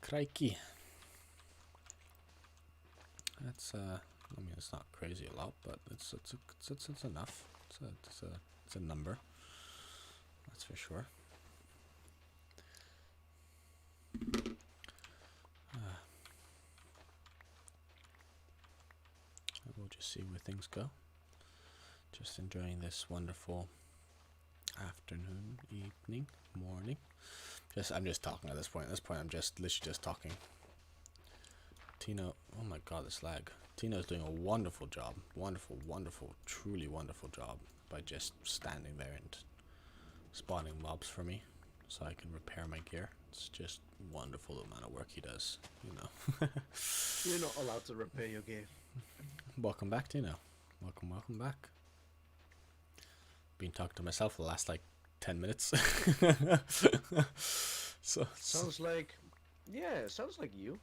Crikey. That's I mean, it's not crazy a lot, but it's enough. It's a number. That's for sure. We'll just see where things go. Just enjoying this wonderful afternoon, evening, morning. I'm just talking at this point. At this point, I'm just literally just talking. Tino, oh my god, this lag. Tino's doing a wonderful job. Wonderful, truly wonderful job by just standing there and spawning mobs for me. so I can repair my gear. It's just wonderful the amount of work he does, you know. You're not allowed to repair your gear. Welcome back, Tino. Welcome back. Been talking to myself for the last like 10 minutes. so Sounds like, yeah, sounds like you.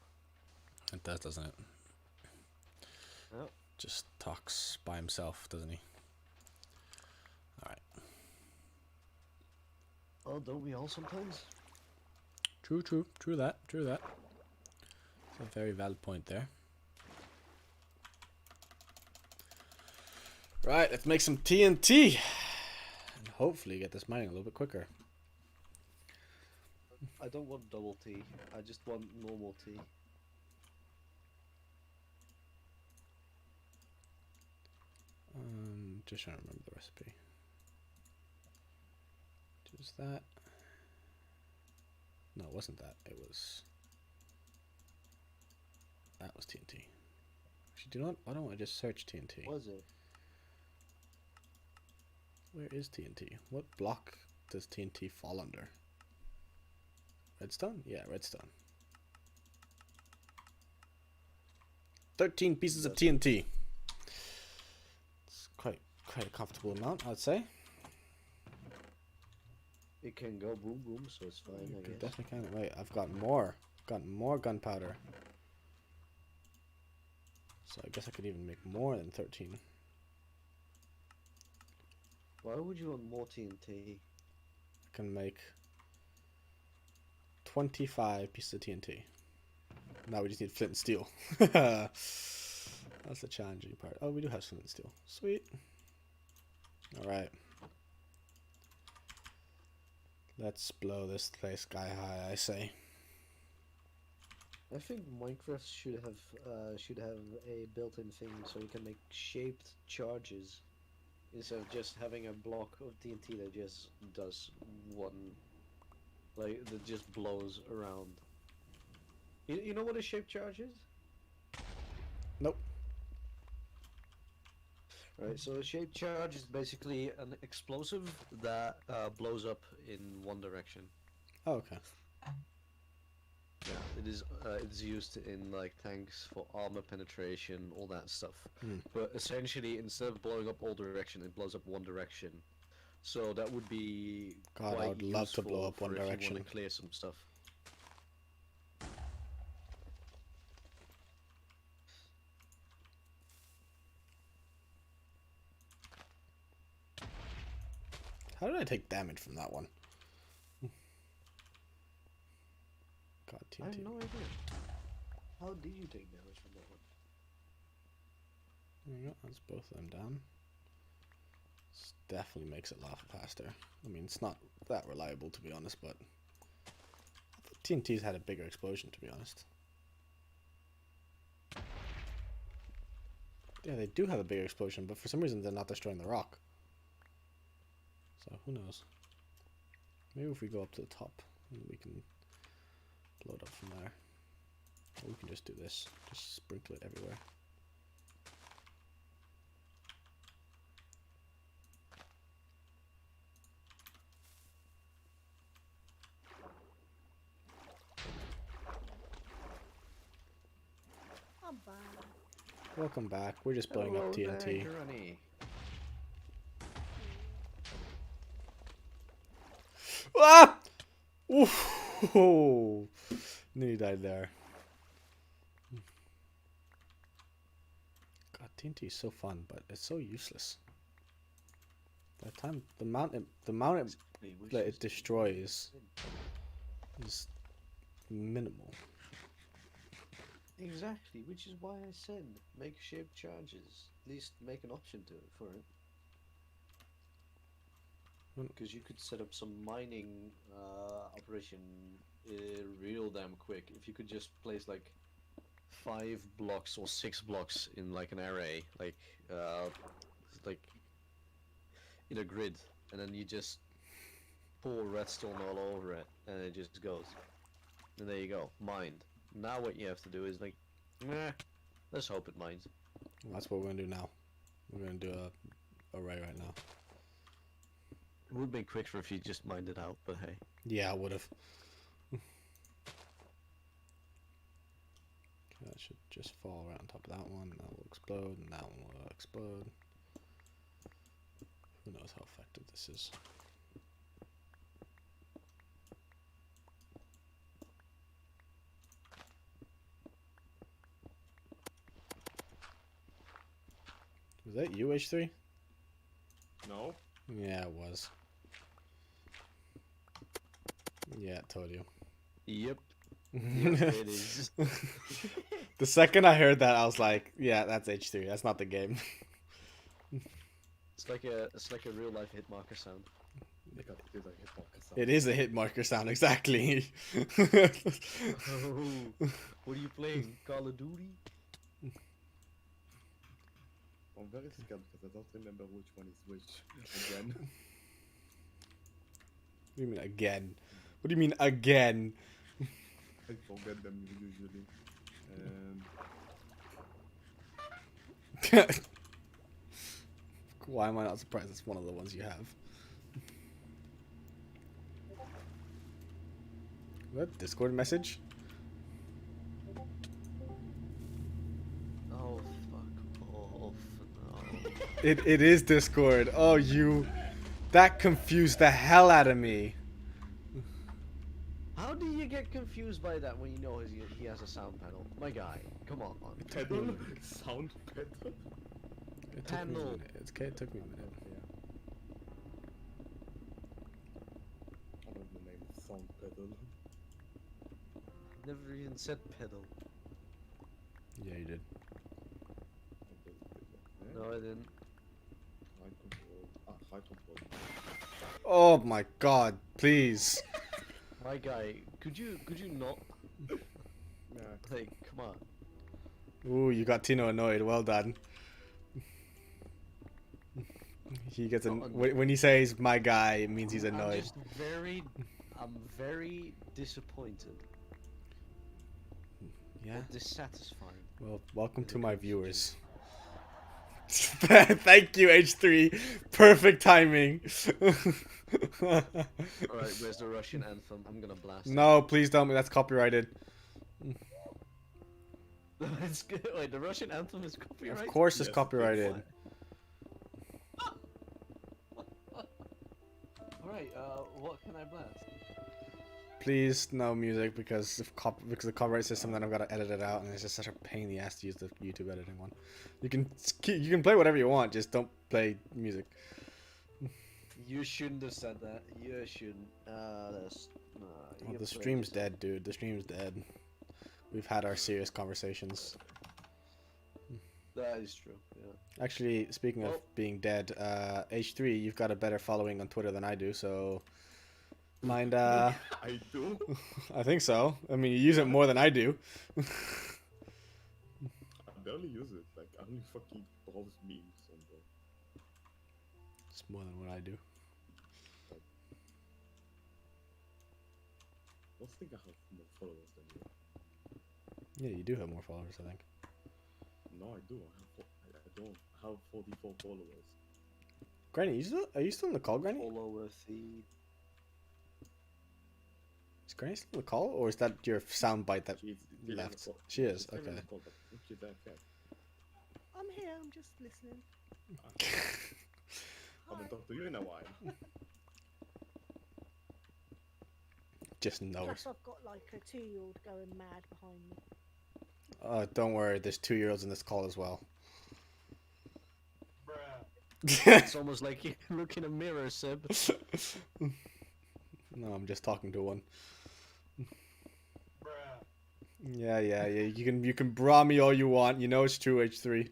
it does, doesn't it? Oh. Just talks by himself, doesn't he? Alright. Oh, don't we all sometimes? True that. It's a very valid point there. Right, let's make some TNT. And hopefully get this mining a little bit quicker. I don't want double T. I just want normal T. Just trying to remember the recipe. Just that. No, it wasn't that. It was... That was TNT. Actually, do you know what? Why don't I just search TNT? Was it? Where is TNT? What block does TNT fall under? Redstone? Yeah, redstone. 13 pieces of TNT. It's quite a comfortable amount, I'd say. It can go boom boom, so it's fine, I guess. Definitely can. Wait, I've got more. Got more gunpowder. So I guess I could even make more than 13. Why would you want more TNT? I can make 25 pieces of TNT. Now we just need flint and steel. That's the challenging part. Oh, we do have flint and steel. Sweet. Alright. Let's blow this place sky high, I say. I think Minecraft should have a built-in thing so you can make shaped charges instead of just having a block of TNT that just does one, like that just blows around. You know what a shaped charge is? Nope. Right, so a shaped charge is basically an explosive that blows up in one direction. Oh, okay. Yeah, it is. It's used in like tanks for armor penetration, all that stuff. Hmm. But essentially, instead of blowing up all direction, it blows up one direction. So that would be God, quite I would love to blow useful up one for if you direction. want to clear some stuff. How did I take damage from that one? God, TNT. I have no idea. How did you take damage from that one? There you go. That's both of them down. This definitely makes it a lot faster. I mean, it's not that reliable to be honest, but I thought TNT's had a bigger explosion to be honest. Yeah, they do have a bigger explosion, but for some reason they're not destroying the rock. So who knows? Maybe if we go up to the top, we can blow it up from there. Or we can just do this. Just sprinkle it everywhere. I'm back. Welcome back. We're just blowing up Hello TNT. there, Granny. Ah! Ooh! Nearly died there. God, TNT is so fun, but it's so useless. By the time the amount that it destroys is minimal. Exactly, which is why I said make shaped charges. At least make an option to it for it. Because you could set up some mining operation real damn quick if you could just place like 5 blocks or 6 blocks in like an array, like in a grid, and then you just pour redstone all over it, and it just goes. And there you go, mined. Now what you have to do is like, let's hope it mines. Well, that's what we're gonna do now. We're gonna do a array right now. would be quicker if you just mined it out, but hey. Yeah, I would have. That should just fall right on top of that one. That will explode, and that one will explode. Who knows how effective this is? Was that you, H3? No? Yeah, it was. Yeah, I told you. Yep. Yes, it is. The second I heard that, I was like, yeah, that's H3. That's not the game. It's like a real life hit marker sound. Because it is a hit marker sound. It is a hit marker sound, exactly. Oh, what are you playing? Call of Duty? I'm very scared because I don't remember which one is which again. What do you mean again? What do you mean again? I forget them usually. Why am I not surprised it's one of the ones you have? What? Discord message? Oh, fuck off. No. It is Discord. Oh, you... That confused the hell out of me. How do you get confused by that when you know he has a sound panel? My guy, come on. Pedal? Sound pedal? It took me a Panel. minute. It took me a minute. Yeah. I don't know the name of sound pedal. Never even said pedal. Yeah, you did. No, I didn't. High control. High control. Oh my god, please. My guy, could you not? Yeah. Like, come on. Ooh, you got Tino annoyed. Well done. He gets when he says "my guy," it means he's annoyed. I'm very disappointed. Yeah. Or dissatisfied. Well, welcome to my viewers. Thank you, H3. Perfect timing. Alright, where's the Russian anthem? I'm gonna blast it. No, please don't. That's copyrighted. That's good. Wait, the Russian anthem is copyrighted? Of course, it's Yes, copyrighted. Alright, what can I blast? Please, no music because because the copyright system. Then I've got to edit it out, and it's just such a pain in the ass to use the YouTube editing one. You can play whatever you want, just don't play music. You shouldn't have said that. You shouldn't. Well, the stream's dead, dude. The stream's dead. We've had our serious conversations. That is true, yeah. Actually, speaking of being dead, H3, you've got a better following on Twitter than I do, so mind, I do? I think so. I mean, you use it more than I do. I barely use it. Like, I only fucking browse memes on there. It's more than what I do. I don't think I have more followers than you. Yeah, you do have more followers, I think. No, I do. I don't. I have 44 followers. Granny, are you still in the call, Granny? Follower feed. Is Granny still in the call, or is that your soundbite that She's still in the left? call. She is, She's still in okay. the call, but I think she's there, okay. I'm here. I'm just listening. I haven't talked to you in a while. Just know. Plus, I've got like a 2-year-old going mad behind me. Don't worry, there's 2-year-olds in this call as well. It's almost like you look in a mirror, Seb. No, I'm just talking to one. Yeah. You can bra me all you want. You know it's true, H3.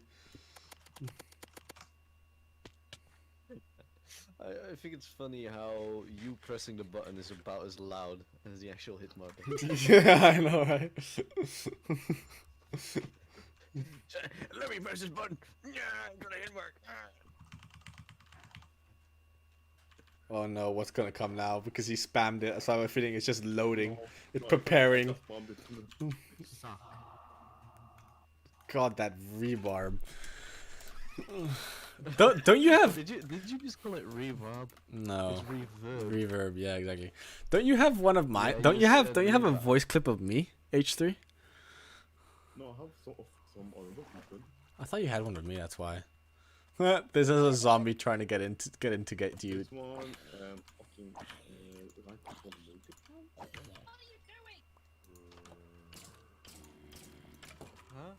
I think it's funny how you pressing the button is about as loud as the actual hit marker. Yeah, I know, right? Let me press this button. Yeah, I'm gonna hit mark. Oh no, what's gonna come now? Because he spammed it, so I have a feeling it's just loading. It's No, preparing. I just bombed it. God, that rebarb. Don't you have? Did you just call it reverb? No. It's reverb. Reverb, yeah, exactly. Don't you have one of mine? Yeah, don't you you have? said Don't you have a reverb. voice clip of me, H3? No, I have sort of some other people. I thought you had one with me. That's why. This is a zombie trying to get to you. This one, fucking, right before multiple. Huh?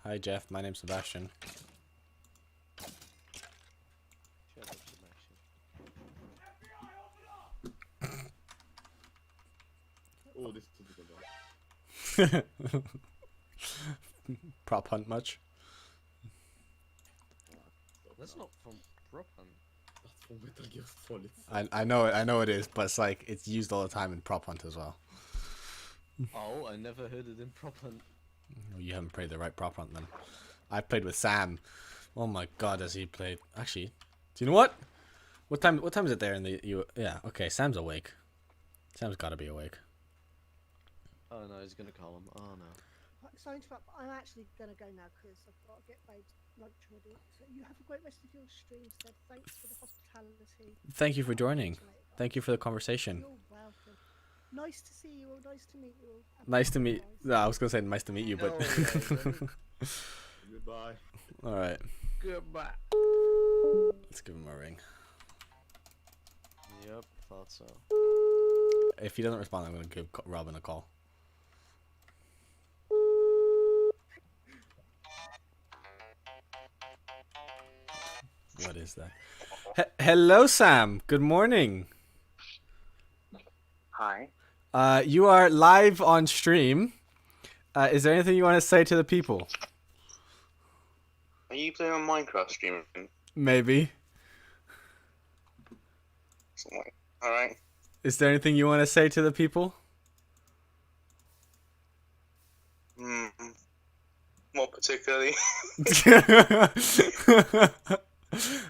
Hi Jeff, my name's Sebastian. Shut up, Sebastian. Oh, this is a good one. Prop hunt much? That's not from Prop Hunt. That's from Metal Gear Solid. I know it is, but it's like it's used all the time in prop hunt as well. Oh, I never heard it in Prop Hunt. You haven't played the right prop hunt then. I played with Sam. Oh my god, has he played? Actually, do you know what? What time is it there in the yeah, okay, Sam's awake. Sam's gotta be awake. Oh no, he's gonna call him. Oh no. So interrupt. I'm actually gonna go now because I've got to get Babe's lunch ready. So you have a great rest of your stream, Seb. Thanks for the hospitality. Thank you for joining. Catch you later. Thank you for the conversation. You're welcome. Nice to see you all. Nice to meet you all. Nice to meet. No, I was gonna say nice to meet you, but. Oh, yeah, Goodbye. All right, Goodbye. let's give him a ring. Yep, thought so. If he doesn't respond, I'm gonna give Robin a call. What is that? Hello, Sam. Good morning. Hi. You are live on stream. Is there anything you want to say to the people? Are you playing on Minecraft streaming? Maybe. Alright. Is there anything you want to say to the people? Not particularly.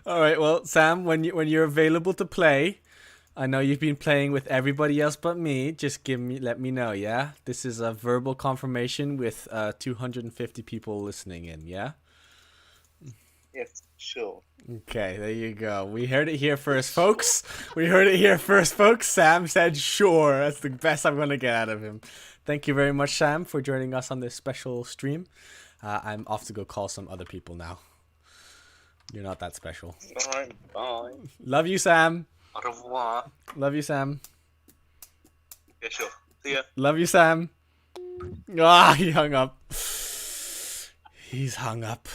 All right. Well, Sam, when you're available to play, I know you've been playing with everybody else but me. Just let me know. Yeah. This is a verbal confirmation with 250 people listening in. Yeah. Yes, sure. Okay, there you go. We heard it here first, folks. We heard it here first, folks. Sam said sure. That's the best I'm going to get out of him. Thank you very much, Sam, for joining us on this special stream. I'm off to go call some other people now. You're not that special. Alright, bye. Love you, Sam. Au revoir. Love you, Sam. Yeah, sure. See ya. Love you, Sam. Ah, he hung up. He's hung up.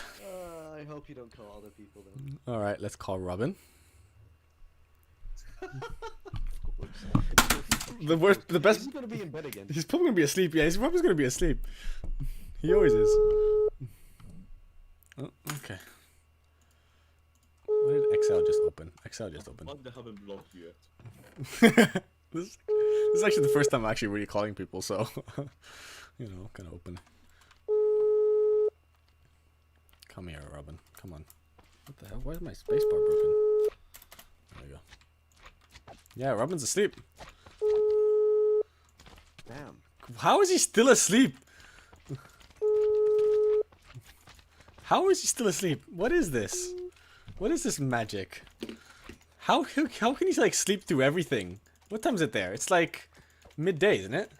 I hope you don't call other people then. All right, let's call Robin. The best. He's gonna be in bed again. He's probably gonna be asleep. Yeah, he's probably gonna be asleep. He always is. Oh, okay. Why did Excel just open? Excel just opened. But they haven't blocked you yet. This is actually the first time I'm actually really calling people, so you know, kind of open. Come here, Robin. Come on. What the hell? Why is my spacebar broken? There we go. Yeah, Robin's asleep. Damn. How is he still asleep? How is he still asleep? What is this? What is this magic? How can he like sleep through everything? What time is it there? It's like midday, isn't it?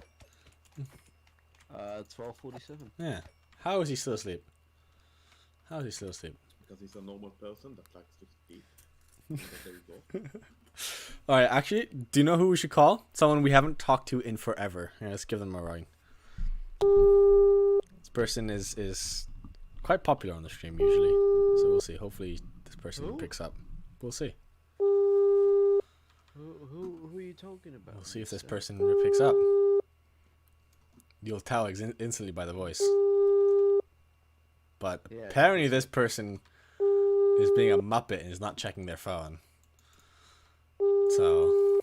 12:47. Yeah. How is he still asleep? How is he still asleep? Because he's a normal person that likes to sleep. But there you go. Alright, actually, do you know who we should call? Someone we haven't talked to in forever. Yeah, let's give them a ring. This person is quite popular on the stream usually. So we'll see. Hopefully this person Who? picks up. We'll see. Who are you talking about? We'll see if this person picks up. You'll tell instantly by the voice. But Yeah, apparently this person is being a muppet and is not checking their phone. So...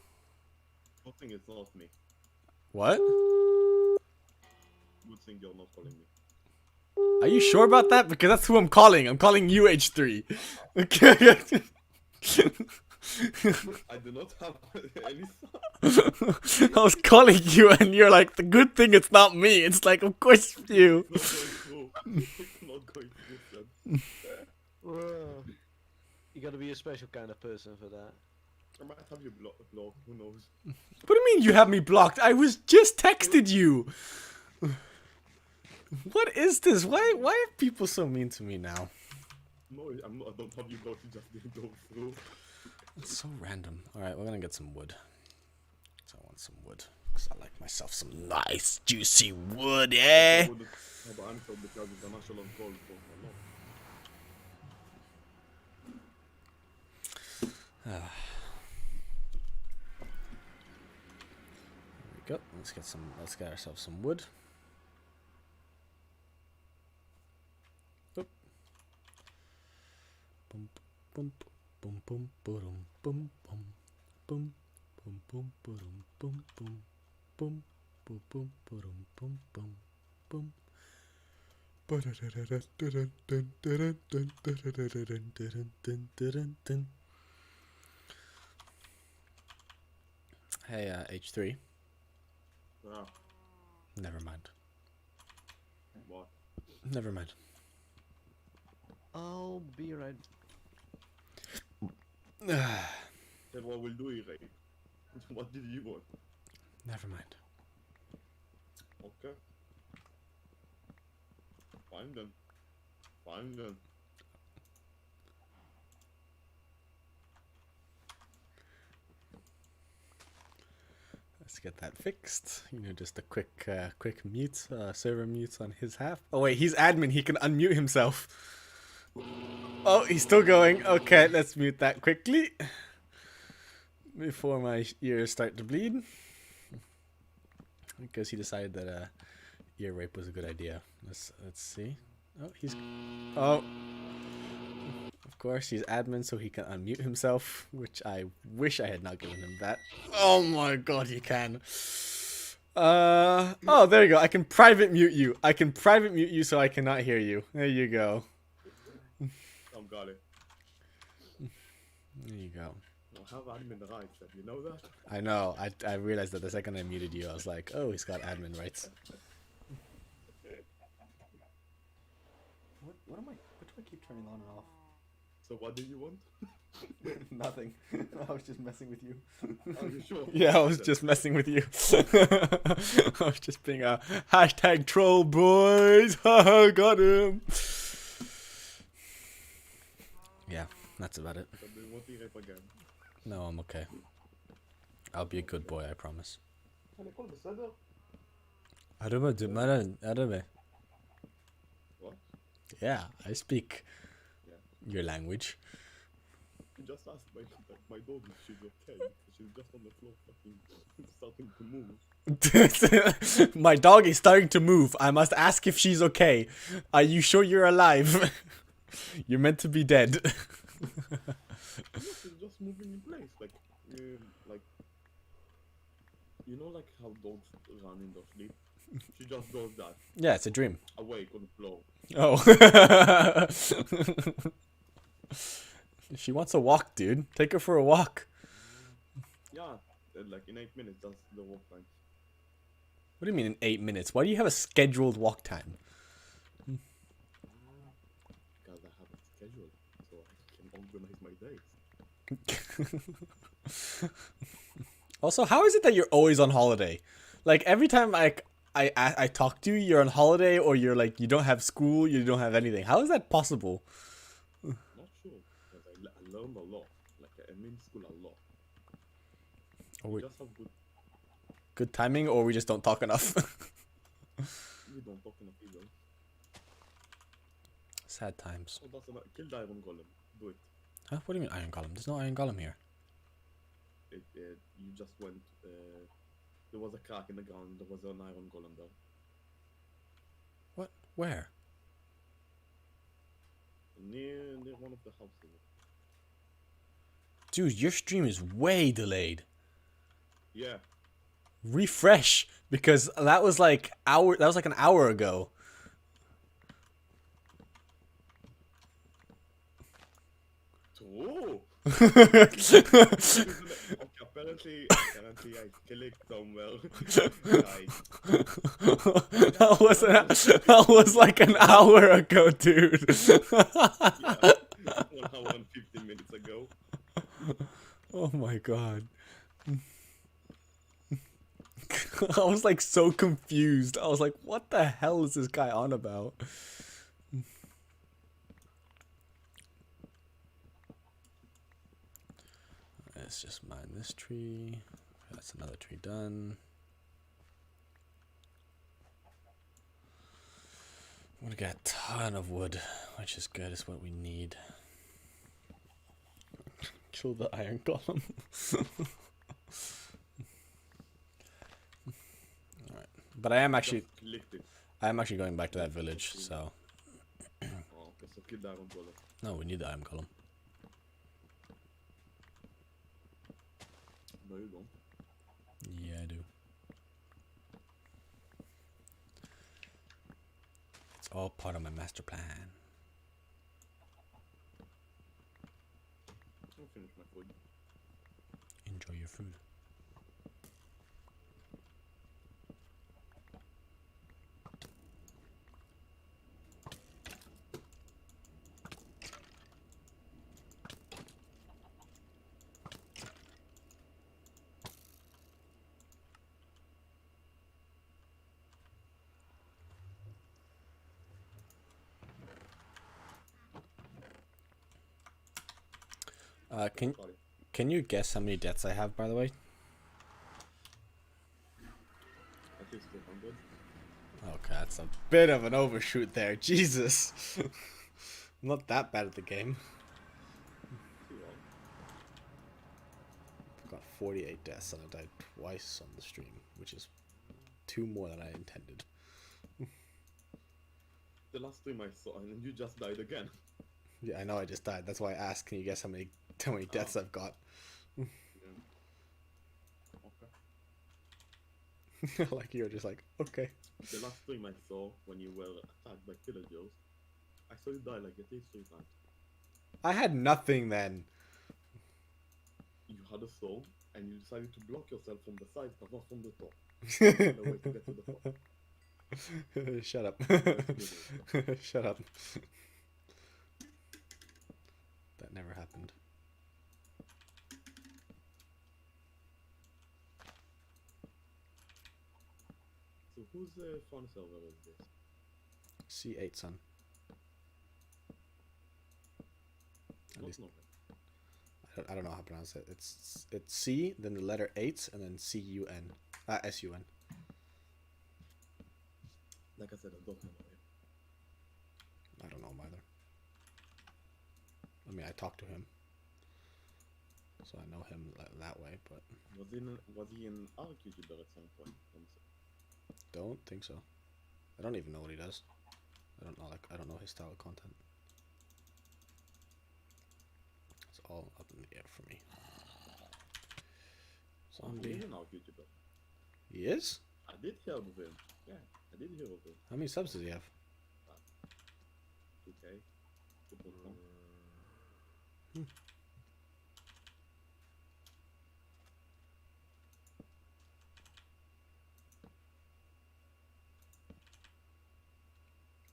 Good thing it's not me. What? Good thing you're not calling me. Are you sure about that? Because that's who I'm calling. I'm calling you H3. Okay. I do not have any I was calling you and you're like, the good thing it's not me. It's like, of course it's you. It's not going through. It's not going to listen. Whoa. You gotta be a special kind of person for that. I might have you blocked, who knows? What do you mean you have me blocked? I was just texted you. What is this? Why are people so mean to me now? No, I'm not, I don't have you blocked, it just didn't go through. It's so random. Alright, we're gonna get some wood. So I want some wood. Because I like myself some nice, juicy wood, eh? I would have answered because it's a national call for a lot. There we go. Let's get ourselves some wood. Oop. Boom boom boom boom boom boom boom boom boom boom boom boom boom boom boom boom boom boom boom. Hey, H3. Ah, Never mind. what? Never mind. I'll be right. Then what will do it, right? What did you want? Never mind. Okay. Fine then. Fine then. Let's get that fixed. You know, just a quick mute, server mute on his half. Oh wait, he's admin. He can unmute himself. Oh, he's still going. Okay, let's mute that quickly before my ears start to bleed. Because he decided that ear rape was a good idea. Let's see. Oh, oh. Of course, he's admin, so he can unmute himself, which I wish I had not given him that. Oh my god, you can. Oh, there you go. I can private mute you. I can private mute you so I cannot hear you. There you go. I've got it. There you go. I have admin rights, you know that? I know. I realized that the second I muted you, I was like, oh, he's got admin rights. What do I keep turning on and off? So what do you want? Nothing. I was just messing with you. Are you sure? Yeah, I was just messing with you. I was just being a hashtag troll, boys. Haha, got him. Yeah, that's about it. So do you want to rape again? No, I'm okay. I'll be a good boy, I promise. What? Yeah, I speak Yeah. your language. You just asked my dog if she's okay. She's just on the floor fucking starting to move. My dog is starting to move. I must ask if she's okay. Are you sure you're alive? You're meant to be dead. No, she's just moving in place. Like, you know, like how dogs run in their sleep? She just does that. Yeah, it's a dream. Awake on the floor. Oh. She wants a walk, dude. Take her for a walk. Yeah, and like in 8 minutes, that's the walk time. What do you mean in 8 minutes? Why do you have a scheduled walk time? Because I have it scheduled, so I can organize my days. Also, how is it that you're always on holiday? Like every time I talk to you, you're on holiday or you're like you don't have school, you don't have anything. How is that possible? Not sure, because I learned a lot. Like I'm in school a lot. Or We we, just have good timing, or we just don't talk enough. we don't talk enough either. Sad times. Oh, that's kill the iron golem. Do it. Huh? What do you mean iron golem? There's no iron golem here. You just went. There was a crack in the ground. There was an iron golem there. What? Where? Near one of the houses. Dude, your stream is way delayed. Yeah. Refresh, because that was like an hour ago. Oh. Okay, Apparently I clicked somewhere. Guys, that was like an hour ago, dude. yeah, 1 hour and 15 minutes ago. Oh my god. I was like so confused. I was like, what the hell is this guy on about? Let's just mine this tree. That's another tree done. I'm gonna get a ton of wood, which is good, is what we need. Kill the iron golem. Alright. But I am actually Just clicked it. going back to that village, so Oh, okay, so kill the iron golem. no, we need the iron golem. No, you don't. Yeah, I do. It's all part of my master plan. I'll finish my food. Enjoy your food. Sorry. Can you guess how many deaths I have, by the way? At least 200. Okay, that's a bit of an overshoot there. Jesus. I'm not that bad at the game. See all. I've got 48 deaths and I died twice on the stream, which is 2 more than I intended. The last stream I saw, and you just died again. Yeah, I know I just died. That's why I asked, can you guess how many deaths I've got? Yeah. Okay. Like, you're just like, okay. The last stream I saw when you were attacked by villagers, I saw you die like at least 3 times. I had nothing then. You had a soul, and you decided to block yourself from the side, but not from the top. No way to get to the top. Shut up. Shut up. That never happened. So whose phone server is this? C8, son. At Not least Norway. I don't know how to pronounce it. It's C, then the letter 8, and then C-U-N. S-U-N. Like I said, I don't know Norway. I don't know him either. I mean, I talked to him, so I know him that way, but Was he an ARC YouTuber at some point? don't think so. I don't even know what he does. I don't know his style of content. It's all up in the air for me. Zombie. He's an ARC YouTuber. He is? I did hear of him. Yeah, I did hear of him. How many subs does he have? 2K. 2.1.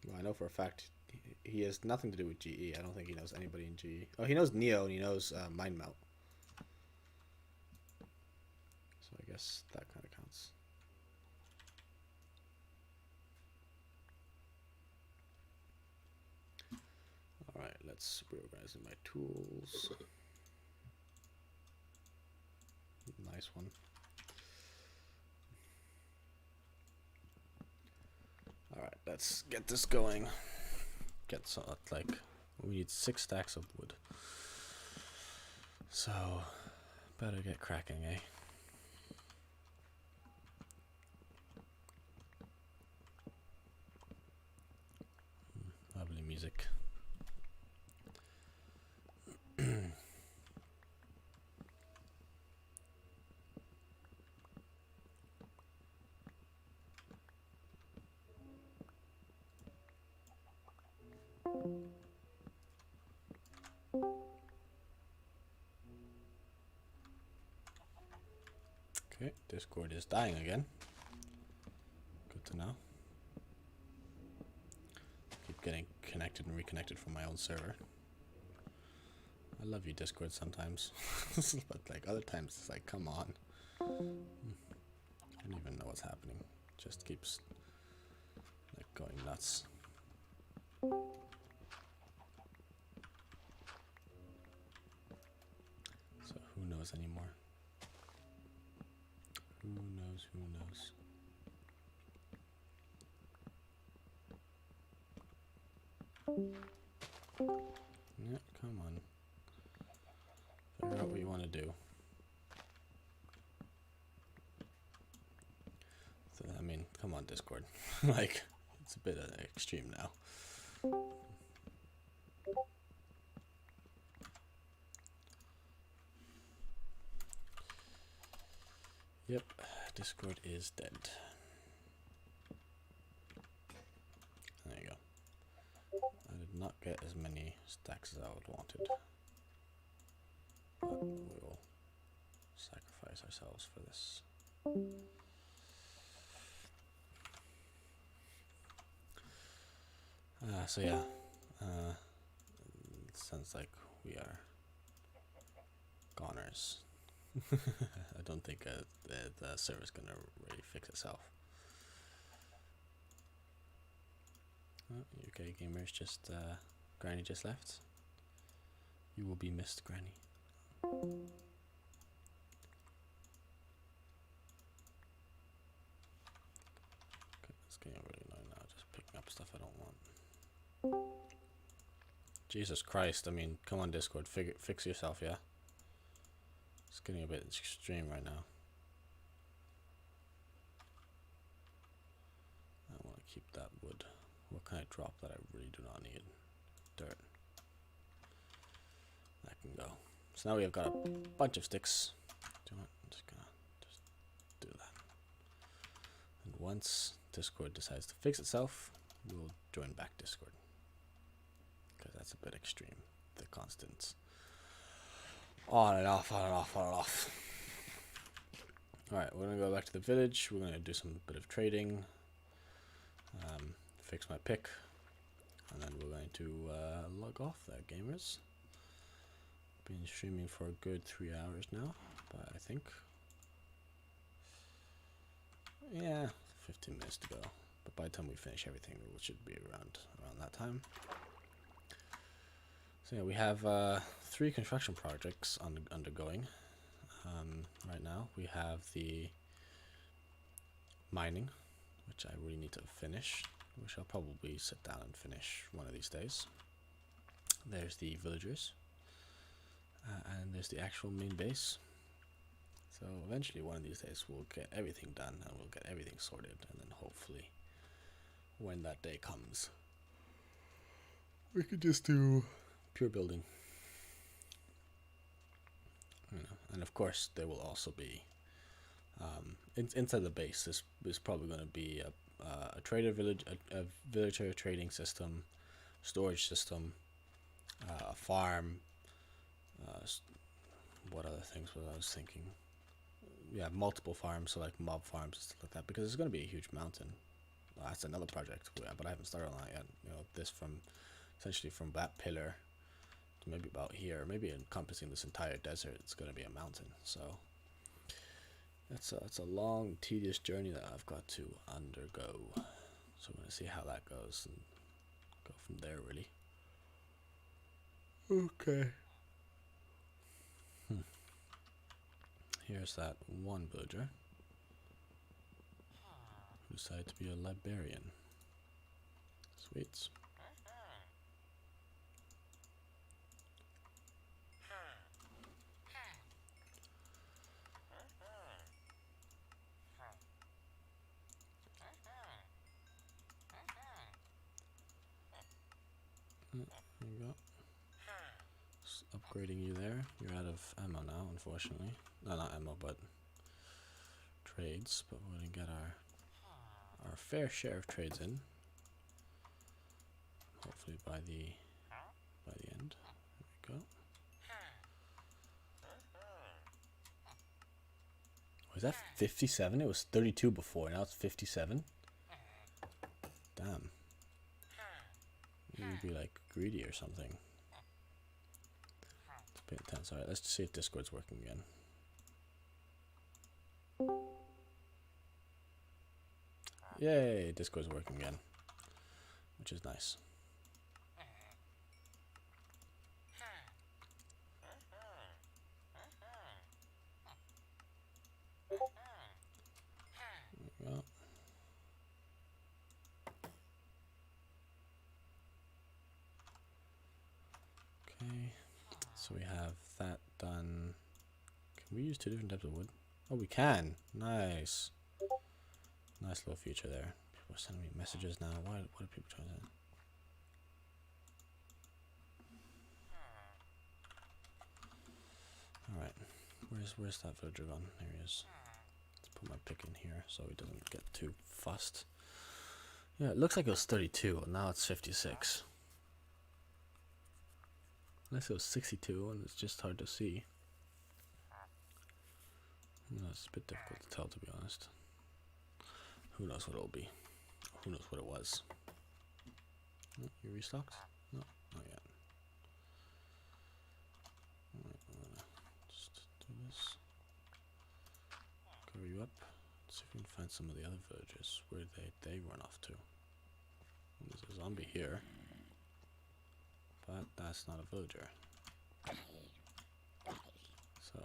Well, I know for a fact he has nothing to do with GE. I don't think he knows anybody in GE. Oh, he knows Neo and he knows Mind Melt. So I guess that kind of counts. Alright, let's reorganize my tools. Nice one. Alright, let's get this going. Get some, like, we need 6 stacks of wood. So, better get cracking, eh? Lovely music. Okay, Discord is dying again. Good to know. Keep getting connected and reconnected from my own server. I love you, Discord, sometimes. But like other times it's like, come on. I don't even know what's happening. Just keeps like going nuts. So who knows anymore? Who knows, who knows? Yeah, come on. Figure out what you want to do. So, I mean, come on, Discord. Like, it's a bit extreme now. Yep, Discord is dead. There you go. I did not get as many stacks as I would wanted. But we will sacrifice ourselves for this. So yeah, it sounds like we are goners. I don't think the server's gonna really fix itself. UK gamers just Granny just left. You will be missed, Granny. Okay, it's getting really annoying now, just picking up stuff I don't want. Jesus Christ, I mean, come on Discord, fix yourself, yeah? It's getting a bit extreme right now. I want to keep that wood. What can I drop that I really do not need? Dirt. That can go. So now we have got a bunch of sticks. Do you know what? I'm just gonna do that. And once Discord decides to fix itself, we'll join back Discord. Because that's a bit extreme. The constants. On and off, on and off, on and off. Alright, we're going to go back to the village. We're going to do some bit of trading. Fix my pick. And then we're going to log off there, gamers. Been streaming for a good 3 hours now. But I think... yeah, 15 minutes to go. But by the time we finish everything, it should be around that time. So yeah, we have 3 construction projects undergoing right now. We have the mining, which I really need to finish, which I'll probably sit down and finish one of these days. There's the villagers, and there's the actual main base. So eventually one of these days we'll get everything done and we'll get everything sorted, and then hopefully when that day comes we could just do pure building. You know, and of course there will also be inside the base there's probably going to be a trader village, a villager trading system, storage system, a farm, what other things was I was thinking? Yeah, multiple farms, so like mob farms and stuff like that, because it's going to be a huge mountain. That's another project, but I haven't started on that yet. You know, this from essentially from that pillar to maybe about here, maybe encompassing this entire desert. It's going to be a mountain, so it's a long, tedious journey that I've got to undergo. So I'm going to see how that goes and go from there, really. Okay. Here's that one villager who decided to be a librarian. Sweet. There you go. Just upgrading you there. You're out of ammo now, unfortunately. No, not ammo, but trades. But we're gonna get our fair share of trades in. Hopefully by the end. There we go. Was that 57? It was 32 before, now it's 57? Damn. You'd be like greedy or something. It's a bit intense. Alright, let's see if Discord's working again. Yay, Discord's working again. Which is nice. There we go. Okay, so we have that done. Can we use 2 different types of wood? Oh, we can. Nice. Nice little feature there. People are sending me messages now. What are people trying to say? Alright. Where's that villager gone? There he is. Let's put my pick in here so he doesn't get too fussed. Yeah, it looks like it was 32, and now it's 56. Unless it was 62, and it's just hard to see. No, it's a bit difficult to tell, to be honest. Who knows what it'll be? Who knows what it was? Oh, you restocked? No, not yet. Alright, I'm gonna just do this. Cover you up. Let's see if we can find some of the other villagers. Where they run off to. There's a zombie here. But that's not a villager. So,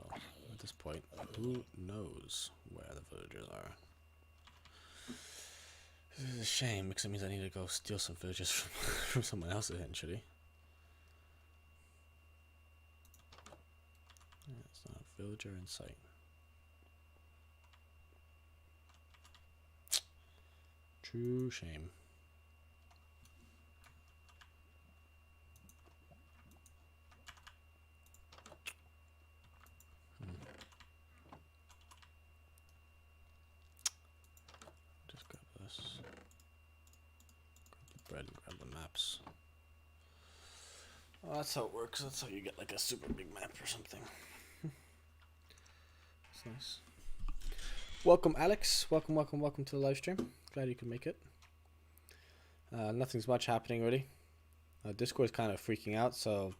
at this point, who knows where the villagers are? This is a shame, because it means I need to go steal some villagers from someone else, eventually. Yeah, it's not a villager in sight. True shame. Just grab this. Grab the bread and grab the maps. Oh, that's how it works. That's how you get like a super big map or something. That's nice. Welcome, Alex. Welcome to the live stream. Glad you could make it. Nothing's much happening really. Discord's kind of freaking out, so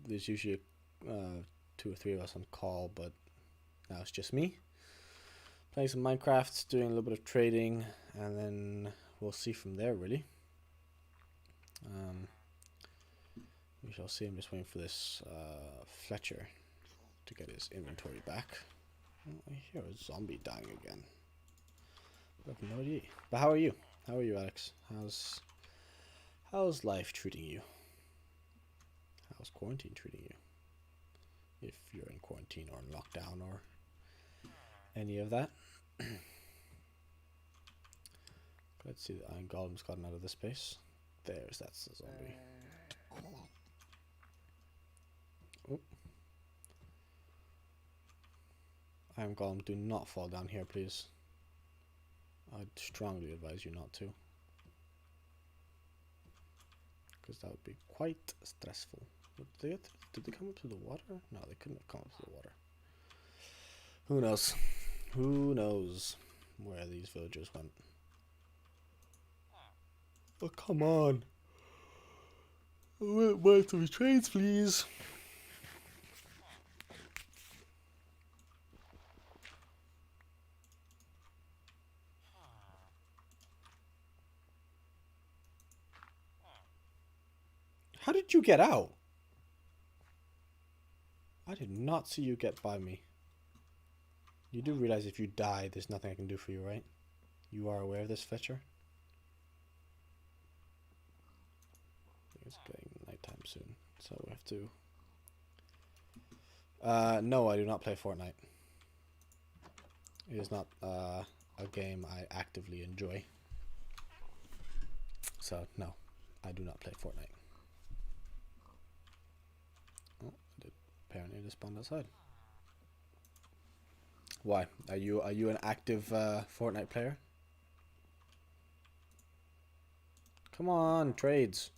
there's usually 2 or 3 of us on call, but now it's just me. Playing some Minecraft, doing a little bit of trading, and then we'll see from there really. We shall see. I'm just waiting for this Fletcher to get his inventory back. Oh, I hear a zombie dying again. I have no idea. But how are you? How are you, Alex? How's life treating you? How's quarantine treating you? If you're in quarantine or in lockdown or any of that. Let's see, the Iron Golem's gotten out of this space. That's the zombie. Oh. Iron Golem, do not fall down here, please. I'd strongly advise you not to. Because that would be quite stressful. Did they come up to the water? No, they couldn't have come up to the water. Who knows? Who knows where these villagers went? Oh, come on. I want buy some trades, please. How did you get out? I did not see you get by me. You do realize if you die, there's nothing I can do for you, right? You are aware of this, Fletcher? I think it's getting nighttime soon, so we have to... no, I do not play Fortnite. It is not a game I actively enjoy. So, no, I do not play Fortnite. Oh, apparently it just spawned outside. Why? Are you an active Fortnite player? Come on, trades.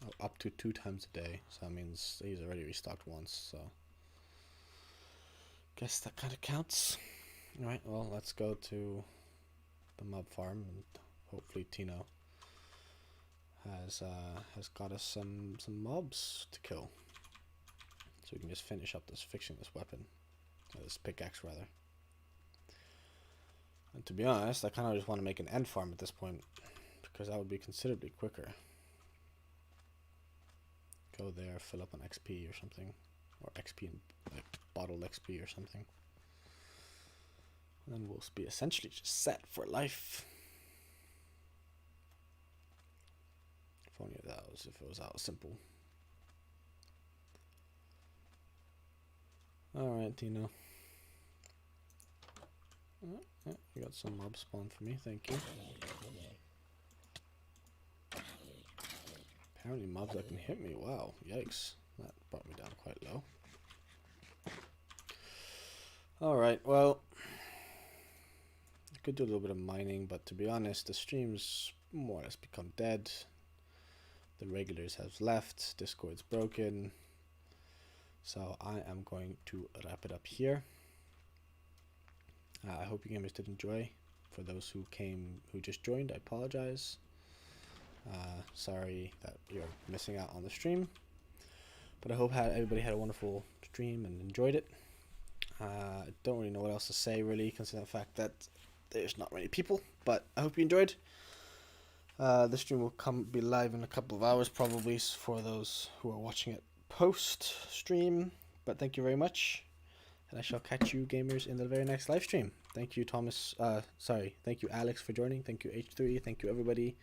Oh, up to 2 times a day. So that means he's already restocked once, so Guess that kind of counts. Alright, well, let's go to the mob farm, and hopefully Tino has got us some mobs to kill, so we can just finish up fixing this weapon, or this pickaxe rather. And to be honest, I kind of just want to make an end farm at this point, because that would be considerably quicker. Go there, fill up on XP or something, or XP and like bottled XP or something. And then we'll be essentially just set for life. If only if it was that simple. Alright, Tino. Yeah, you got some mob spawn for me, thank you. Apparently mobs that can hit me, wow, yikes. That brought me down quite low. Alright, well, I could do a little bit of mining, but to be honest, the stream's more or less become dead. The regulars have left, Discord's broken, so I am going to wrap it up here. I hope you gamers did enjoy. For those who just joined, I apologize. Sorry that you're missing out on the stream, but I hope everybody had a wonderful stream and enjoyed it. I don't really know what else to say, really, considering the fact that there's not many people, but I hope you enjoyed. The stream will be live in a couple of hours, probably, for those who are watching it post-stream, but thank you very much, and I shall catch you gamers in the very next live stream. Thank you, Thomas. Thank you, Alex, for joining. Thank you, H3. Thank you, everybody.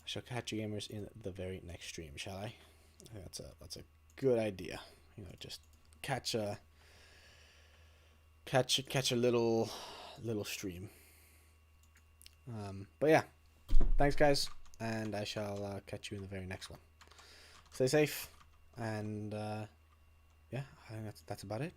I shall catch you gamers in the very next stream, shall I? I think that's a good idea. You know, just catch a little stream. But yeah, thanks guys, and I shall catch you in the very next one. Stay safe, and yeah, I think that's about it.